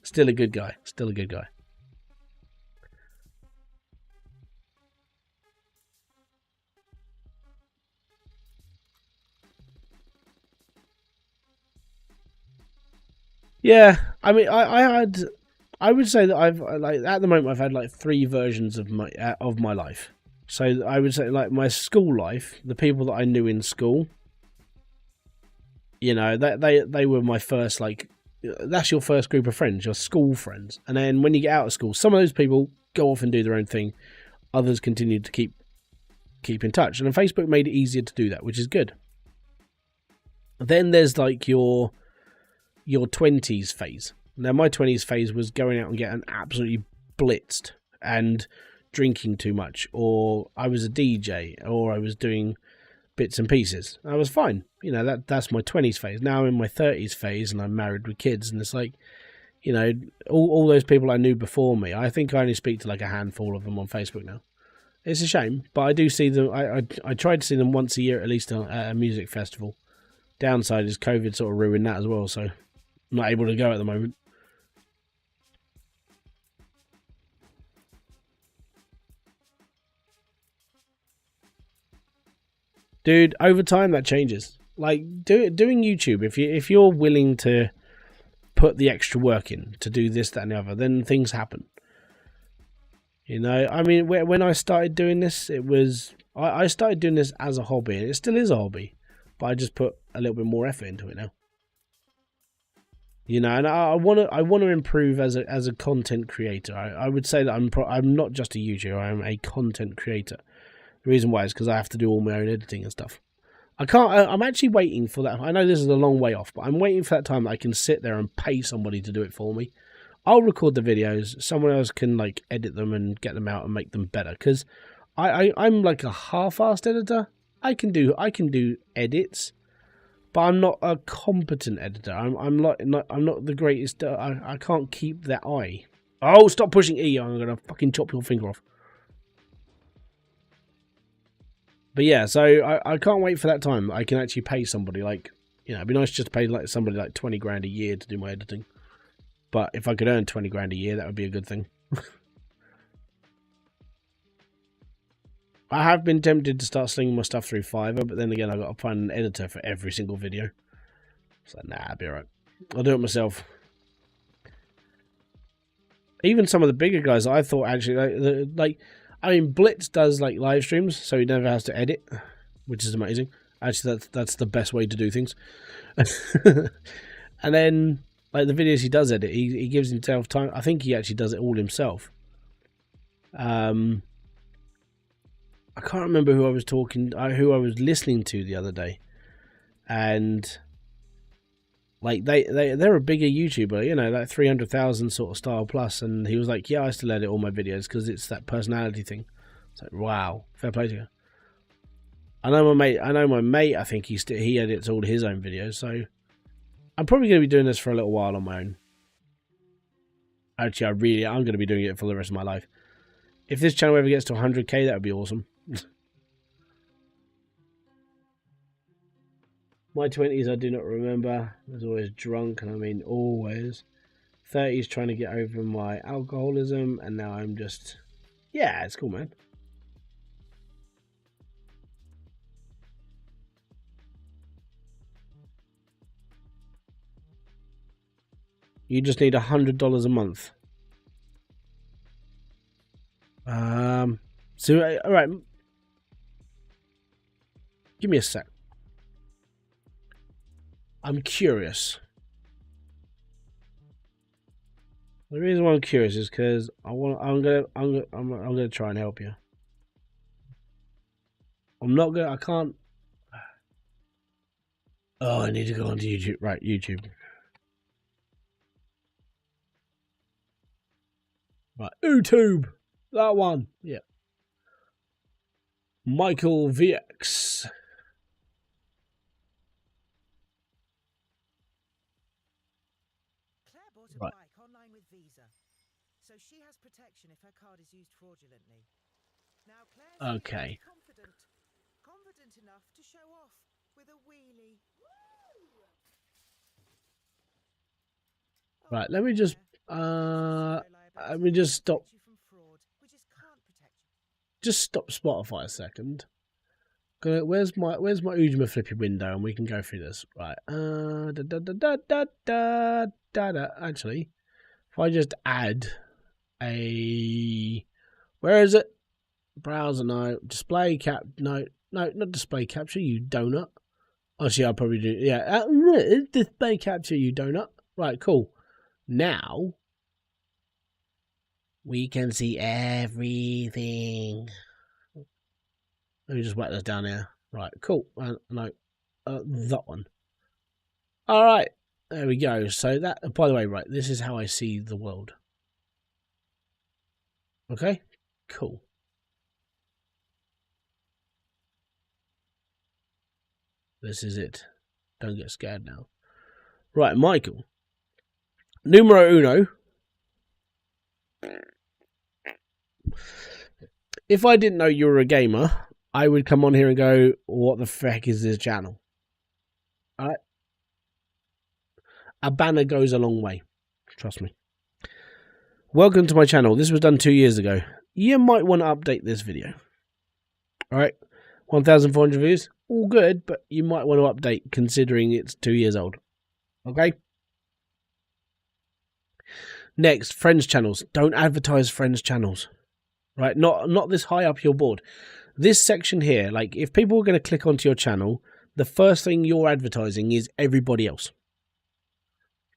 Still a good guy. Still a good guy. Yeah, I mean, I would say that I've like at the moment I've had like 3 versions of my life. So I would say like my school life, the people that I knew in school, you know, that they were my first, like, that's your first group of friends, your school friends. And then when you get out of school, some of those people go off and do their own thing. Others continue to keep in touch, and Facebook made it easier to do that, which is good. Then there's like your 20s phase. Now, my 20s phase was going out and getting absolutely blitzed and drinking too much, or I was a DJ, or I was doing bits and pieces. I was fine. You know, that's my 20s phase. Now I'm in my 30s phase, and I'm married with kids, and it's like, you know, all those people I knew before me, I think I only speak to like a handful of them on Facebook now. It's a shame, but I do see them. I try to see them once a year at least at a music festival. Downside is COVID sort of ruined that as well, so I'm not able to go at the moment. Dude, over time that changes. Like doing YouTube, if you're willing to put the extra work in to do this, that, and the other, then things happen. You know, I mean, when I started doing this, it was I started doing this as a hobby, and it still is a hobby, but I just put a little bit more effort into it now. You know, and I want to improve as a content creator. I would say that I'm not just a YouTuber. I'm a content creator. The reason why is because I have to do all my own editing and stuff. I'm actually waiting for that. I know this is a long way off, but I'm waiting for that time that I can sit there and pay somebody to do it for me. I'll record the videos. Someone else can like edit them and get them out and make them better. Because I'm like a half-assed editor. I can do edits, but I'm not a competent editor. I'm not the greatest. I can't keep that eye. Oh, stop pushing E! I'm gonna fucking chop your finger off. But yeah, so I can't wait for that time. I can actually pay somebody, like, you know, it'd be nice just to pay like somebody like 20 grand a year to do my editing. But if I could earn 20 grand a year, that would be a good thing. I have been tempted to start slinging my stuff through Fiverr, but then again, I've got to find an editor for every single video. So nah, I'll be alright. I'll do it myself. Even some of the bigger guys, I thought actually, I mean, Blitz does like live streams, so he never has to edit, which is amazing. Actually, that's the best way to do things. And then, like the videos he does edit, he gives himself time. I think he actually does it all himself. I can't remember who I was listening to the other day, and like they're a bigger YouTuber, you know, like 300,000 sort of style plus, and he was like, yeah, I still edit all my videos because it's that personality thing. It's like, wow, fair play to you. I know my mate. I think he edits all his own videos, so I'm probably going to be doing this for a little while on my own. Actually, I'm going to be doing it for the rest of my life. If this channel ever gets to 100k, that would be awesome. My 20s, I do not remember. I was always drunk, and I mean always. 30s, trying to get over my alcoholism, and now I'm just... Yeah, it's cool, man. You just need $100 a month. So, all right. Give me a sec. I'm curious. The reason why I'm curious is because I'm gonna try and help you. I can't. Oh, I need to go onto YouTube. Right, YouTube. Right, YouTube. That one. Yeah. Michael VX. Right. she has protection if her card is used fraudulently. Now Claire's Okay. confident enough to show off with a wheelie. Right, let me just stop. Just stop Spotify a second. Where's my Ujima flippy window, and we can go through this. Right. Actually, if I just add a, where is it? Browser, no. Display cap, no, not display capture. You donut. Actually, I'll probably do. Yeah, display capture. You donut. Right, cool. Now we can see everything. Let me just whack this down here. Right, cool. No, that one. All right, there we go. So that, by the way, right, this is how I see the world. Okay, cool. This is it. Don't get scared now. Right, Michael. Numero uno. If I didn't know you were a gamer, I would come on here and go, what the heck is this channel? Alright? A banner goes a long way. Trust me. Welcome to my channel. This was done 2 years ago. You might want to update this video. Alright? 1,400 views. All good, but you might want to update considering it's 2 years old. Okay? Next, friends channels. Don't advertise friends channels. Right? Not this high up your board. This section here, like if people are going to click onto your channel, the first thing you're advertising is everybody else.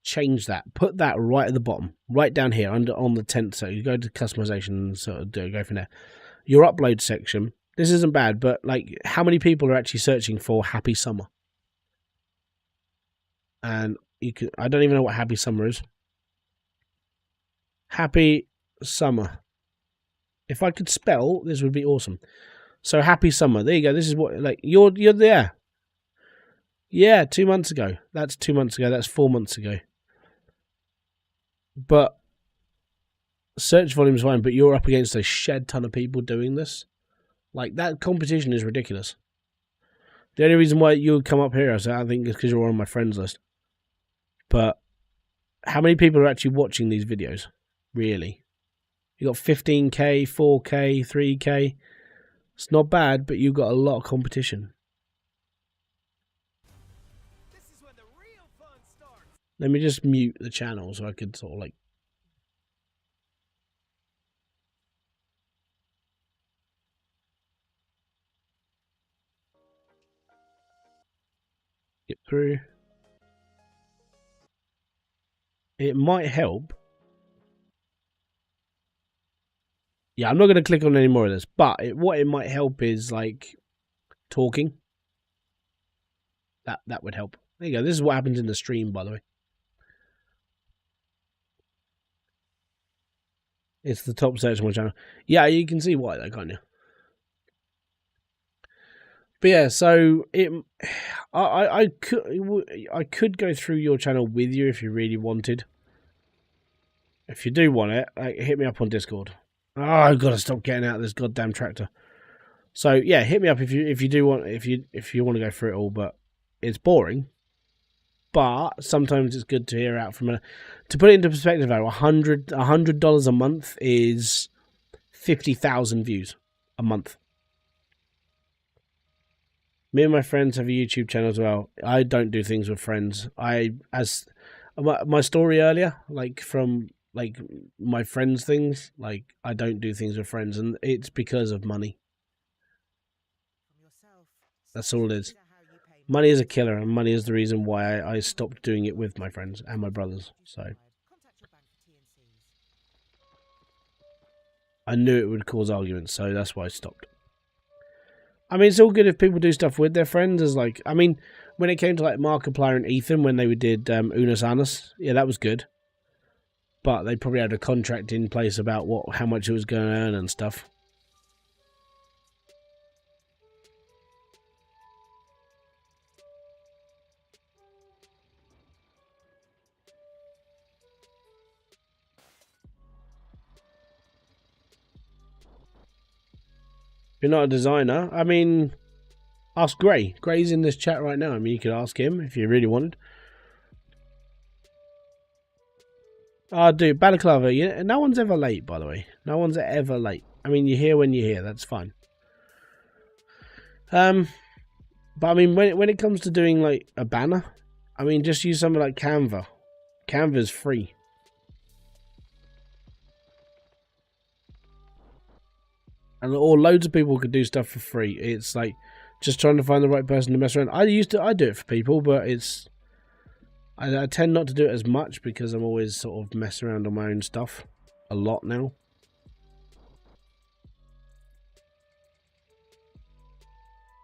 Change that. Put that right at the bottom, right down here under on the 10th. So you go to customization and sort of go from there. Your upload section. This isn't bad, but like how many people are actually searching for Happy Summer? And you can, I don't even know what Happy Summer is. Happy Summer. If I could spell, this would be awesome. So Happy Summer. There you go. This is what, like, you're there. Yeah, 2 months ago. That's 2 months ago. That's 4 months ago. But search volume's fine, but you're up against a shed ton of people doing this. Like, that competition is ridiculous. The only reason why you would come up here, I think, is because you're on my friends list. But how many people are actually watching these videos? Really? You got 15k, 4k, 3k. It's not bad, but you've got a lot of competition. This is when the real fun starts. Let me just mute the channel so I could sort of like... get through. It might help. Yeah, I'm not going to click on any more of this, but what it might help is like talking. That would help. There you go. This is what happens in the stream, by the way. It's the top search on my channel. Yeah, you can see why, though, can't you? But yeah, so I could go through your channel with you if you really wanted. If you do want it, hit me up on Discord. Oh, I've got to stop getting out of this goddamn tractor. So yeah, hit me up if you do want if you want to go through it all. But it's boring. But sometimes it's good to hear out from to put it into perspective. Though, $100 a month is 50,000 views a month. Me and my friends have a YouTube channel as well. I don't do things with friends. As my story earlier, like from like my friends things, like I don't do things with friends, and it's because of money. That's all it is. Money is a killer, and money is the reason why I stopped doing it with my friends and my brothers. So I knew it would cause arguments, so that's why I stopped. I mean, it's all good if people do stuff with their friends. As like, I mean, when it came to like Markiplier and Ethan, when they did Unus Annus, yeah, that was good. But they probably had a contract in place about how much it was going to earn and stuff. you're not a designer, I mean, ask Gray. Gray's in this chat right now. I mean, you could ask him if you really wanted. Oh, dude, Balaclava, no one's ever late, by the way. No one's ever late. I mean, you're here when you're here. That's fine. But I mean, when it comes to doing like a banner, I mean, just use something like Canva. Canva's free. And or loads of people could do stuff for free. It's like just trying to find the right person to mess around. I do it for people, but I tend not to do it as much because I'm always sort of messing around on my own stuff a lot now.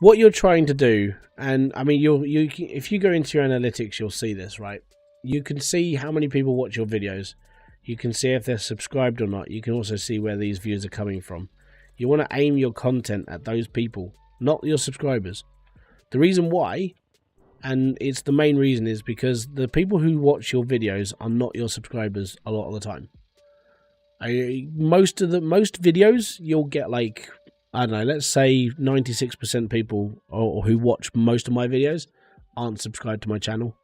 What you're trying to do, and I mean, if you go into your analytics, you'll see this, right? You can see how many people watch your videos. You can see if they're subscribed or not. You can also see where these views are coming from. You want to aim your content at those people, not your subscribers. The reason why, and it's the main reason, is because the people who watch your videos are not your subscribers a lot of the time. Most videos, you'll get like, I don't know, let's say 96% people or who watch most of my videos aren't subscribed to my channel.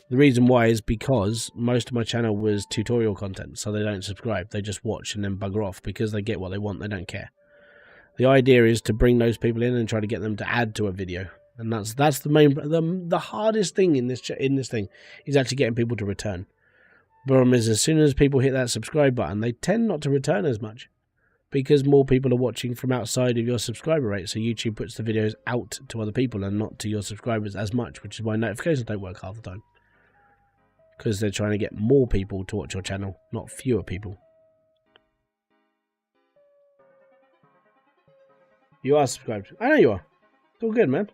The reason why is because most of my channel was tutorial content, so they don't subscribe. They just watch and then bugger off because they get what they want. They don't care. The idea is to bring those people in and try to get them to add to a video, and that's the main, the hardest thing in this thing is actually getting people to return. Problem is, as soon as people hit that subscribe button, they tend not to return as much because more people are watching from outside of your subscriber rate. So YouTube puts the videos out to other people and not to your subscribers as much, which is why notifications don't work half the time. Because they're trying to get more people to watch your channel, not fewer people. You are subscribed. I know you are. It's all good, man.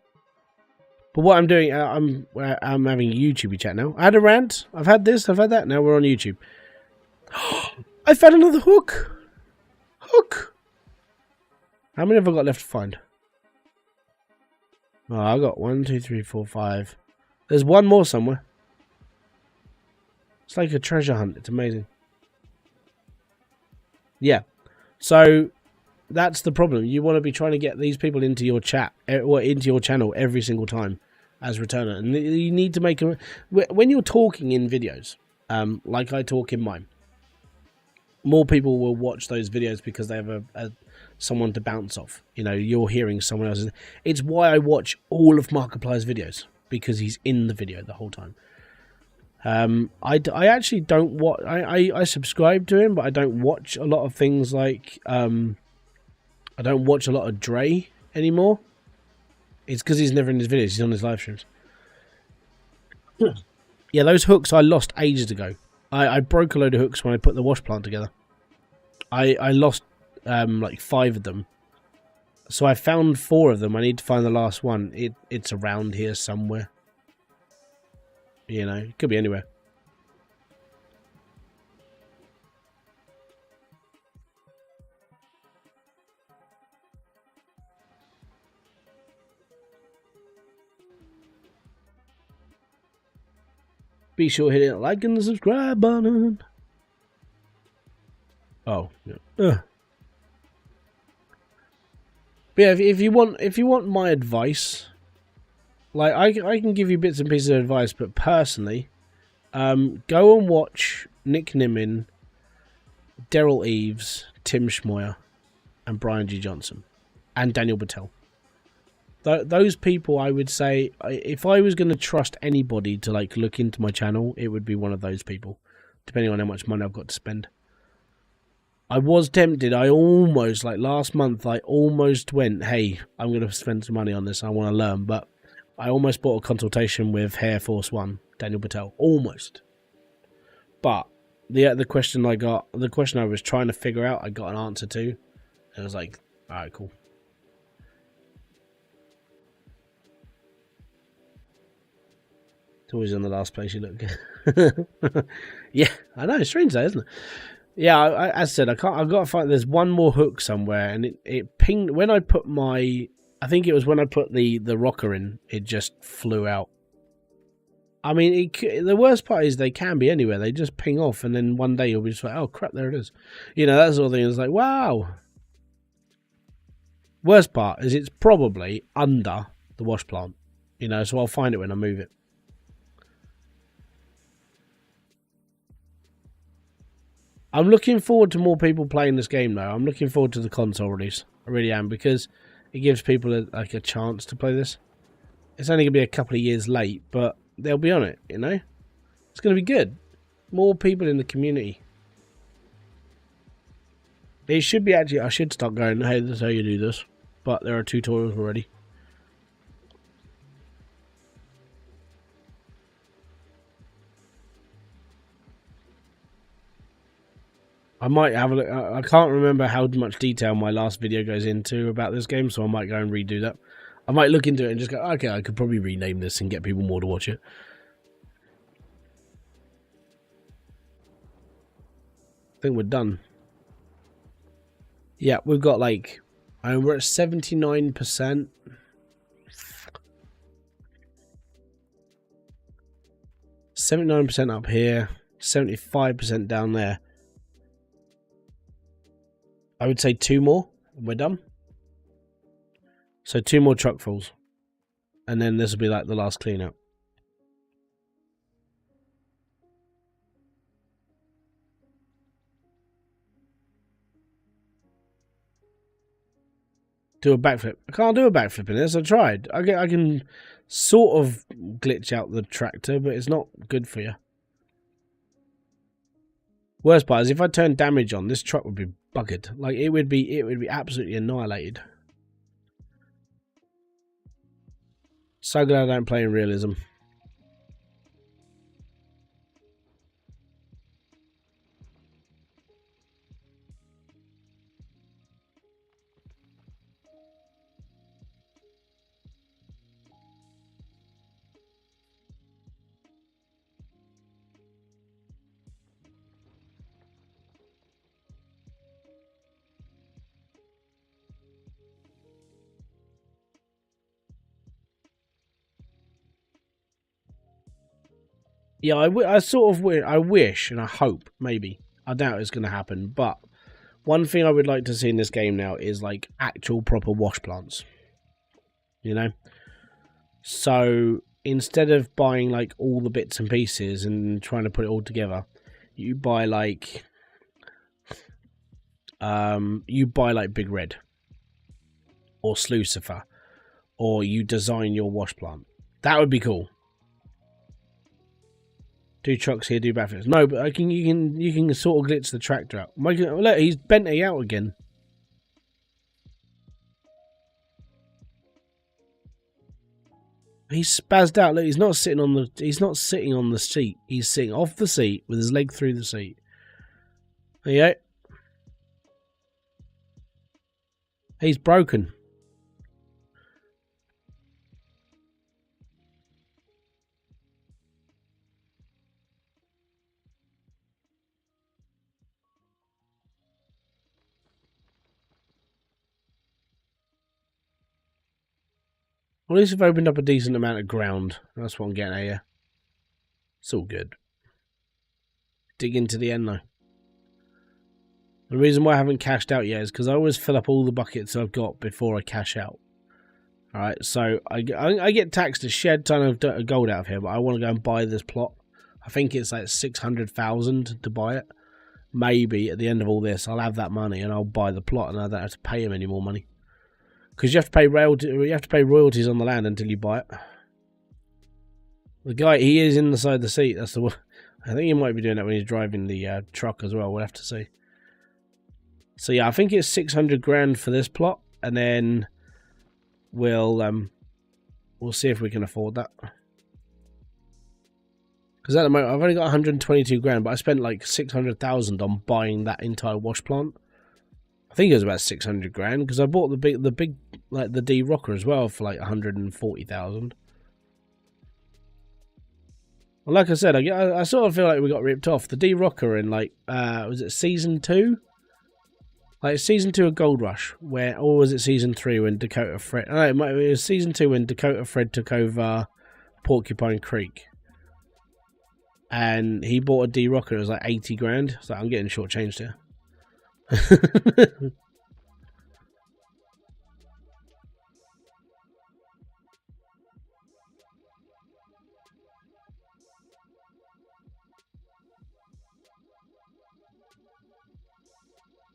But what I'm doing, I'm having a YouTube chat now. I had a rant. I've had this. I've had that. Now we're on YouTube. I found another hook. Hook. How many have I got left to find? Oh, I got 1, 2, 3, 4, 5. There's one more somewhere. It's like a treasure hunt. It's amazing. Yeah. So that's the problem. You want to be trying to get these people into your chat or into your channel every single time as returner. And you need to make them, when you're talking in videos, like I talk in mine, more people will watch those videos because they have someone to bounce off. You know, you're hearing someone else's. It's why I watch all of Markiplier's videos, because he's in the video the whole time. I actually don't watch. I subscribe to him, but I don't watch a lot of things like I don't watch a lot of Dre anymore. It's because he's never in his videos. He's on his live streams. Yeah, those hooks I lost ages ago. I broke a load of hooks when I put the wash plant together. I lost like 5 of them. So I found 4 of them. I need to find the last one. It's around here somewhere. You know, it could be anywhere. Be sure to hit that like and the subscribe button. Oh, yeah. But yeah, if you want my advice, like I can give you bits and pieces of advice, but personally, go and watch Nick Nimmin, Daryl Eves, Tim Schmoyer, and Brian G. Johnson, and Daniel Battelle. Those people, I would say, if I was going to trust anybody to like look into my channel, it would be one of those people, depending on how much money I've got to spend. I was tempted. I almost, like last month, I almost went, hey, I'm going to spend some money on this. I want to learn, but I almost bought a consultation with Air Force One, Daniel Battelle, almost. But the question I was trying to figure out, I got an answer to. I was like, all right, cool. It's always in the last place you look. Yeah, I know. It's strange, though, isn't it? Yeah, as I said, I've got to find. There's one more hook somewhere, and it pinged when I put my. I think it was when I put the rocker in. It just flew out. I mean, the worst part is they can be anywhere. They just ping off, and then one day you'll be just like, "Oh crap, there it is." You know, that sort of thing. It's like, wow. Worst part is it's probably under the wash plant, you know, so I'll find it when I move it. I'm looking forward to more people playing this game though. I'm looking forward to the console release. I really am, because it gives people a chance to play this. It's only going to be a couple of years late, but they'll be on it, you know? It's going to be good. More people in the community. It should be actually, I should start going, hey, this is how you do this. But there are tutorials already. I might have a look. I can't remember how much detail my last video goes into about this game, so I might go and redo that. I might look into it and just go, okay, I could probably rename this and get people more to watch it. I think we're done. Yeah, we've got like, we're at 79%. 79% up here, 75% down there. I would say 2 more and we're done. So 2 more truckfuls. And then this will be like the last clean up. Do a backflip. I can't do a backflip in this. I tried. I can sort of glitch out the tractor, but it's not good for you. Worst part is if I turn damage on, this truck would be buggered. Like it would be absolutely annihilated. So glad I don't play in realism. Yeah, I wish and I hope, maybe. I doubt it's going to happen, but one thing I would like to see in this game now is like actual proper wash plants. You know? So instead of buying like all the bits and pieces and trying to put it all together, you buy like Big Red or Slucifer, or you design your wash plant. That would be cool. 2 trucks here, do backflips. No, but you can sort of glitch the tractor out. Look, he's bent it out again. He's spazzed out. Look, he's not sitting on the seat. He's sitting off the seat with his leg through the seat. There you go. He's broken. Well, at least we've opened up a decent amount of ground. That's what I'm getting at here. It's all good. Dig into the end though. The reason why I haven't cashed out yet is because I always fill up all the buckets I've got before I cash out. Alright, so I get taxed a shed ton of gold out of here, but I want to go and buy this plot. I think it's like 600,000 to buy it. Maybe at the end of all this, I'll have that money and I'll buy the plot and I don't have to pay him any more money. Because you have to pay royalties on the land until you buy it. The guy, he is inside the seat. That's the one. I think he might be doing that when he's driving the truck as well. We'll have to see. So yeah, I think it's 600 grand for this plot, and then we'll see if we can afford that. Because at the moment I've only got 122 grand, but I spent like 600,000 on buying that entire wash plant. I think it was about 600 grand because I bought the big like the D rocker as well for like 140,000. Well, like I said, I sort of feel like we got ripped off. The D rocker in like was it season 2? Like season 2 of Gold Rush, or was it season 3 when Dakota Fred? No, it was season 2 when Dakota Fred took over Porcupine Creek, and he bought a D rocker. It was like 80 grand. So I'm getting shortchanged here.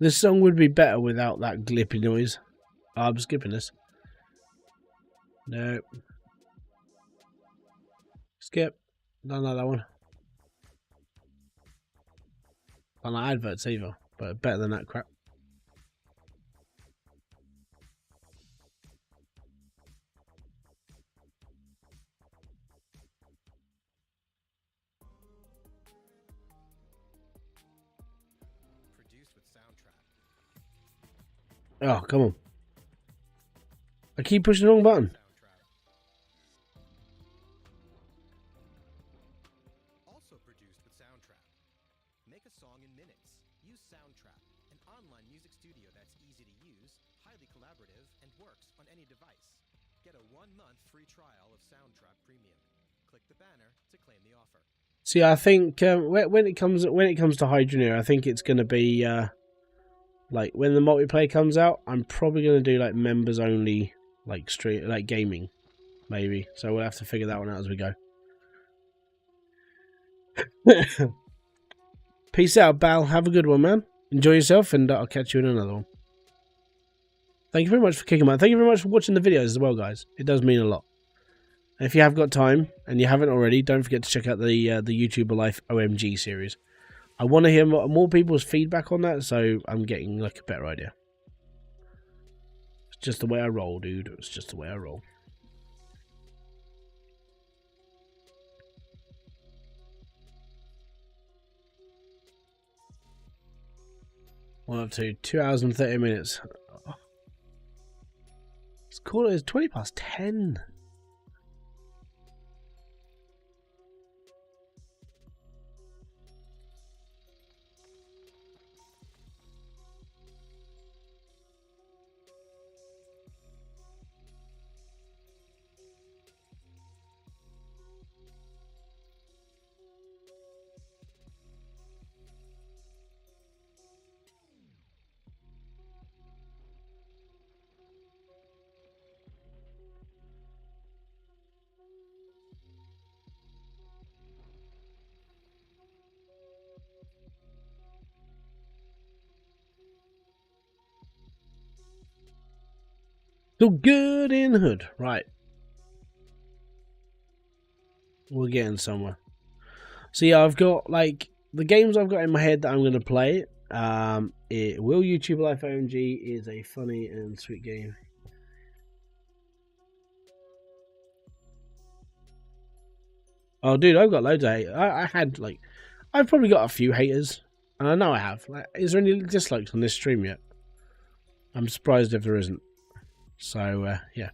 This song would be better without that glippy noise. Oh, I'm skipping this. No. Skip. Don't like that one. Don't like adverts either, but better than that crap. Oh, come on. I keep pushing the wrong button. Also produced with Soundtrap. Make a song in minutes. Use Soundtrap, an online music studio that's easy to use, highly collaborative, and works on any device. Get a 1-month free trial of Soundtrap Premium. Click the banner to claim the offer. See, I think when it comes to Hydroneer, I think it's going to be like when the multiplayer comes out, I'm probably going to do like members only, like stream, like gaming, maybe. So we'll have to figure that one out as we go. Peace out, Bal. Have a good one, man. Enjoy yourself, and I'll catch you in another one. Thank you very much for kicking my. Thank you very much for watching the videos as well, guys. It does mean a lot. And if you have got time and you haven't already, don't forget to check out the YouTuber Life OMG series. I want to hear more people's feedback on that, so I'm getting like a better idea. It's just the way I roll, dude. It's just the way I roll. One up to 2 hours and 30 minutes. It's cool. It's 20 past 10. So good in the hood. Right. We're getting somewhere. So yeah, I've got like the games I've got in my head that I'm going to play. Will YouTube Life OMG is a funny and sweet game. Oh, dude, I've got loads of hate. I had like, I've probably got a few haters, and I know I have. Like, is there any dislikes on this stream yet? I'm surprised if there isn't. So yeah.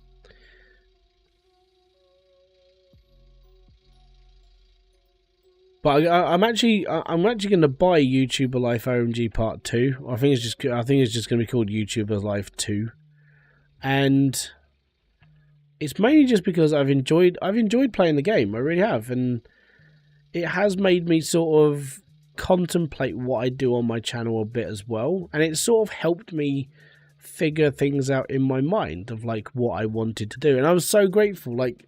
But I'm actually going to buy YouTuber Life OMG Part 2. I think it's just going to be called YouTuber Life 2, and it's mainly just because I've enjoyed playing the game. I really have, and it has made me sort of contemplate what I do on my channel a bit as well, and it sort of helped me figure things out in my mind of like what I wanted to do, and I was so grateful. Like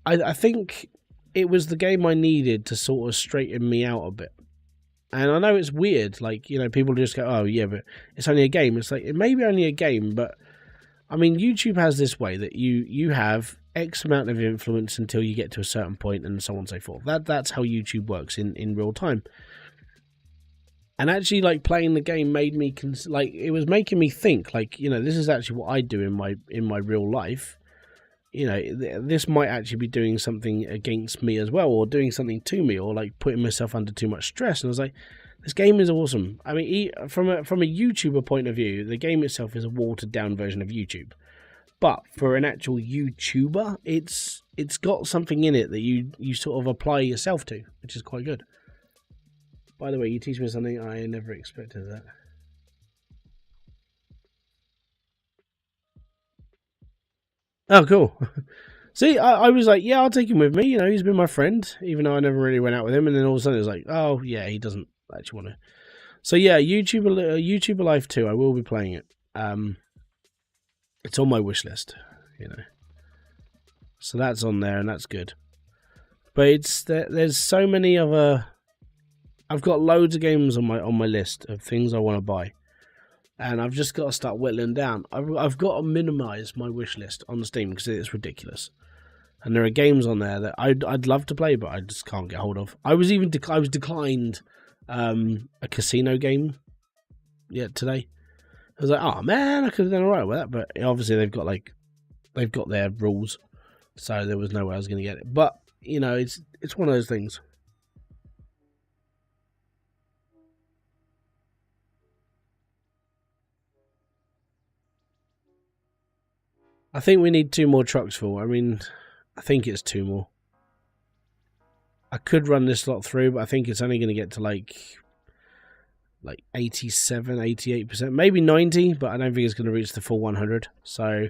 I think it was the game I needed to sort of straighten me out a bit. And I know it's weird, like, you know, people just go, oh yeah, but it's only a game. It's like, it may be only a game, but I mean, YouTube has this way that you have X amount of influence until you get to a certain point, and so on and so forth. That's how YouTube works in real time. And actually, like, playing the game made me like, it was making me think, like, you know, this is actually what I do in my real life. You know, this might actually be doing something against me as well, or doing something to me, or like putting myself under too much stress. And I was like, this game is awesome. I mean, from a YouTuber point of view, the game itself is a watered down version of YouTube. But for an actual YouTuber, it's got something in it that you sort of apply yourself to, which is quite good. By the way, you teach me something I never expected that. Oh, cool. See, I was like, yeah, I'll take him with me. You know, he's been my friend, even though I never really went out with him. And then all of a sudden, it was like, oh, yeah, he doesn't actually want to. So, yeah, YouTuber Life 2, I will be playing it. It's on my wish list, you know. So that's on there, and that's good. But there's so many other. I've got loads of games on my list of things I want to buy. and I've just got to start whittling down. I've got to minimise my wish list on Steam because it's ridiculous. And there are games on there that I'd love to play, but I just can't get hold of. I was even I was declined a casino game today. I was like, oh man, I could have done alright with that, but obviously they've got their rules, so there was no way I was going to get it. But you know, it's one of those things. I think we need 2 more trucks full. I mean, I think it's 2 more. I could run this lot through, but I think it's only going to get to like 87, 88%, maybe 90, but I don't think it's going to reach the full 100. So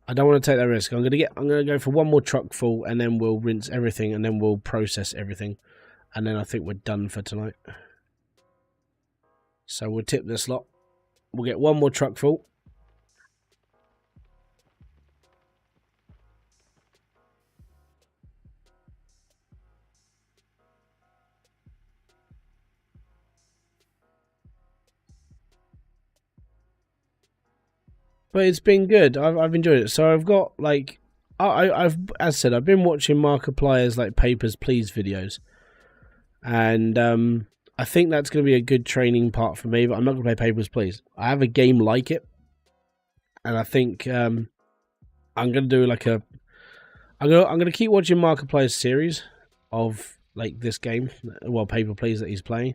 I don't want to take that risk. I'm going to go for 1 more truck full, and then we'll rinse everything, and then we'll process everything, and then I think we're done for tonight. So we'll tip this lot. We'll get 1 more truck full. But it's been good. I've enjoyed it. So I've got like, I've as I said, I've been watching Markiplier's like Papers, Please videos, and I think that's going to be a good training part for me. But I'm not going to play Papers, Please. I have a game like it, and I think I'm going to do like a. I'm going to keep watching Markiplier's series of like this game, well, Paper Please that he's playing,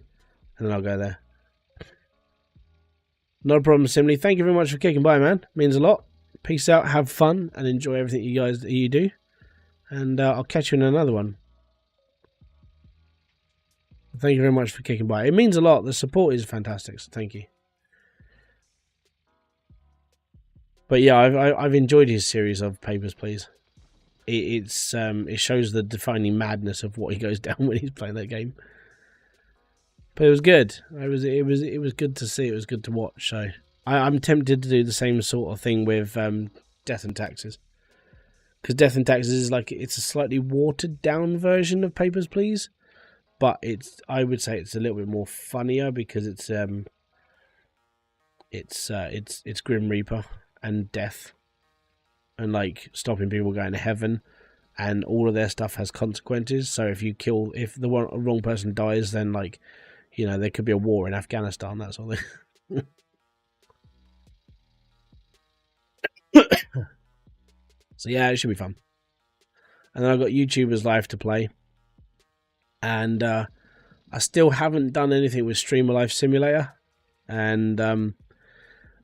and then I'll go there. Not a problem, Simley. Thank you very much for kicking by, man. Means a lot. Peace out, have fun, and enjoy everything you do. And I'll catch you in another one. Thank you very much for kicking by. It means a lot. The support is fantastic, so thank you. But yeah, I've enjoyed his series of Papers, Please. It shows the defining madness of what he goes down when he's playing that game. But it was good. It was good to see. It was good to watch. So I'm tempted to do the same sort of thing with Death and Taxes, because Death and Taxes is like, it's a slightly watered down version of Papers, Please, but I would say it's a little bit more funnier because it's Grim Reaper and death and like stopping people going to heaven, and all of their stuff has consequences. So if the wrong person dies, then like, you know, there could be a war in Afghanistan, that sort of thing. So yeah, it should be fun. And then I've got YouTubers Live to play. And I still haven't done anything with Streamer Life Simulator. And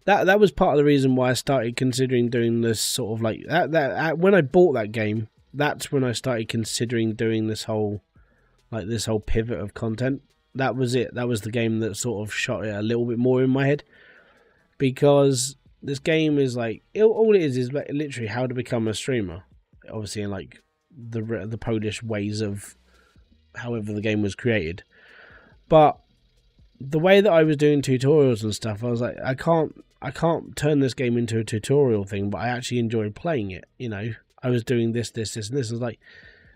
that was part of the reason why I started considering doing this sort of like... when I bought that game, that's when I started considering doing this whole pivot of content. That was it. That was the game that sort of shot it a little bit more in my head, because this game is like, all it is like literally how to become a streamer. Obviously, in like the Polish ways of however the game was created. But the way that I was doing tutorials and stuff, I was like, I can't turn this game into a tutorial thing, but I actually enjoyed playing it. You know, I was doing this, and this. I was like,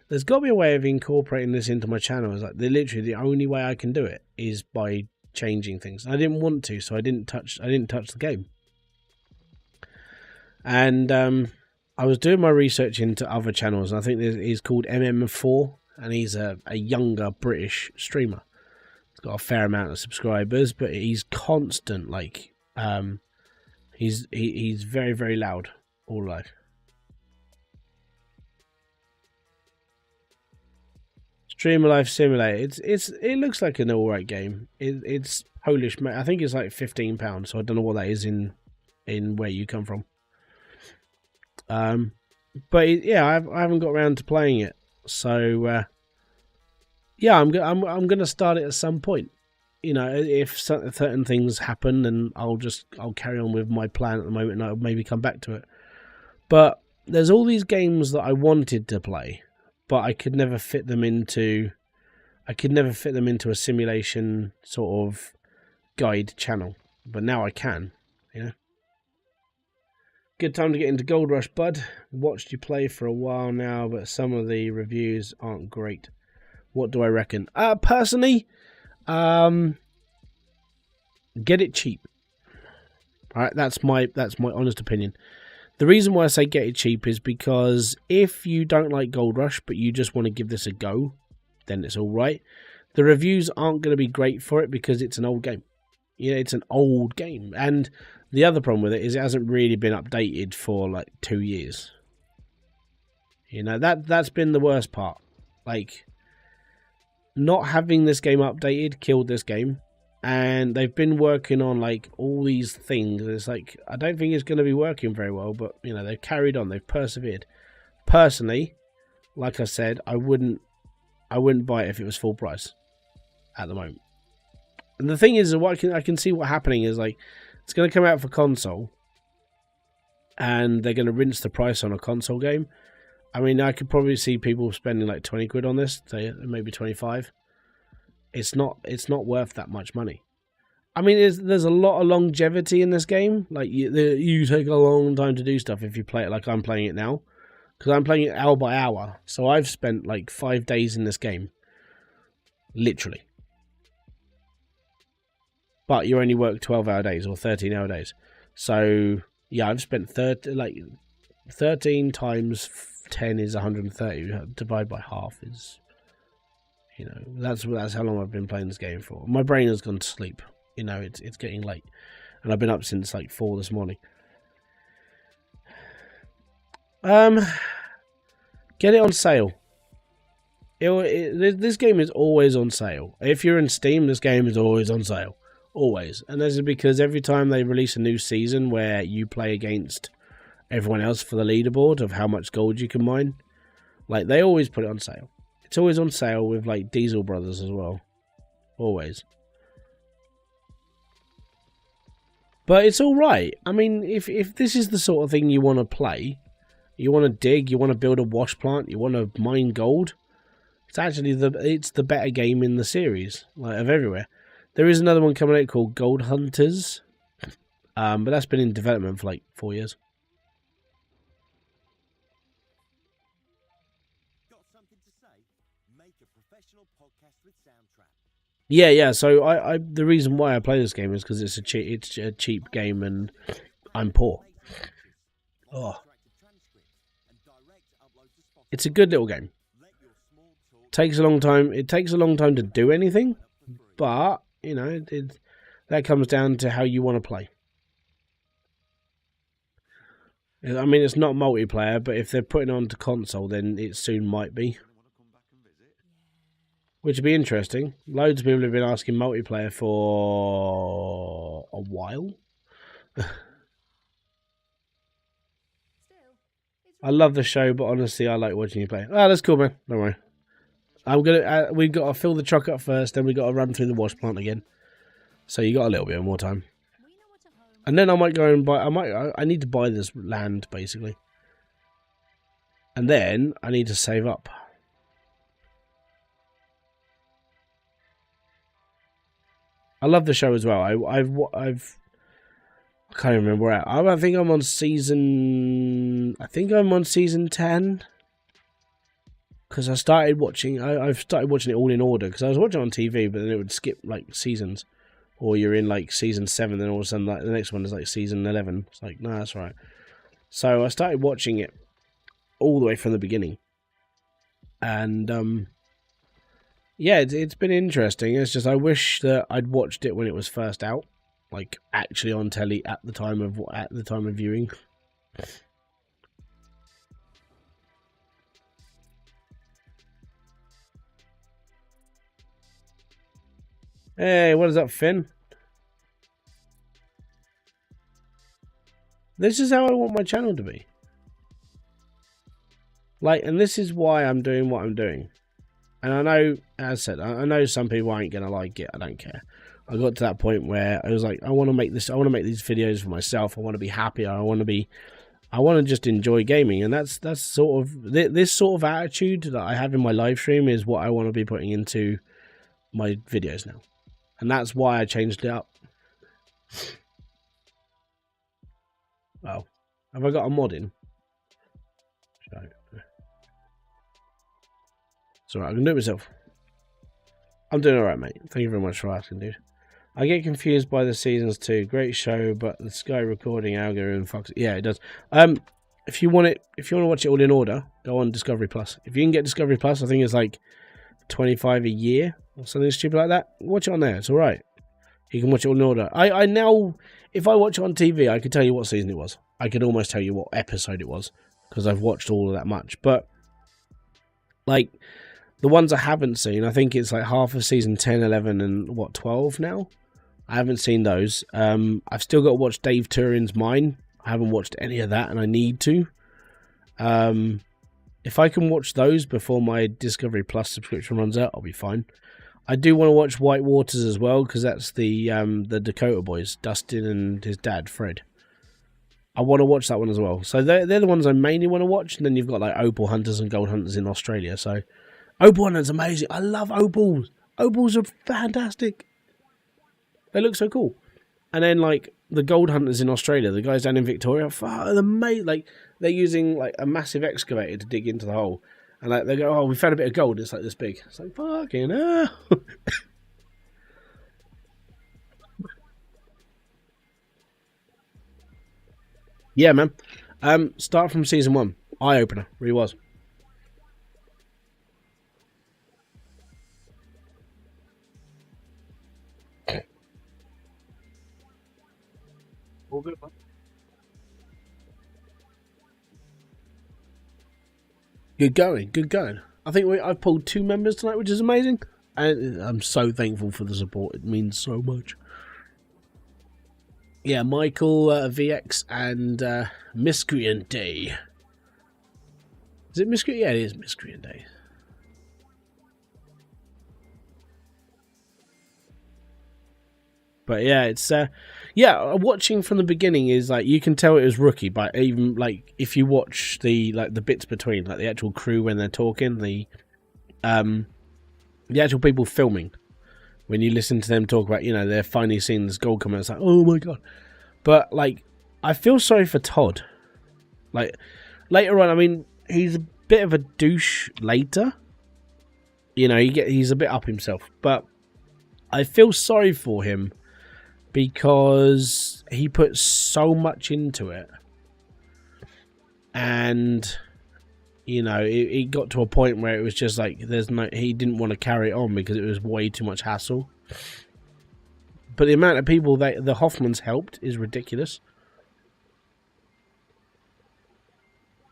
there's got to be a way of incorporating this into my channel. It's like, literally the only way I can do it is by changing things. I didn't want to, so I didn't touch the game. And I was doing my research into other channels, and I think he's called MM4, and he's a younger British streamer. He's got a fair amount of subscribers, but he's constant, like he's very, very loud all life. Streamer Life Simulator. It looks like an alright game. It's Polish. I think it's like £15, so I don't know what that is in where you come from. But yeah, I haven't got around to playing it, so yeah, I'm gonna start it at some point. You know, if certain things happen, then I'll carry on with my plan at the moment, and I'll maybe come back to it. But there's all these games that I wanted to play, but I could never fit them into a simulation sort of guide channel. But now I can, you know. Good time to get into Gold Rush, bud. Watched you play for a while now, but some of the reviews aren't great. What do I reckon? Personally, get it cheap. All right, that's my honest opinion. The reason why I say get it cheap is because if you don't like Gold Rush but you just want to give this a go, then it's all right. The reviews aren't going to be great for it because it's an old game. You know, it's an old game, and the other problem with it is it hasn't really been updated for like 2 years. You know, that's been the worst part. Like, not having this game updated killed this game. And they've been working on like all these things. It's like, I don't think it's going to be working very well, but you know, they've carried on, they've persevered. Personally, like I said, I wouldn't buy it if it was full price at the moment. And the thing is, what I can see what happening is like, it's going to come out for console, and they're going to rinse the price on a console game. I mean, I could probably see people spending like 20 quid on this, maybe 25. It's not worth that much money. I mean, there's a lot of longevity in this game. Like, you take a long time to do stuff if you play it like I'm playing it now. Because I'm playing it hour by hour. So I've spent like 5 days in this game. Literally. But you only work 12-hour days or 13-hour days. So, yeah, I've spent 13 times 10 is 130. Divide by half is... You know, that's how long I've been playing this game for. My brain has gone to sleep. You know, it's getting late. And I've been up since like 4 this morning. Get it on sale. This game is always on sale. If you're in Steam, this game is always on sale. Always. And this is because every time they release a new season where you play against everyone else for the leaderboard of how much gold you can mine, like, they always put it on sale. It's always on sale with, like, Diesel Brothers as well. Always. But it's alright. I mean, if this is the sort of thing you want to play, you want to dig, you want to build a wash plant, you want to mine gold, it's actually the better game in the series, like, of everywhere. There is another one coming out called Gold Hunters. But that's been in development for, like, 4 years. Yeah. So I the reason why I play this game is because it's a cheap game and I'm poor. Oh, it's a good little game. Takes a long time. It takes a long time to do anything, but you know that comes down to how you want to play. I mean, it's not multiplayer, but if they're putting it onto console, then it soon might be. Which would be interesting. Loads of people have been asking multiplayer for a while. I love the show, but honestly, I like watching you play. Oh, that's cool, man. Don't worry. We've got to fill the truck up first, then we've got to run through the wash plant again. So you got a little bit more time. And then I might go and buy. I need to buy this land basically. And then I need to save up. I love the show as well. I can't even remember where I think I'm on season 10. Because I started watching. I've started watching it all in order. Because I was watching it on TV, but then it would skip like seasons. Or you're in like season 7, then all of a sudden like the next one is like season 11. It's like, no, that's right. So I started watching it all the way from the beginning. And yeah, it's been interesting. It's just I wish that I'd watched it when it was first out, like actually on telly at the time of viewing. Hey, what is up, Finn? This is how I want my channel to be. Like, and this is why I'm doing what I'm doing. And I know, as I said, I know some people ain't gonna like it. I don't care. I got to that point where I was like, I want to make this. I want to make these videos for myself. I want to be happy. I want to just enjoy gaming. And that's sort of this sort of attitude that I have in my live stream is what I want to be putting into my videos now. And that's why I changed it up. Oh, have I got a mod in? It's alright, I can do it myself. I'm doing alright, mate. Thank you very much for asking, dude. I get confused by the seasons too. Great show, but the Sky recording algorithm fucks. Yeah, it does. If you want to watch it all in order, go on Discovery Plus. If you can get Discovery Plus, I think it's like 25 a year or something stupid like that. Watch it on there. It's all right. You can watch it all in order. I now, if I watch it on TV, I could tell you what season it was. I could almost tell you what episode it was because I've watched all of that much. But like the ones I haven't seen, I think it's like half of season 10, 11, and 12 now. I haven't seen those. I've still got to watch Dave Turin's Mine. I haven't watched any of that, and I need to. If I can watch those before my Discovery Plus subscription runs out, I'll be fine. I do want to watch White Waters as well, because that's the Dakota boys, Dustin and his dad, Fred. I want to watch that one as well. So they're the ones I mainly want to watch, and then you've got like Opal Hunters and Gold Hunters in Australia. So Opal Hunters amazing. I love opals. Opals are fantastic. They look so cool. And then like the Gold Hunters in Australia, the guys down in Victoria, they're amazing. Like they're using like a massive excavator to dig into the hole, and like they go, "Oh, we found a bit of gold. It's like this big." It's like fucking hell. Yeah, man. Start from season 1. Eye opener, really was. All good, man. Good going, good going. I think I've pulled 2 members tonight, which is amazing. And I'm so thankful for the support. It means so much. Yeah, Michael, VX, and Miscreant Day. Is it Miscreant? Yeah, it is Miscreant Day. But yeah, it's watching from the beginning is like you can tell it was rookie, but even like if you watch the bits between, like the actual crew when they're talking, the actual people filming, when you listen to them talk about, they're finally seeing this gold come out, it's like, oh my god. But like I feel sorry for Todd. Like later on, I mean, he's a bit of a douche later. He's a bit up himself, but I feel sorry for him because he put so much into it, and it got to a point where it was just like he didn't want to carry it on because it was way too much hassle. But the amount of people that the Hoffmans helped is ridiculous.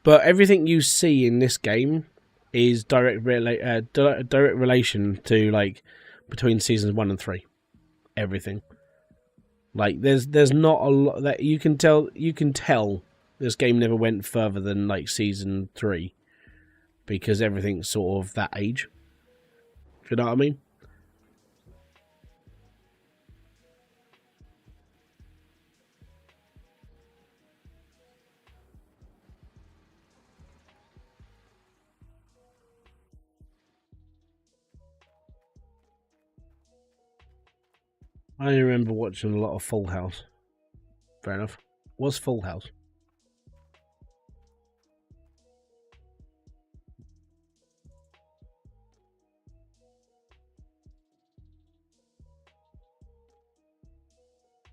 But everything you see in this game is direct relation to like between seasons 1 and 3. Everything. Like there's not a lot that you can tell. You can tell this game never went further than like season 3 because everything's sort of that age. Do you know what I mean? I remember watching a lot of Full House. Fair enough. What's Full House?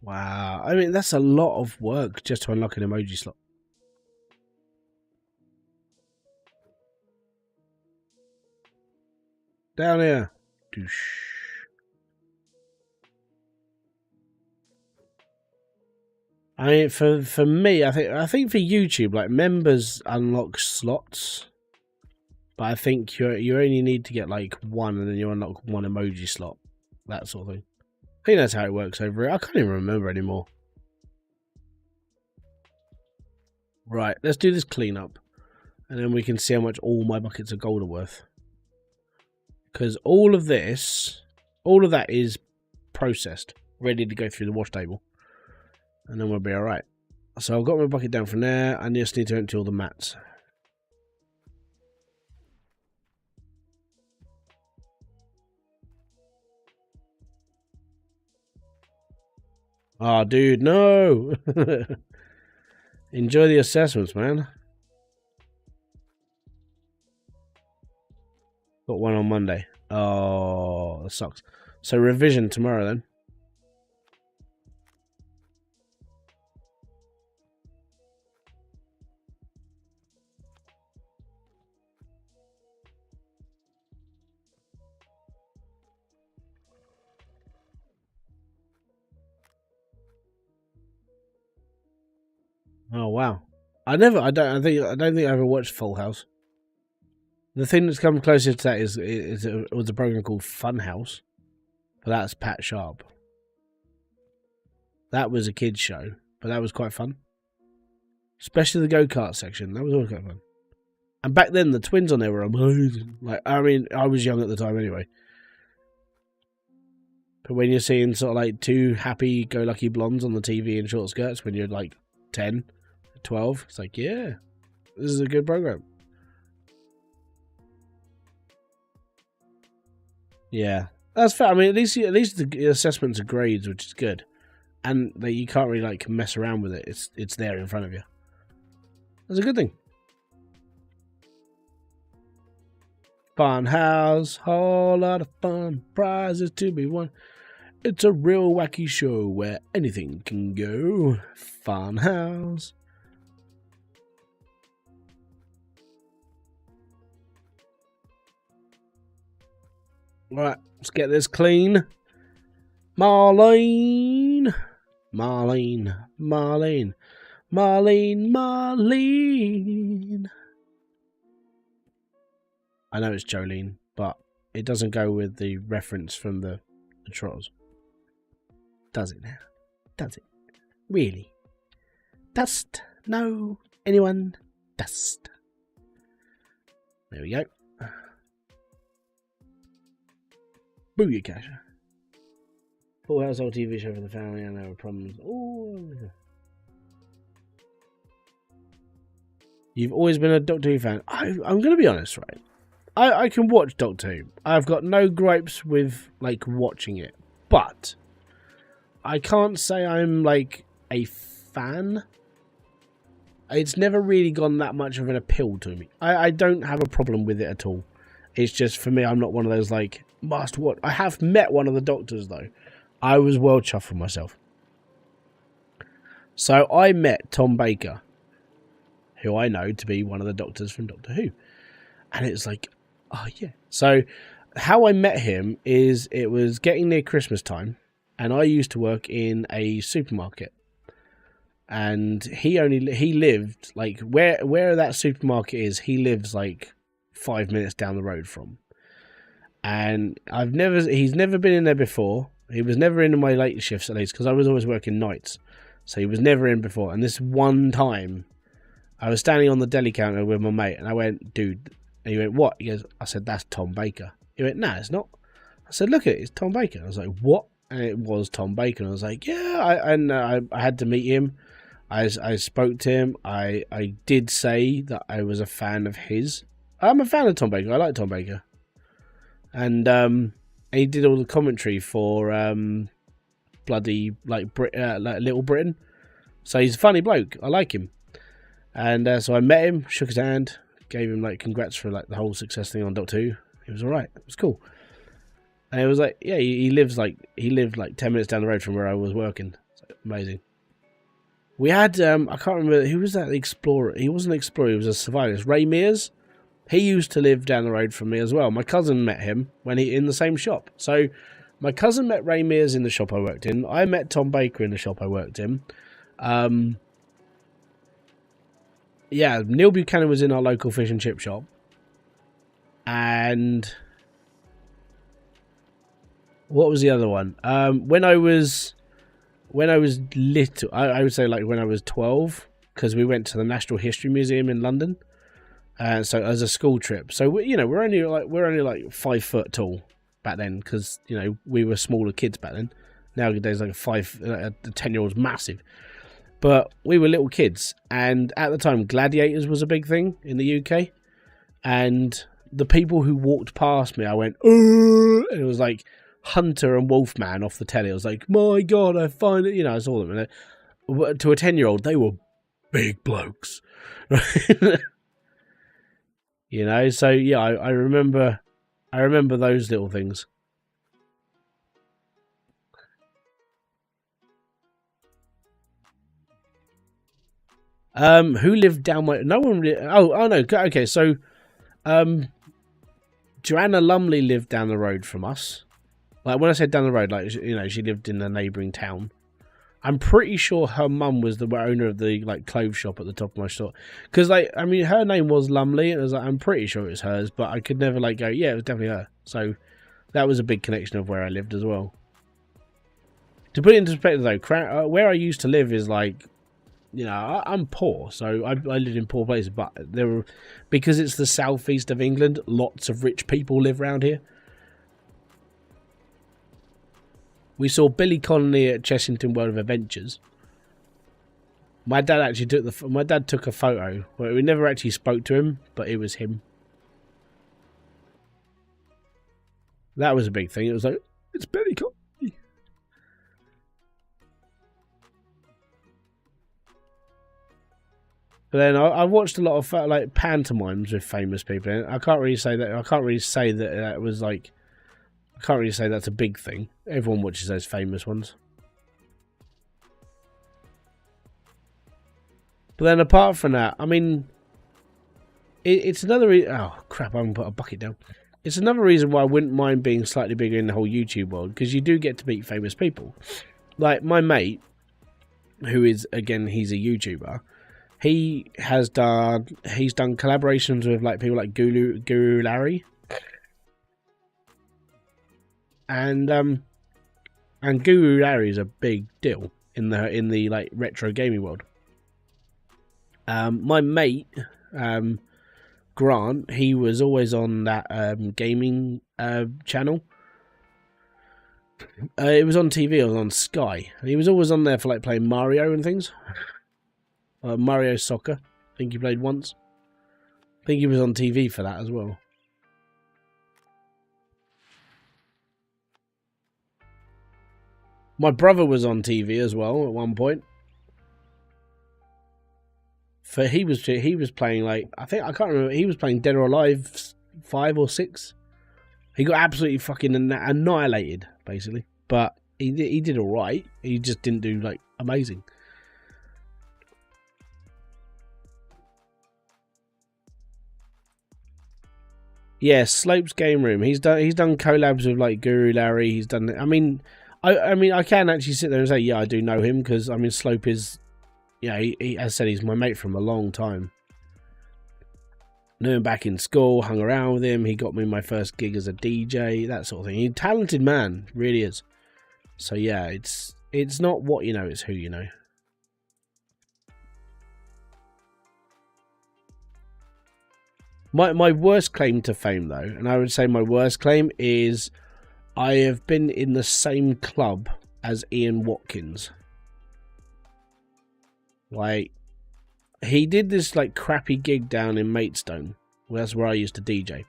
Wow. I mean, that's a lot of work just to unlock an emoji slot. Down here. Doosh. I mean, for me, I think for YouTube, like members unlock slots, but I think you only need to get like 1, and then you unlock 1 emoji slot, that sort of thing. I think that's how it works over it. I can't even remember anymore. Right, let's do this cleanup, and then we can see how much all my buckets of gold are worth. Because all of that is processed, ready to go through the wash table. And then we'll be alright. So I've got my bucket down from there. I just need to empty all the mats. Oh, dude, no! Enjoy the assessments, man. Got one on Monday. Oh, that sucks. So revision tomorrow then. Oh wow. I don't think I ever watched Full House. The thing that's come closer to that it was a program called Fun House, but that's Pat Sharp. That was a kids show, but that was quite fun. Especially the go-kart section. That was all quite fun. And back then, the twins on there were amazing. Like, I mean, I was young at the time anyway. But when you're seeing sort of like two happy-go-lucky blondes on the TV in short skirts when you're like 10, 12, it's like, yeah, this is a good program. Yeah, that's fair. I mean, at least the assessments are grades, which is good, and that you can't really like mess around with it. It's there in front of you. That's a good thing. Fun house, whole lot of fun, prizes to be won. It's a real wacky show where anything can go. Fun house. Right, let's get this clean. Marlene. Marlene. Marlene. Marlene. Marlene. I know it's Jolene, but it doesn't go with the reference from the Trolls. Does it now? Does it? Really? Dust? No. Anyone? Dust. There we go. Booyah! Full household TV show for the family, and there were problems. Oh. You've always been a Doctor Who fan. I'm going to be honest, right? I can watch Doctor Who. I've got no gripes with like watching it, but I can't say I'm like a fan. It's never really gone that much of an appeal to me. I don't have a problem with it at all. It's just for me, I'm not one of those like must watch. I have met one of the Doctors though. I was well chuffed with myself. So I met Tom Baker, who I know to be one of the Doctors from Doctor Who, and it's like, oh yeah. So how I met him is it was getting near Christmas time, and I used to work in a supermarket, and he lived like where that supermarket is. He lives like 5 minutes down the road from, and he's never been in there before. He was never in my late shifts at least because I was always working nights, so he was never in before. And this one time, I was standing on the deli counter with my mate, and I went, "Dude," and he went, "What?" He goes, I said, "That's Tom Baker." He went, "Nah, it's not." I said, "Look at it, it's Tom Baker." I was like, "What?" And it was Tom Baker. And I was like, "Yeah," I had to meet him. I spoke to him. I did say that I was a fan of his. I'm a fan of Tom Baker. I like Tom Baker. And he did all the commentary for bloody like Little Britain. So he's a funny bloke. I like him. And so I met him, shook his hand, gave him like congrats for like the whole success thing on Doctor Who. It was all right. It was cool. And it was like, yeah, he lived like 10 minutes down the road from where I was working. So, amazing. We had I can't remember who was that explorer. He wasn't an explorer. He was a survivalist. Ray Mears. He used to live down the road from me as well. My cousin met him when he in the same shop. So my cousin met Ray Mears in the shop I worked in. I met Tom Baker in the shop I worked in. Yeah, Neil Buchanan was in our local fish and chip shop. And what was the other one? When I was little, I would say like when I was 12, because we went to the Natural History Museum in London. So as a school trip, so we're only like 5 foot tall back then, because we were smaller kids back then. Nowadays, like a 10-year-old's massive, but we were little kids, and at the time, gladiators was a big thing in the UK, and the people who walked past me, I went, and it was like Hunter and Wolfman off the telly. I was like, my God, I find it. I saw them, and to a 10-year-old, they were big blokes. So yeah, I remember those little things. Who lived down my? No one. Oh no. Okay, so, Joanna Lumley lived down the road from us. Like when I said down the road, like she lived in a neighbouring town. I'm pretty sure her mum was the owner of the like clothes shop at the top of my store. Because like, I mean, her name was Lumley, and I was like, I'm pretty sure it was hers, but I could never like go, yeah, it was definitely her. So that was a big connection of where I lived as well. To put it into perspective, though, where I used to live is like, you know, I'm poor, so I lived in poor places, but there were, because it's the southeast of England, lots of rich people live around here. We saw Billy Connolly at Chessington World of Adventures. My dad actually took a photo. Well, we never actually spoke to him, but it was him. That was a big thing. It was like, it's Billy Connolly. But then I watched a lot of like pantomimes with famous people. And I can't really say that was like. I can't really say that's a big thing. Everyone watches those famous ones. But then apart from that, I mean, it's another oh crap, I haven't put a bucket down. It's another reason why I wouldn't mind being slightly bigger in the whole YouTube world, because you do get to meet famous people. Like my mate, who is, again, he's a YouTuber. He's done collaborations with like people like Guru Larry. And Guru Larry is a big deal in the like retro gaming world. My mate Grant, he was always on that gaming channel. It was on TV. It was on Sky, and he was always on there for like playing Mario and things. Mario Soccer, I think he played once. I think he was on TV for that as well. My brother was on TV as well at one point. He was playing like, I can't remember, he was playing Dead or Alive 5 or 6. He got absolutely fucking annihilated, basically. But he did alright. He just didn't do like amazing. Yeah, Slope's Game Room. He's done collabs with like Guru Larry. He's done. I mean, I can actually sit there and say, yeah, I do know him, because I mean, Slope is, yeah, he as I said, he's my mate from a long time. Knew him back in school, hung around with him. He got me my first gig as a DJ, that sort of thing. He's a talented man, really is. So yeah, it's not what you know, it's who you know. My worst claim to fame, though, and I would say my worst claim is I have been in the same club as Ian Watkins. Like, he did this like crappy gig down in Maidstone. Well, that's where I used to DJ.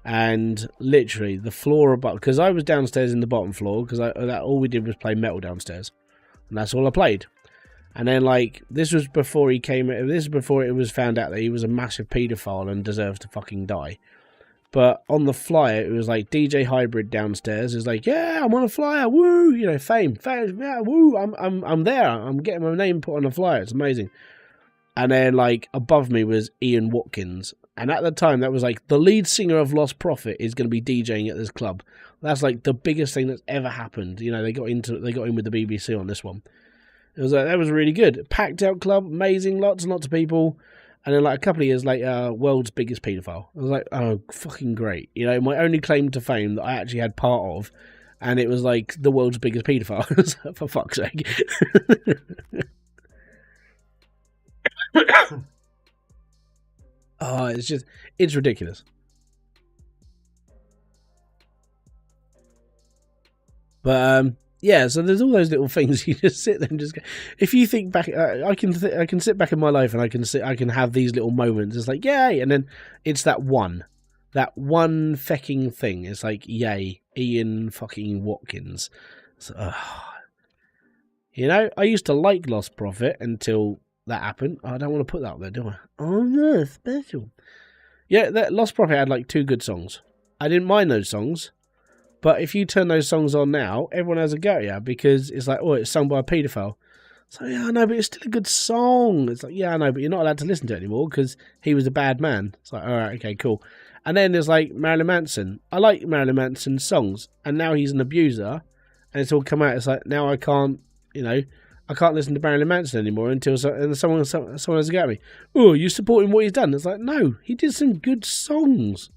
And literally the floor above, because I was downstairs in the bottom floor, because all we did was play metal downstairs, and that's all I played. And then, like, this was before it was found out that he was a massive paedophile and deserves to fucking die. But on the flyer, it was like DJ Hybrid downstairs is like, yeah, I'm on a flyer, woo, you know, fame, yeah, woo, I'm there, I'm getting my name put on a flyer, it's amazing. And then, like, above me was Ian Watkins, and at the time, that was like, the lead singer of Lost Prophet is going to be DJing at this club. That's like the biggest thing that's ever happened. You know, they got in with the BBC on this one. It was like, that was really good. Packed out club, amazing, lots and lots of people. And then like a couple of years later, world's biggest paedophile. I was like, oh, fucking great. You know, my only claim to fame that I actually had part of, and it was like the world's biggest paedophile. For fuck's sake. Oh, it's ridiculous. But yeah, so there's all those little things you just sit there and just go. If you think back, I can sit back in my life and I can have these little moments. It's like, yay, and then it's that one fecking thing. It's like, yay, Ian fucking Watkins. So, you know, I used to like Lost Prophet until that happened. I don't want to put that up there, do I? Oh no, special. Yeah, that Lost Prophet had like 2 good songs. I didn't mind those songs. But if you turn those songs on now, everyone has a go at you, because it's like, oh, it's sung by a paedophile. So, yeah, I know, but it's still a good song. It's like, yeah, I know, but you're not allowed to listen to it anymore because he was a bad man. It's like, all right, okay, cool. And then there's like Marilyn Manson. I like Marilyn Manson's songs, and now he's an abuser, and it's all come out. It's like, now I can't You know, I can't listen to Marilyn Manson anymore until someone has to go at me. Oh, you supporting what he's done? It's like, no, he did some good songs.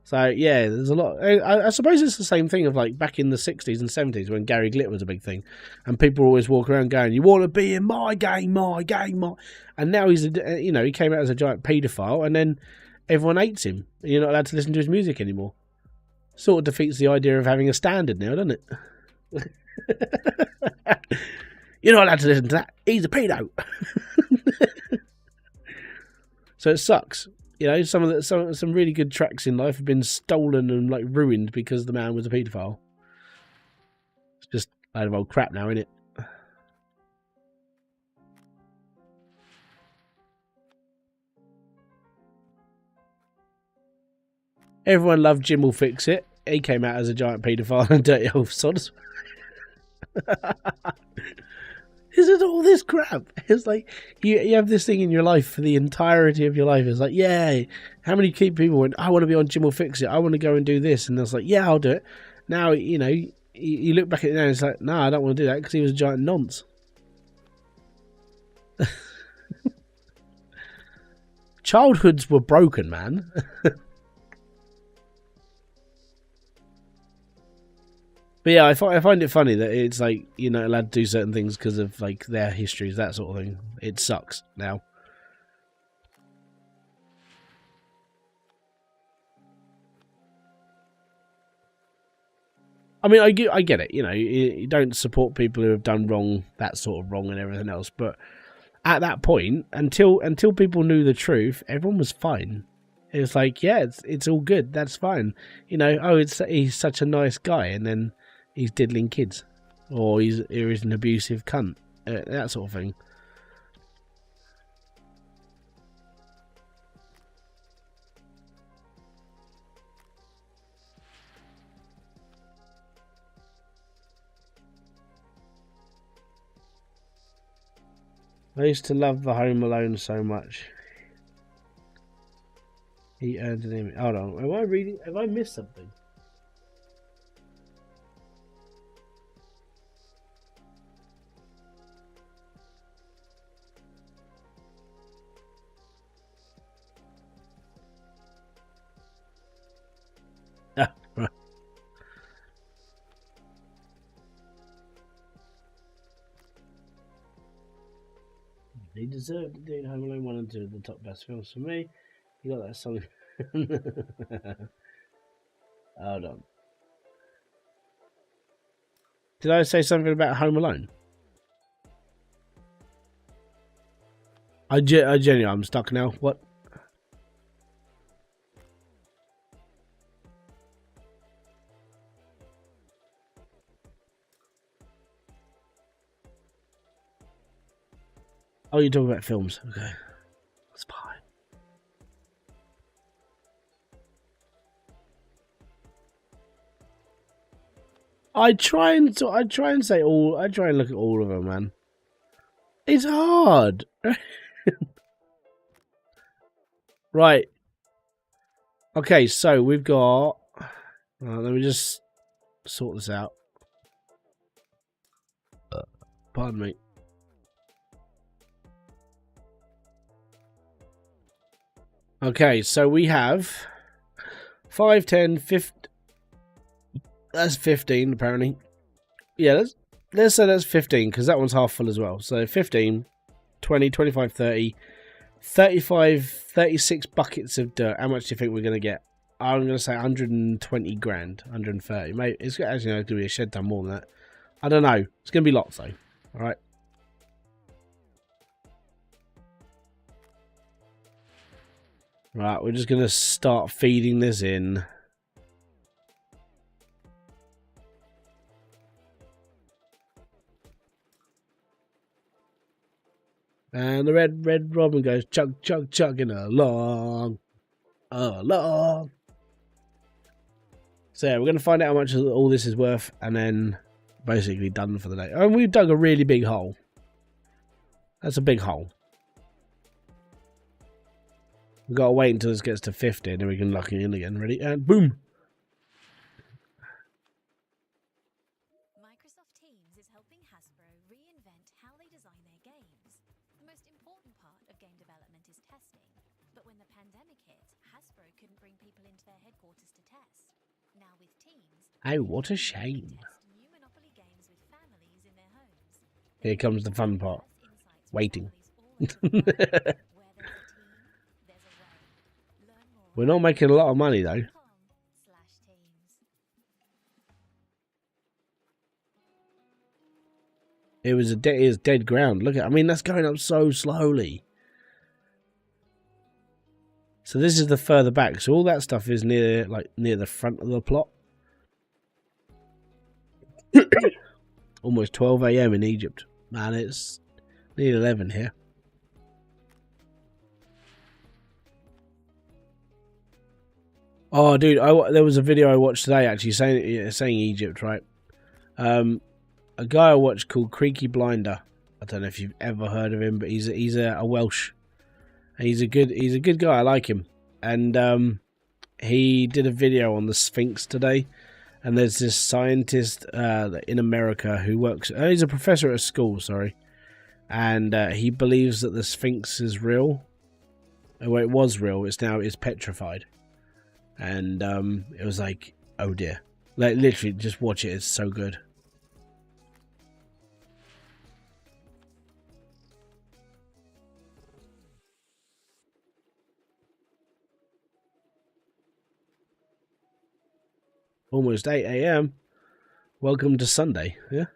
So yeah, there's a lot. I suppose it's the same thing of like back in the 60s and 70s when Gary Glitter was a big thing, and people always walk around going, "You want to be in my game, my game, my." And now he's, you know, he came out as a giant paedophile, and then everyone hates him. And you're not allowed to listen to his music anymore. Sort of defeats the idea of having a standard now, doesn't it? You're not allowed to listen to that. He's a pedo. So it sucks. You know, some really good tracks in life have been stolen and like ruined because the man was a paedophile. It's just a load of old crap now, isn't it? Everyone loved Jim Will Fix It. He came out as a giant paedophile and dirty old sod. Isn't all this crap? It's like you have this thing in your life for the entirety of your life. It's like, yeah, how many people went, I want to be on Jim Will Fix It. I want to go and do this. And it's like, yeah, I'll do it. Now, you know, you look back at it now and it's like, no, I don't want to do that because he was a giant nonce. Childhoods were broken, man. But yeah, I find it funny that it's like you're not allowed to do certain things because of like their histories, that sort of thing. It sucks now. I mean, I get it. You know, you don't support people who have done wrong, that sort of wrong, and everything else. But at that point, until people knew the truth, everyone was fine. It was like, yeah, it's all good. That's fine. You know, oh, he's such a nice guy, and then he's diddling kids, or he's an abusive cunt, that sort of thing. I used to love the Home Alone so much. He earned an image. Hold on, am I reading? Have I missed something? He deserved it, dude. Home Alone 1 and 2 are the top best films for me. You got that song. Hold on. Did I say something about Home Alone? I genuinely, I'm stuck now. What? Oh, you're talking about films. Okay. That's fine. I try and look at all of them, man. It's hard. Right. Okay, so we've got... let me just sort this out. Pardon me. Okay, so we have 5, 10, 15. That's 15, apparently. Yeah, let's say that's 15, because that one's half full as well. So 15, 20, 25, 30, 35, 36 buckets of dirt. How much do you think we're going to get? I'm going to say 120 grand, 130. Maybe it's actually going to be a shed ton more than that. I don't know. It's going to be lots, though. All right. Right, we're just going to start feeding this in. And the red robin goes chug, chug, chugging along. Along. So yeah, we're going to find out how much all this is worth and then basically done for the day. And we've dug a really big hole. That's a big hole. We've got to wait until this gets to 50 and then we can lock it in again. Ready? And boom! Microsoft Teams is helping Hasbro couldn't bring people into their headquarters to test. Now with Teams, Oh, what a shame. test new Monopoly games with families in their homes. Here comes the fun part. Insights Waiting. families all over the world. Where there's a team, there's a way. Learn more We're not making a lot of money though. com/teams. It was dead ground. Look at, I mean, that's going up so slowly. So this is the further back. So all that stuff is near the front of the plot. Almost 12 a.m. in Egypt. Man, it's nearly 11 here. Oh, dude, there was a video I watched today actually saying Egypt, right? A guy I watched called Creaky Blinder. I don't know if you've ever heard of him, but he's a Welsh. He's a good guy. I like him. And he did a video on the Sphinx today. And there's this scientist in America who works. He's a professor at a school, sorry. And he believes that the Sphinx is real. Well, it was real. It's petrified. And it was like, oh dear. Like literally, just watch it. It's so good. Almost 8 a.m. Welcome to Sunday, yeah?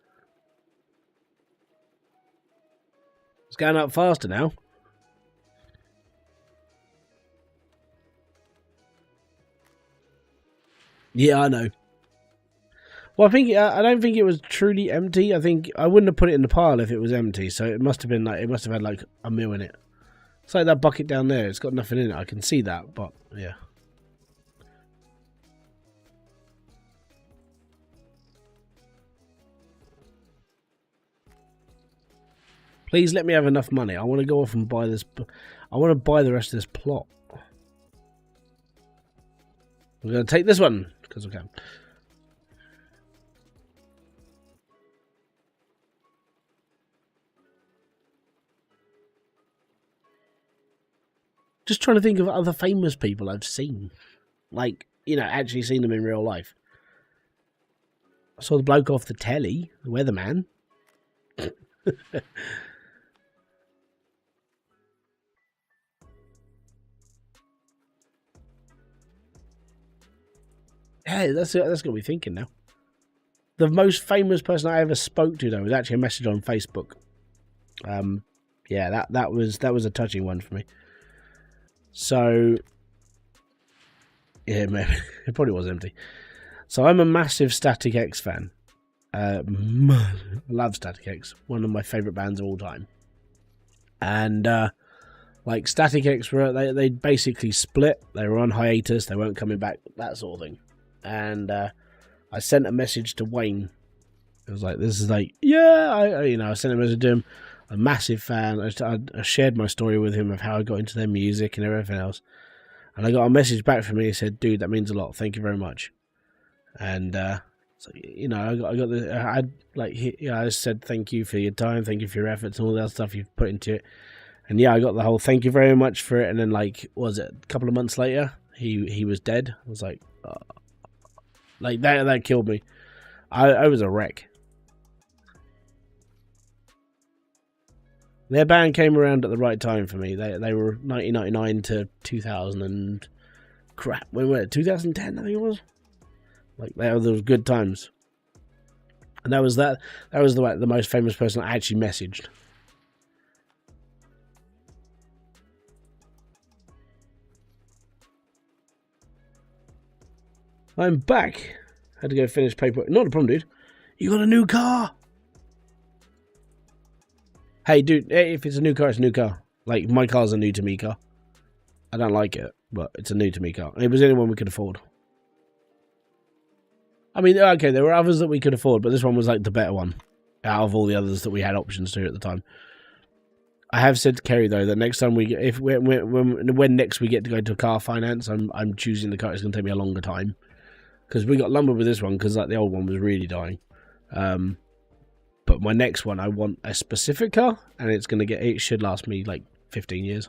It's going up faster now. Yeah, I know. Well, I don't think it was truly empty. I think I wouldn't have put it in the pile if it was empty. So it must have been like, it must have had like a mil in it. It's like that bucket down there. It's got nothing in it. I can see that, but yeah. Please let me have enough money. I want to go off and buy this. I want to buy the rest of this plot. I'm going to take this one because I can. Just trying to think of other famous people I've seen. Like, you know, actually seen them in real life. I saw the bloke off the telly, the weatherman. Yeah, that's got me thinking now. The most famous person I ever spoke to though was actually a message on Facebook. Yeah, that was a touching one for me. So yeah, maybe it probably was empty. So I'm a massive Static X fan. Love Static X, one of my favourite bands of all time. And like Static X they basically split. They were on hiatus. They weren't coming back. That sort of thing. And I sent a message to Wayne. It was like, this is like, yeah, I sent a message to him. A massive fan. I shared my story with him of how I got into their music and everything else. And I got a message back from him. He said, "Dude, that means a lot. Thank you very much." And so, you know, I said thank you for your time, thank you for your efforts and all that stuff you've put into it. And yeah, I got the whole thank you very much for it. And then like, what was it, a couple of months later, he was dead. I was like, oh. Like that killed me. I was a wreck. Their band came around at the right time for me. They were 1999 to 2000 and crap. When were it? 2010, I think it was. Like those good times. And that was the most famous person I actually messaged. I'm back. Had to go finish paperwork. Not a problem, dude. You got a new car. Hey, dude, if it's a new car, it's a new car. Like, my car's a new to me car. I don't like it, but it's a new to me car. It was the only one we could afford. I mean, okay, there were others that we could afford, but this one was like the better one out of all the others that we had options to at the time. I have said to Kerry though that next time when next we get to go to car finance, I'm choosing the car. It's going to take me a longer time because we got lumbered with this one because like the old one was really dying. But my next one, I want a specific car, and it should last me like 15 years.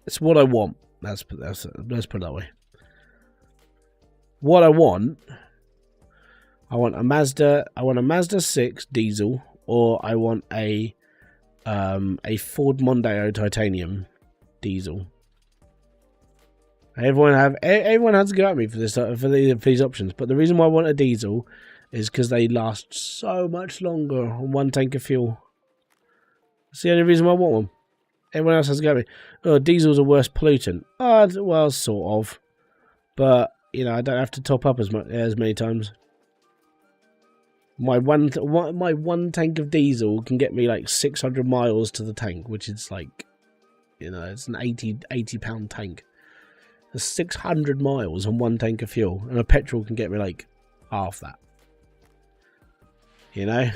It's what I want. Let's put it that way. What I want a Mazda 6 diesel, or I want a Ford Mondeo titanium diesel. Everyone has to go at me for this for these options, but the reason why I want a diesel is because they last so much longer on one tank of fuel. That's the only reason why I want one. Everyone else has to go at me. Oh, diesel's a worse pollutant. Well, sort of, but you know, I don't have to top up as many times. My one tank of diesel can get me like 600 miles to the tank, which is like, you know, it's an 80 pound tank. There's 600 miles on one tank of fuel, and a petrol can get me like half that. You know?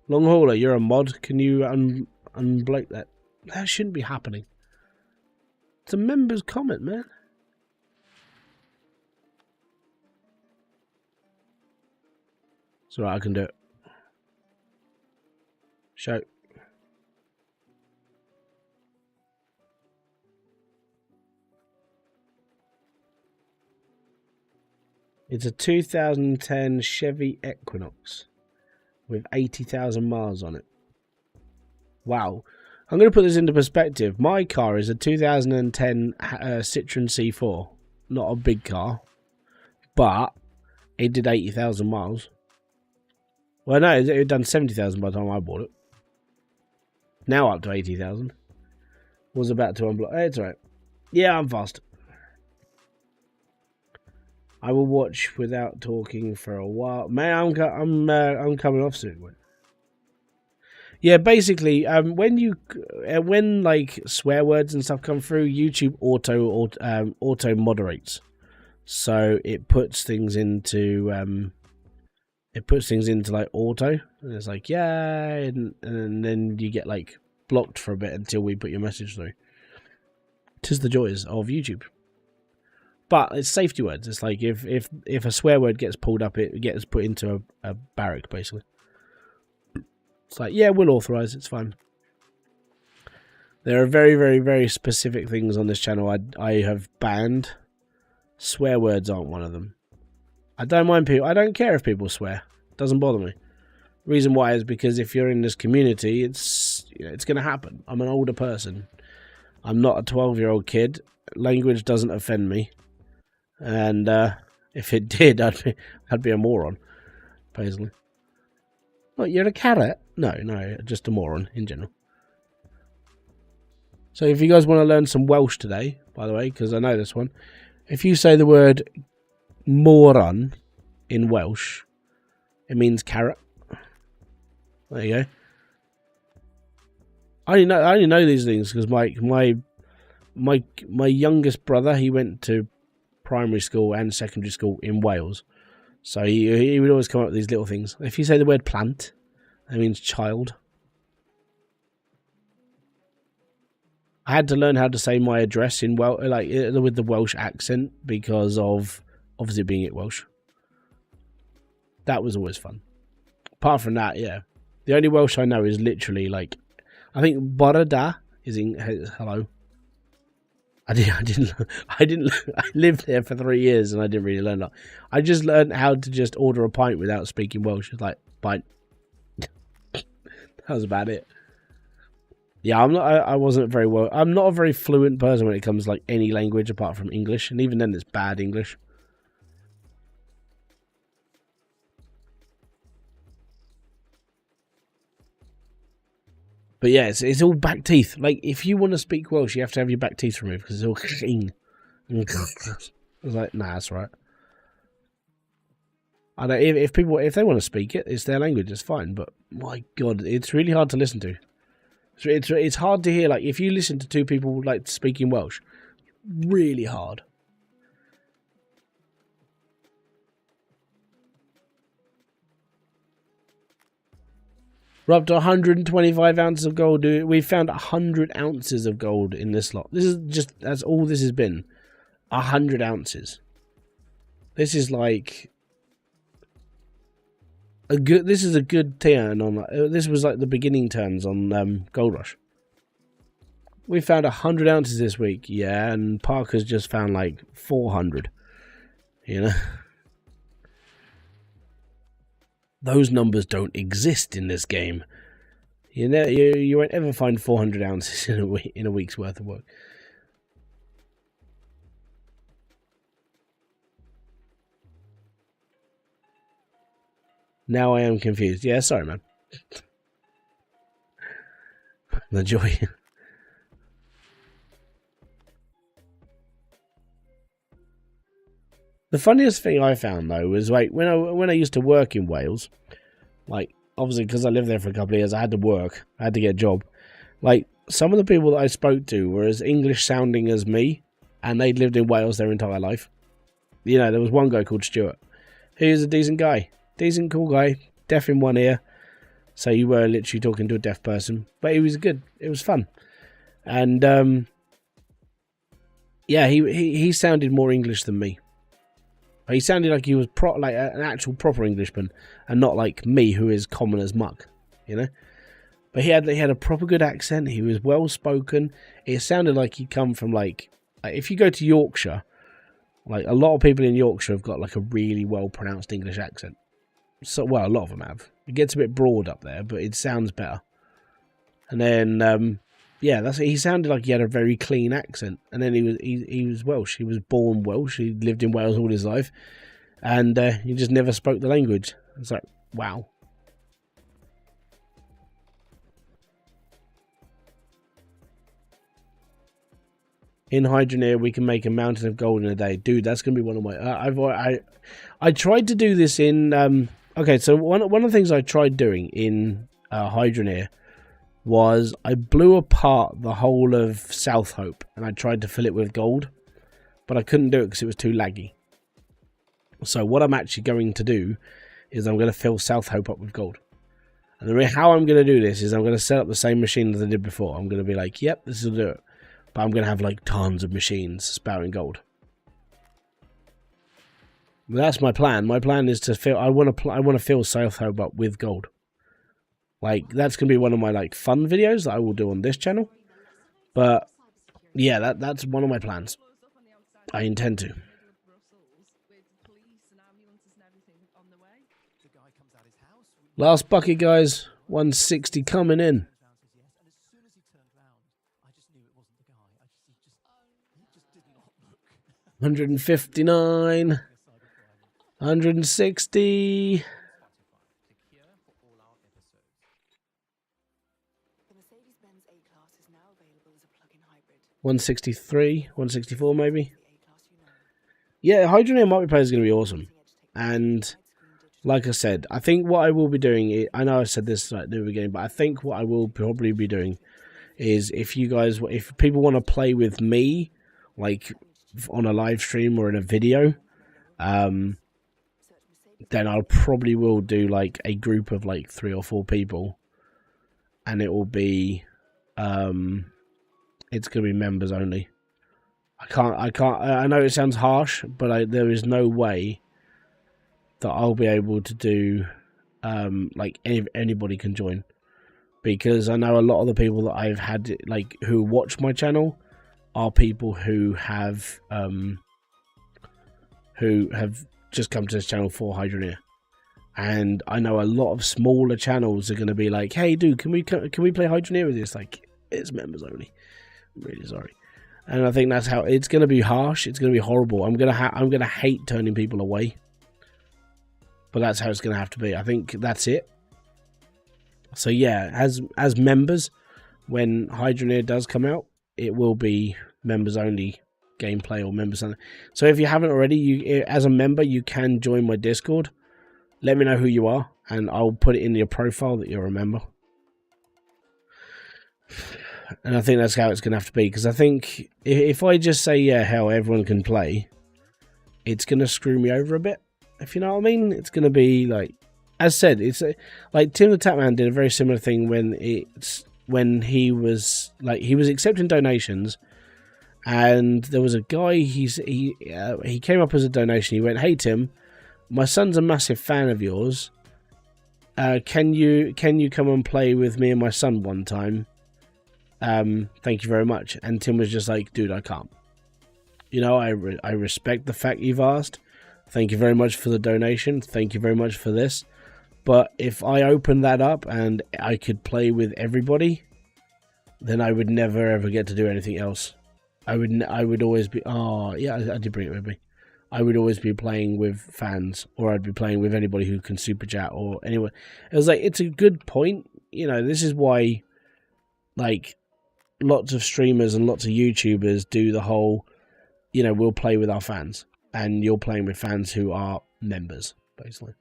Long hauler, you're a mod. Can you unblock that? That shouldn't be happening. It's a member's comment, man. It's alright, I can do it. Show. It's a 2010 Chevy Equinox with 80,000 miles on it. Wow. I'm going to put this into perspective. My car is a 2010 Citroen C4. Not a big car, but it did 80,000 miles. Well, no, it had done 70,000 by the time I bought it. Now up to 80,000. Was about to unblock. It's alright. Yeah, I'm fast. I will watch without talking for a while. Man, I'm coming off soon. Yeah, basically, when like swear words and stuff come through, YouTube auto moderates, so it puts things into like auto, and it's like and then you get like blocked for a bit until we put your message through. 'Tis the joys of YouTube. But it's safety words. It's like if a swear word gets pulled up, it gets put into a barrack, basically. It's like, yeah, we'll authorise, it's fine. There are very, very, very specific things on this channel I have banned. Swear words aren't one of them. I don't mind people. I don't care if people swear. It doesn't bother me. Reason why is because if you're in this community, it's going to happen. I'm an older person. I'm not a 12-year-old kid. Language doesn't offend me. And if it did, I'd be a moron, basically. What, you're a carrot? No, just a moron in general. So if you guys want to learn some Welsh today, by the way, because I know this one, if you say the word moron in Welsh, it means carrot. There you go. I only know these things because my youngest brother, he went to primary school and secondary school in Wales, so he would always come up with these little things. If you say the word plant, that means child. I had to learn how to say my address in with the Welsh accent because of obviously being it Welsh. That was always fun. Apart from that, yeah, the only Welsh I know is literally like, I think bore da is in hello. I lived there for 3 years and I didn't really learn that. I just learned how to just order a pint without speaking Welsh. It's like, pint. That was about it. Yeah, I'm not a very fluent person when it comes to like any language apart from English, and even then it's bad English. But yeah, it's all back teeth. Like, if you want to speak Welsh, you have to have your back teeth removed because it's all clean. I was like, nah, that's right. I know if they want to speak it, it's their language, it's fine. But my God, it's really hard to listen to. It's hard to hear. Like, if you listen to two people like speaking Welsh, really hard. We're up to 125 ounces of gold. We found 100 ounces of gold in this lot. This is just, that's all this has been. 100 ounces. This is like a good, this is a good turn on, this was like the beginning turns on Gold Rush. We found 100 ounces this week, yeah, and Parker's just found like 400, you know. Those numbers don't exist in this game. You know, you won't ever find 400 ounces in a week's worth of work. Now I am confused. Yeah, sorry, man. The joy. The funniest thing I found though was like when I used to work in Wales, like obviously because I lived there for a couple of years, I had to work, I had to get a job. Like some of the people that I spoke to were as English sounding as me, and they'd lived in Wales their entire life. You know, there was one guy called Stuart. He was a decent guy, decent, cool guy, deaf in one ear, so you were literally talking to a deaf person, but he was good. It was fun, and yeah, he sounded more English than me. He sounded like he was like an actual proper Englishman, and not like me, who is common as muck, you know. But he had a proper good accent. He was well spoken. It sounded like he'd come from like if you go to Yorkshire, like a lot of people in Yorkshire have got like a really well pronounced English accent. So well, a lot of them have. It gets a bit broad up there, but it sounds better. And then yeah, he sounded like he had a very clean accent, and then he was Welsh. He was born Welsh. He lived in Wales all his life, and he just never spoke the language. It's like, wow. In Hydroneer, we can make a mountain of gold in a day, dude. That's gonna be one of my. I tried to do this in. Okay, so one of the things I tried doing in Hydroneer was I blew apart the whole of South Hope and I tried to fill it with gold, but I couldn't do it because it was too laggy. So what I'm actually going to do is I'm going to fill South Hope up with gold. And how I'm going to do this is I'm going to set up the same machine as I did before. I'm going to be like, yep, this will do it. But I'm going to have like tons of machines spouting gold. But that's my plan. My plan is to fill. I want to fill South Hope up with gold. Like, that's going to be one of my, like, fun videos that I will do on this channel. But, yeah, that's one of my plans. I intend to. Last bucket, guys. 160 coming in. 159. 160. 163, 164 maybe. Yeah, Hydroneer multiplayer is going to be awesome. And like I said, I think what I will be doing, I know I said this at the beginning, but I think what I will probably be doing is if people want to play with me, like on a live stream or in a video, then I'll probably will do like a group of like 3 or 4 people, and it will be it's going to be members only. I know it sounds harsh, but there is no way that I'll be able to do, like anybody can join. Because I know a lot of the people that I've had, like, who watch my channel are people who have just come to this channel for Hydroneer. And I know a lot of smaller channels are going to be like, hey dude, can we play Hydroneer with you? It's like, it's members only. I'm really sorry. And I think that's how it's going to be. Harsh. It's going to be horrible. I'm going to hate turning people away. But that's how it's going to have to be. I think that's it. So yeah, as members, when Hydroneer does come out, it will be members only gameplay or members only. So if you haven't already, as a member, you can join my Discord. Let me know who you are, and I'll put it in your profile that you're a member. And I think that's how it's going to have to be, because I think if I just say, yeah, hell, everyone can play, it's going to screw me over a bit, if you know what I mean. It's going to be like, as said, it's like Tim the Tatman did a very similar thing when he was accepting donations, and there was a guy he came up as a donation. He went, "Hey Tim, my son's a massive fan of yours. Can you come and play with me and my son one time? Thank you very much." And Tim was just like, "Dude, I can't. You know, I respect the fact you've asked. Thank you very much for the donation. Thank you very much for this. But if I opened that up and I could play with everybody, then I would never ever get to do anything else. I would always be, oh yeah, I did bring it with me. I would always be playing with fans, or I'd be playing with anybody who can super chat or anyone." It was like, it's a good point. You know, this is why, like, lots of streamers and lots of YouTubers do the whole, you know, we'll play with our fans, and you're playing with fans who are members, basically.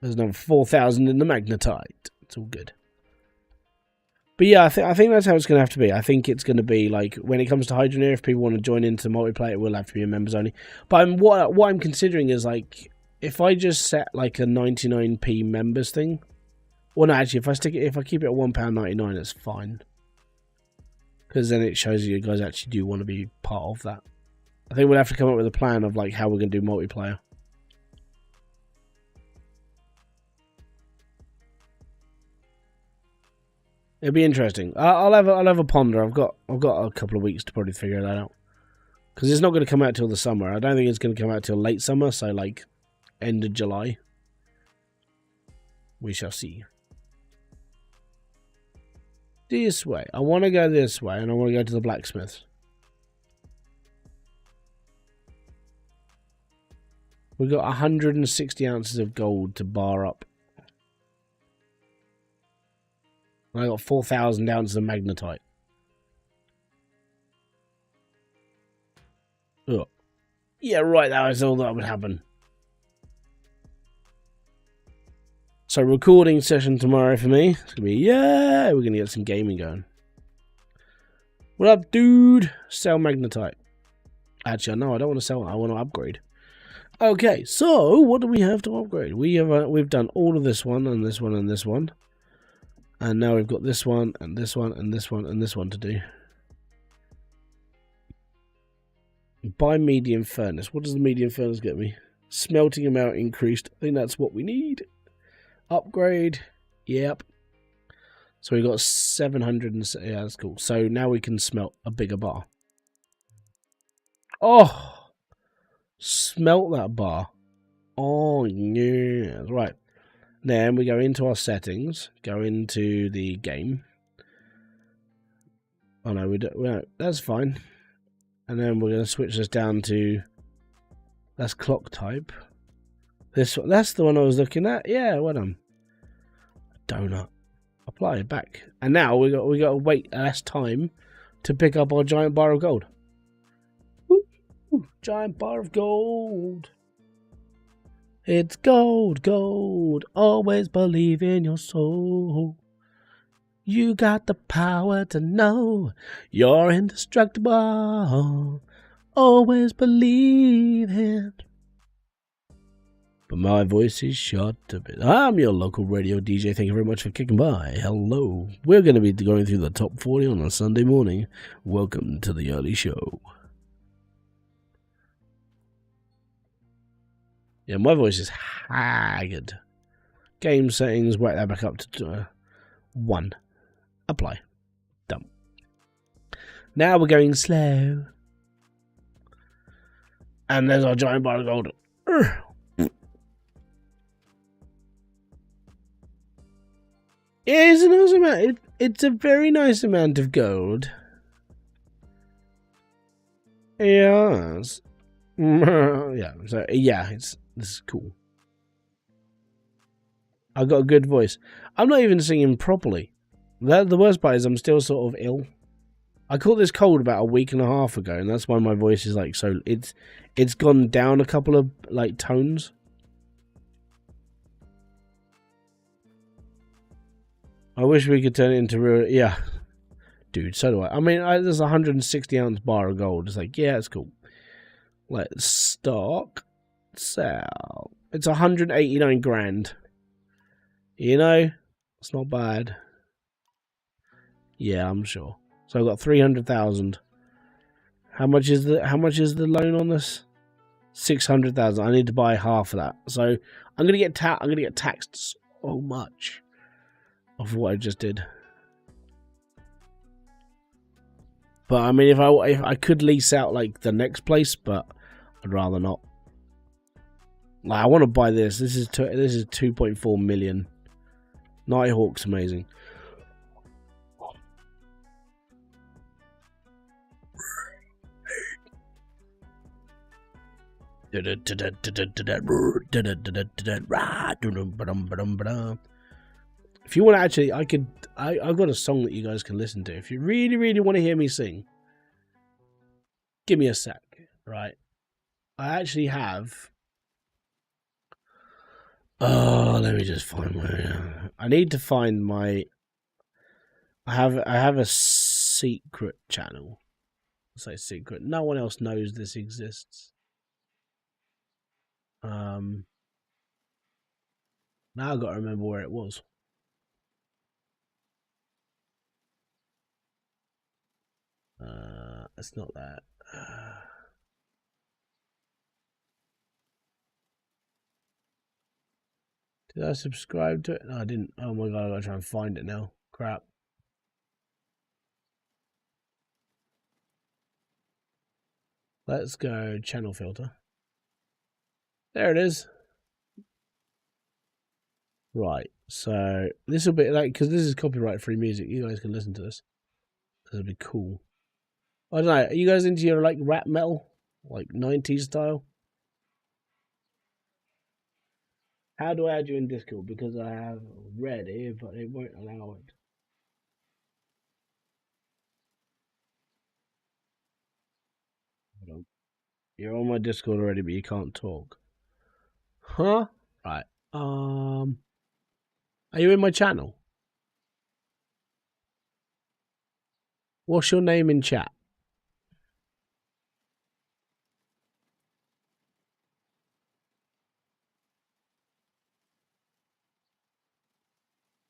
There's another 4,000 in the magnetite. It's all good. But yeah, I think that's how it's going to have to be. I think it's going to be like, when it comes to Hydroneer, if people want to join into multiplayer, it will have to be a members only. But what I'm considering is, like, if I just set like a 99p members thing. Well, no, actually, if I keep it at £1.99, it's fine. Because then it shows you guys actually do want to be part of that. I think we'll have to come up with a plan of like how we're going to do multiplayer. It'll be interesting. I'll have a ponder. I've got a couple of weeks to probably figure that out, because it's not going to come out till the summer. I don't think it's going to come out till late summer, so like end of July. We shall see. This way. I want to go this way, and I want to go to the blacksmiths. We've got 160 ounces of gold to bar up. I got 4,000 ounces of magnetite. Ugh. Yeah, right, that was all that would happen. So, recording session tomorrow for me. It's going to be, yeah, we're going to get some gaming going. What up, dude? Sell magnetite. Actually, no, I don't want to sell it. I want to upgrade. Okay, so what do we have to upgrade? We've done all of this one, and this one, and this one. And now we've got this one, and this one, and this one, and this one to do. Buy medium furnace. What does the medium furnace get me? Smelting amount increased. I think that's what we need. Upgrade. Yep. So we got 700 and yeah, that's cool. So now we can smelt a bigger bar. Oh, smelt that bar. Oh yeah, right. Then we go into our settings, go into the game. Oh no, we don't. Well, that's fine. And then we're going to switch this down to, that's clock type. This one, that's the one I was looking at. Yeah, well done. Donut. Apply it back. And now we got to wait less time to pick up our giant bar of gold. Woo, woo, giant bar of gold. It's gold, gold. Always believe in your soul. You got the power to know you're indestructible. Always believe it. But my voice is shot a bit. I'm your local radio DJ. Thank you very much for kicking by. Hello. We're going to be going through the top 40 on a Sunday morning. Welcome to the early show. Yeah, my voice is haggard. Game settings, whack that back up to 1. Apply. Done. Now we're going slow. And there's our giant bar of gold. It's a nice amount. It's a very nice amount of gold. Yes. Yeah. So yeah, this is cool. I've got a good voice. I'm not even singing properly. The worst part is I'm still sort of ill. I caught this cold about a week and a half ago, and that's why my voice is like so. It's gone down a couple of like tones. I wish we could turn it into real. Yeah, dude. So do I. I mean, there's a 160 ounce bar of gold. It's like, yeah, it's cool. Let's stock sell. It's 189 grand. You know, it's not bad. Yeah, I'm sure. So I've got 300,000. How much is the loan on this? 600,000. I need to buy half of that. So I'm gonna get taxed so much of what I just did. But I mean, if I could lease out like the next place, but I'd rather not. Like, I want to buy this. This is 2.4 million. Nighthawk's amazing. If you want to actually, I've got a song that you guys can listen to. If you really, really want to hear me sing, give me a sec, right? I actually have. Oh, let me just find my. I need to find my. I have a secret channel. I say secret. No one else knows this exists. Now I've got to remember where it was. It's not that. Did I subscribe to it? No, I didn't. Oh my god, I gotta try and find it now. Crap. Let's go channel filter. There it is. Right, so this will be like, because this is copyright free music, you guys can listen to this. This will be cool. I don't know, are you guys into your like rap metal? Like 90s style? How do I add you in Discord? Because I have ready, but it won't allow it. Hold on. You're on my Discord already, but you can't talk. Huh? Right. Are you in my channel? What's your name in chat?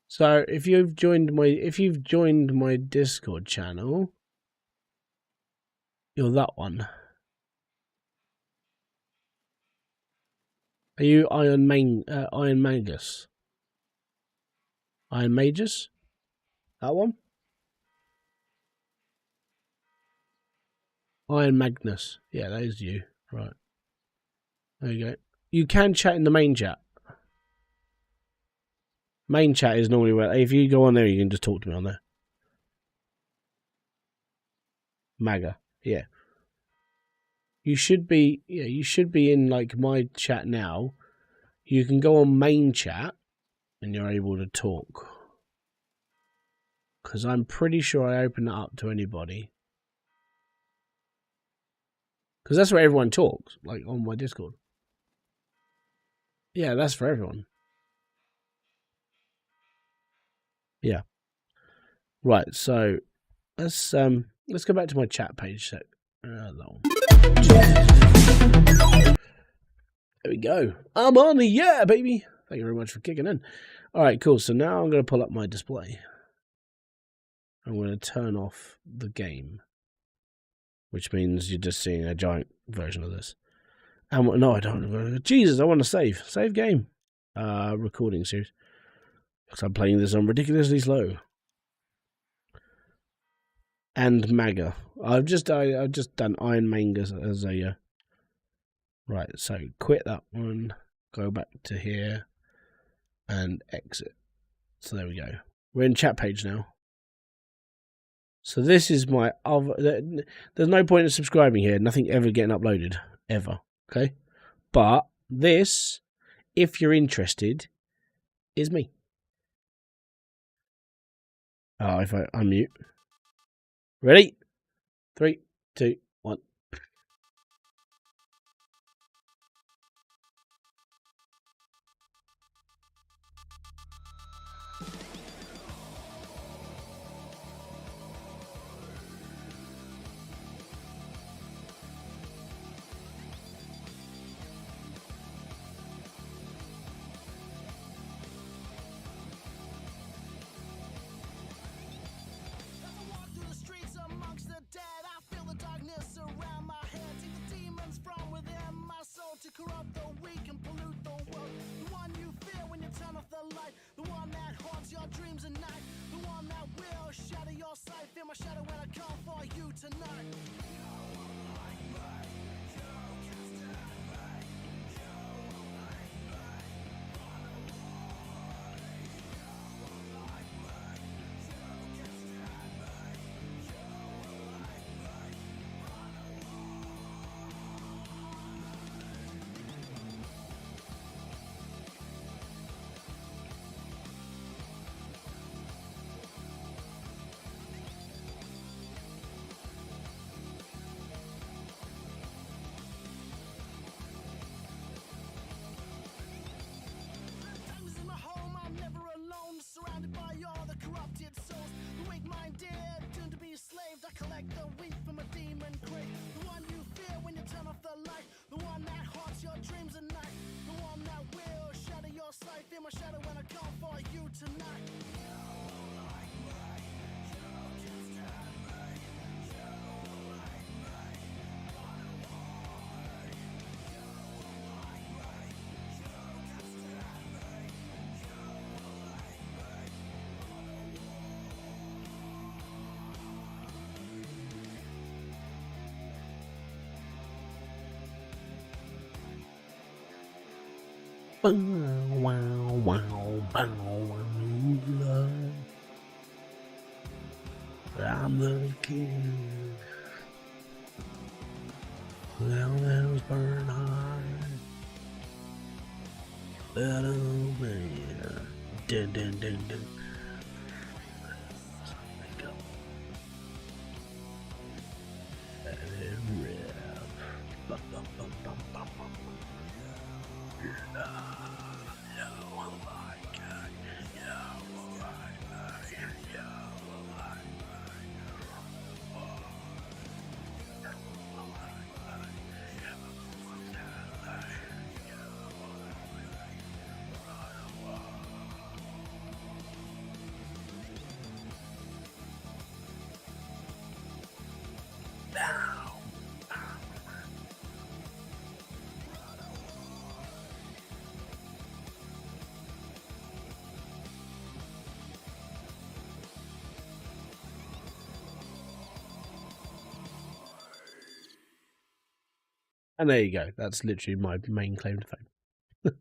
So if you've joined my Discord channel, you're that one. Are you Iron Magus? Iron Magus? That one? Iron Magnus. Yeah, that is you. Right. There you go. You can chat in the main chat. Main chat is normally where, if you go on there, you can just talk to me on there. Maga. Yeah. You should be in like my chat now. You can go on main chat and you're able to talk. Because I'm pretty sure I open it up to anybody. Because that's where everyone talks, like on my Discord. Yeah, that's for everyone. Yeah. Right, so let's go back to my chat page sec. There we go. I'm on the yeah, baby. Thank you very much for kicking in. Alright, cool. So now I'm going to pull up my display. I'm going to turn off the game. Which means you're just seeing a giant version of this. And no, I don't. Jesus, I want to save. Save game. Recording series. Because I'm playing this on ridiculously slow. And Maga. I've just done Iron Manga as a right, so quit that one, go back to here and exit. So there we go. We're in chat page now. So this is my other, there's no point in subscribing here, nothing ever getting uploaded ever, okay? But this, if you're interested, is me. Oh, if I unmute. Ready? 3, 2, 1. my shadow when I come for you tonight. Surrounded by all the corrupted souls, the weak-minded, doomed to be enslaved. I collect the weak from a demon crate. The one you fear when you turn off the light, the one that haunts your dreams at night, the one that will shatter your sight. Feel my shadow when I come for you tonight. Bow, wow, wow, bow, wow. I'm the king. Clouds burn high. Little man. Dun, dun, dun, dun. Let it rip. Bum, bum, bum, bum, bum, bum. And there you go. That's literally my main claim to fame.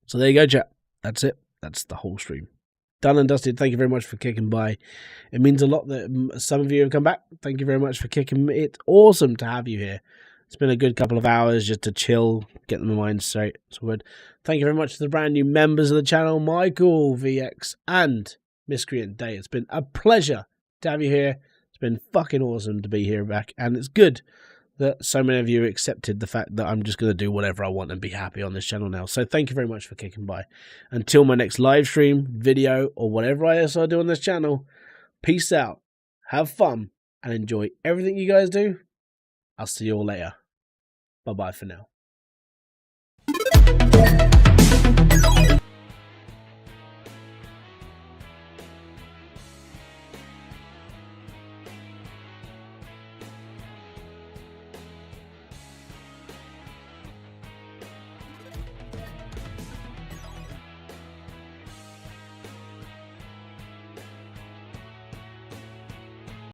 So there you go, chat. That's it. That's the whole stream. Done and dusted. Thank you very much for kicking by. It means a lot that some of you have come back. Thank you very much for kicking. It's awesome to have you here. It's been a good couple of hours just to chill, get my mind straight. It's good. Thank you very much to the brand new members of the channel, Michael, VX, and Miscreant Day. It's been a pleasure to have you here. It's been fucking awesome to be here back, and it's good that so many of you accepted the fact that I'm just going to do whatever I want and be happy on this channel now. So thank you very much for kicking by. Until my next live stream, video, or whatever else I do on this channel, peace out, have fun, and enjoy everything you guys do. I'll see you all later. Bye-bye for now.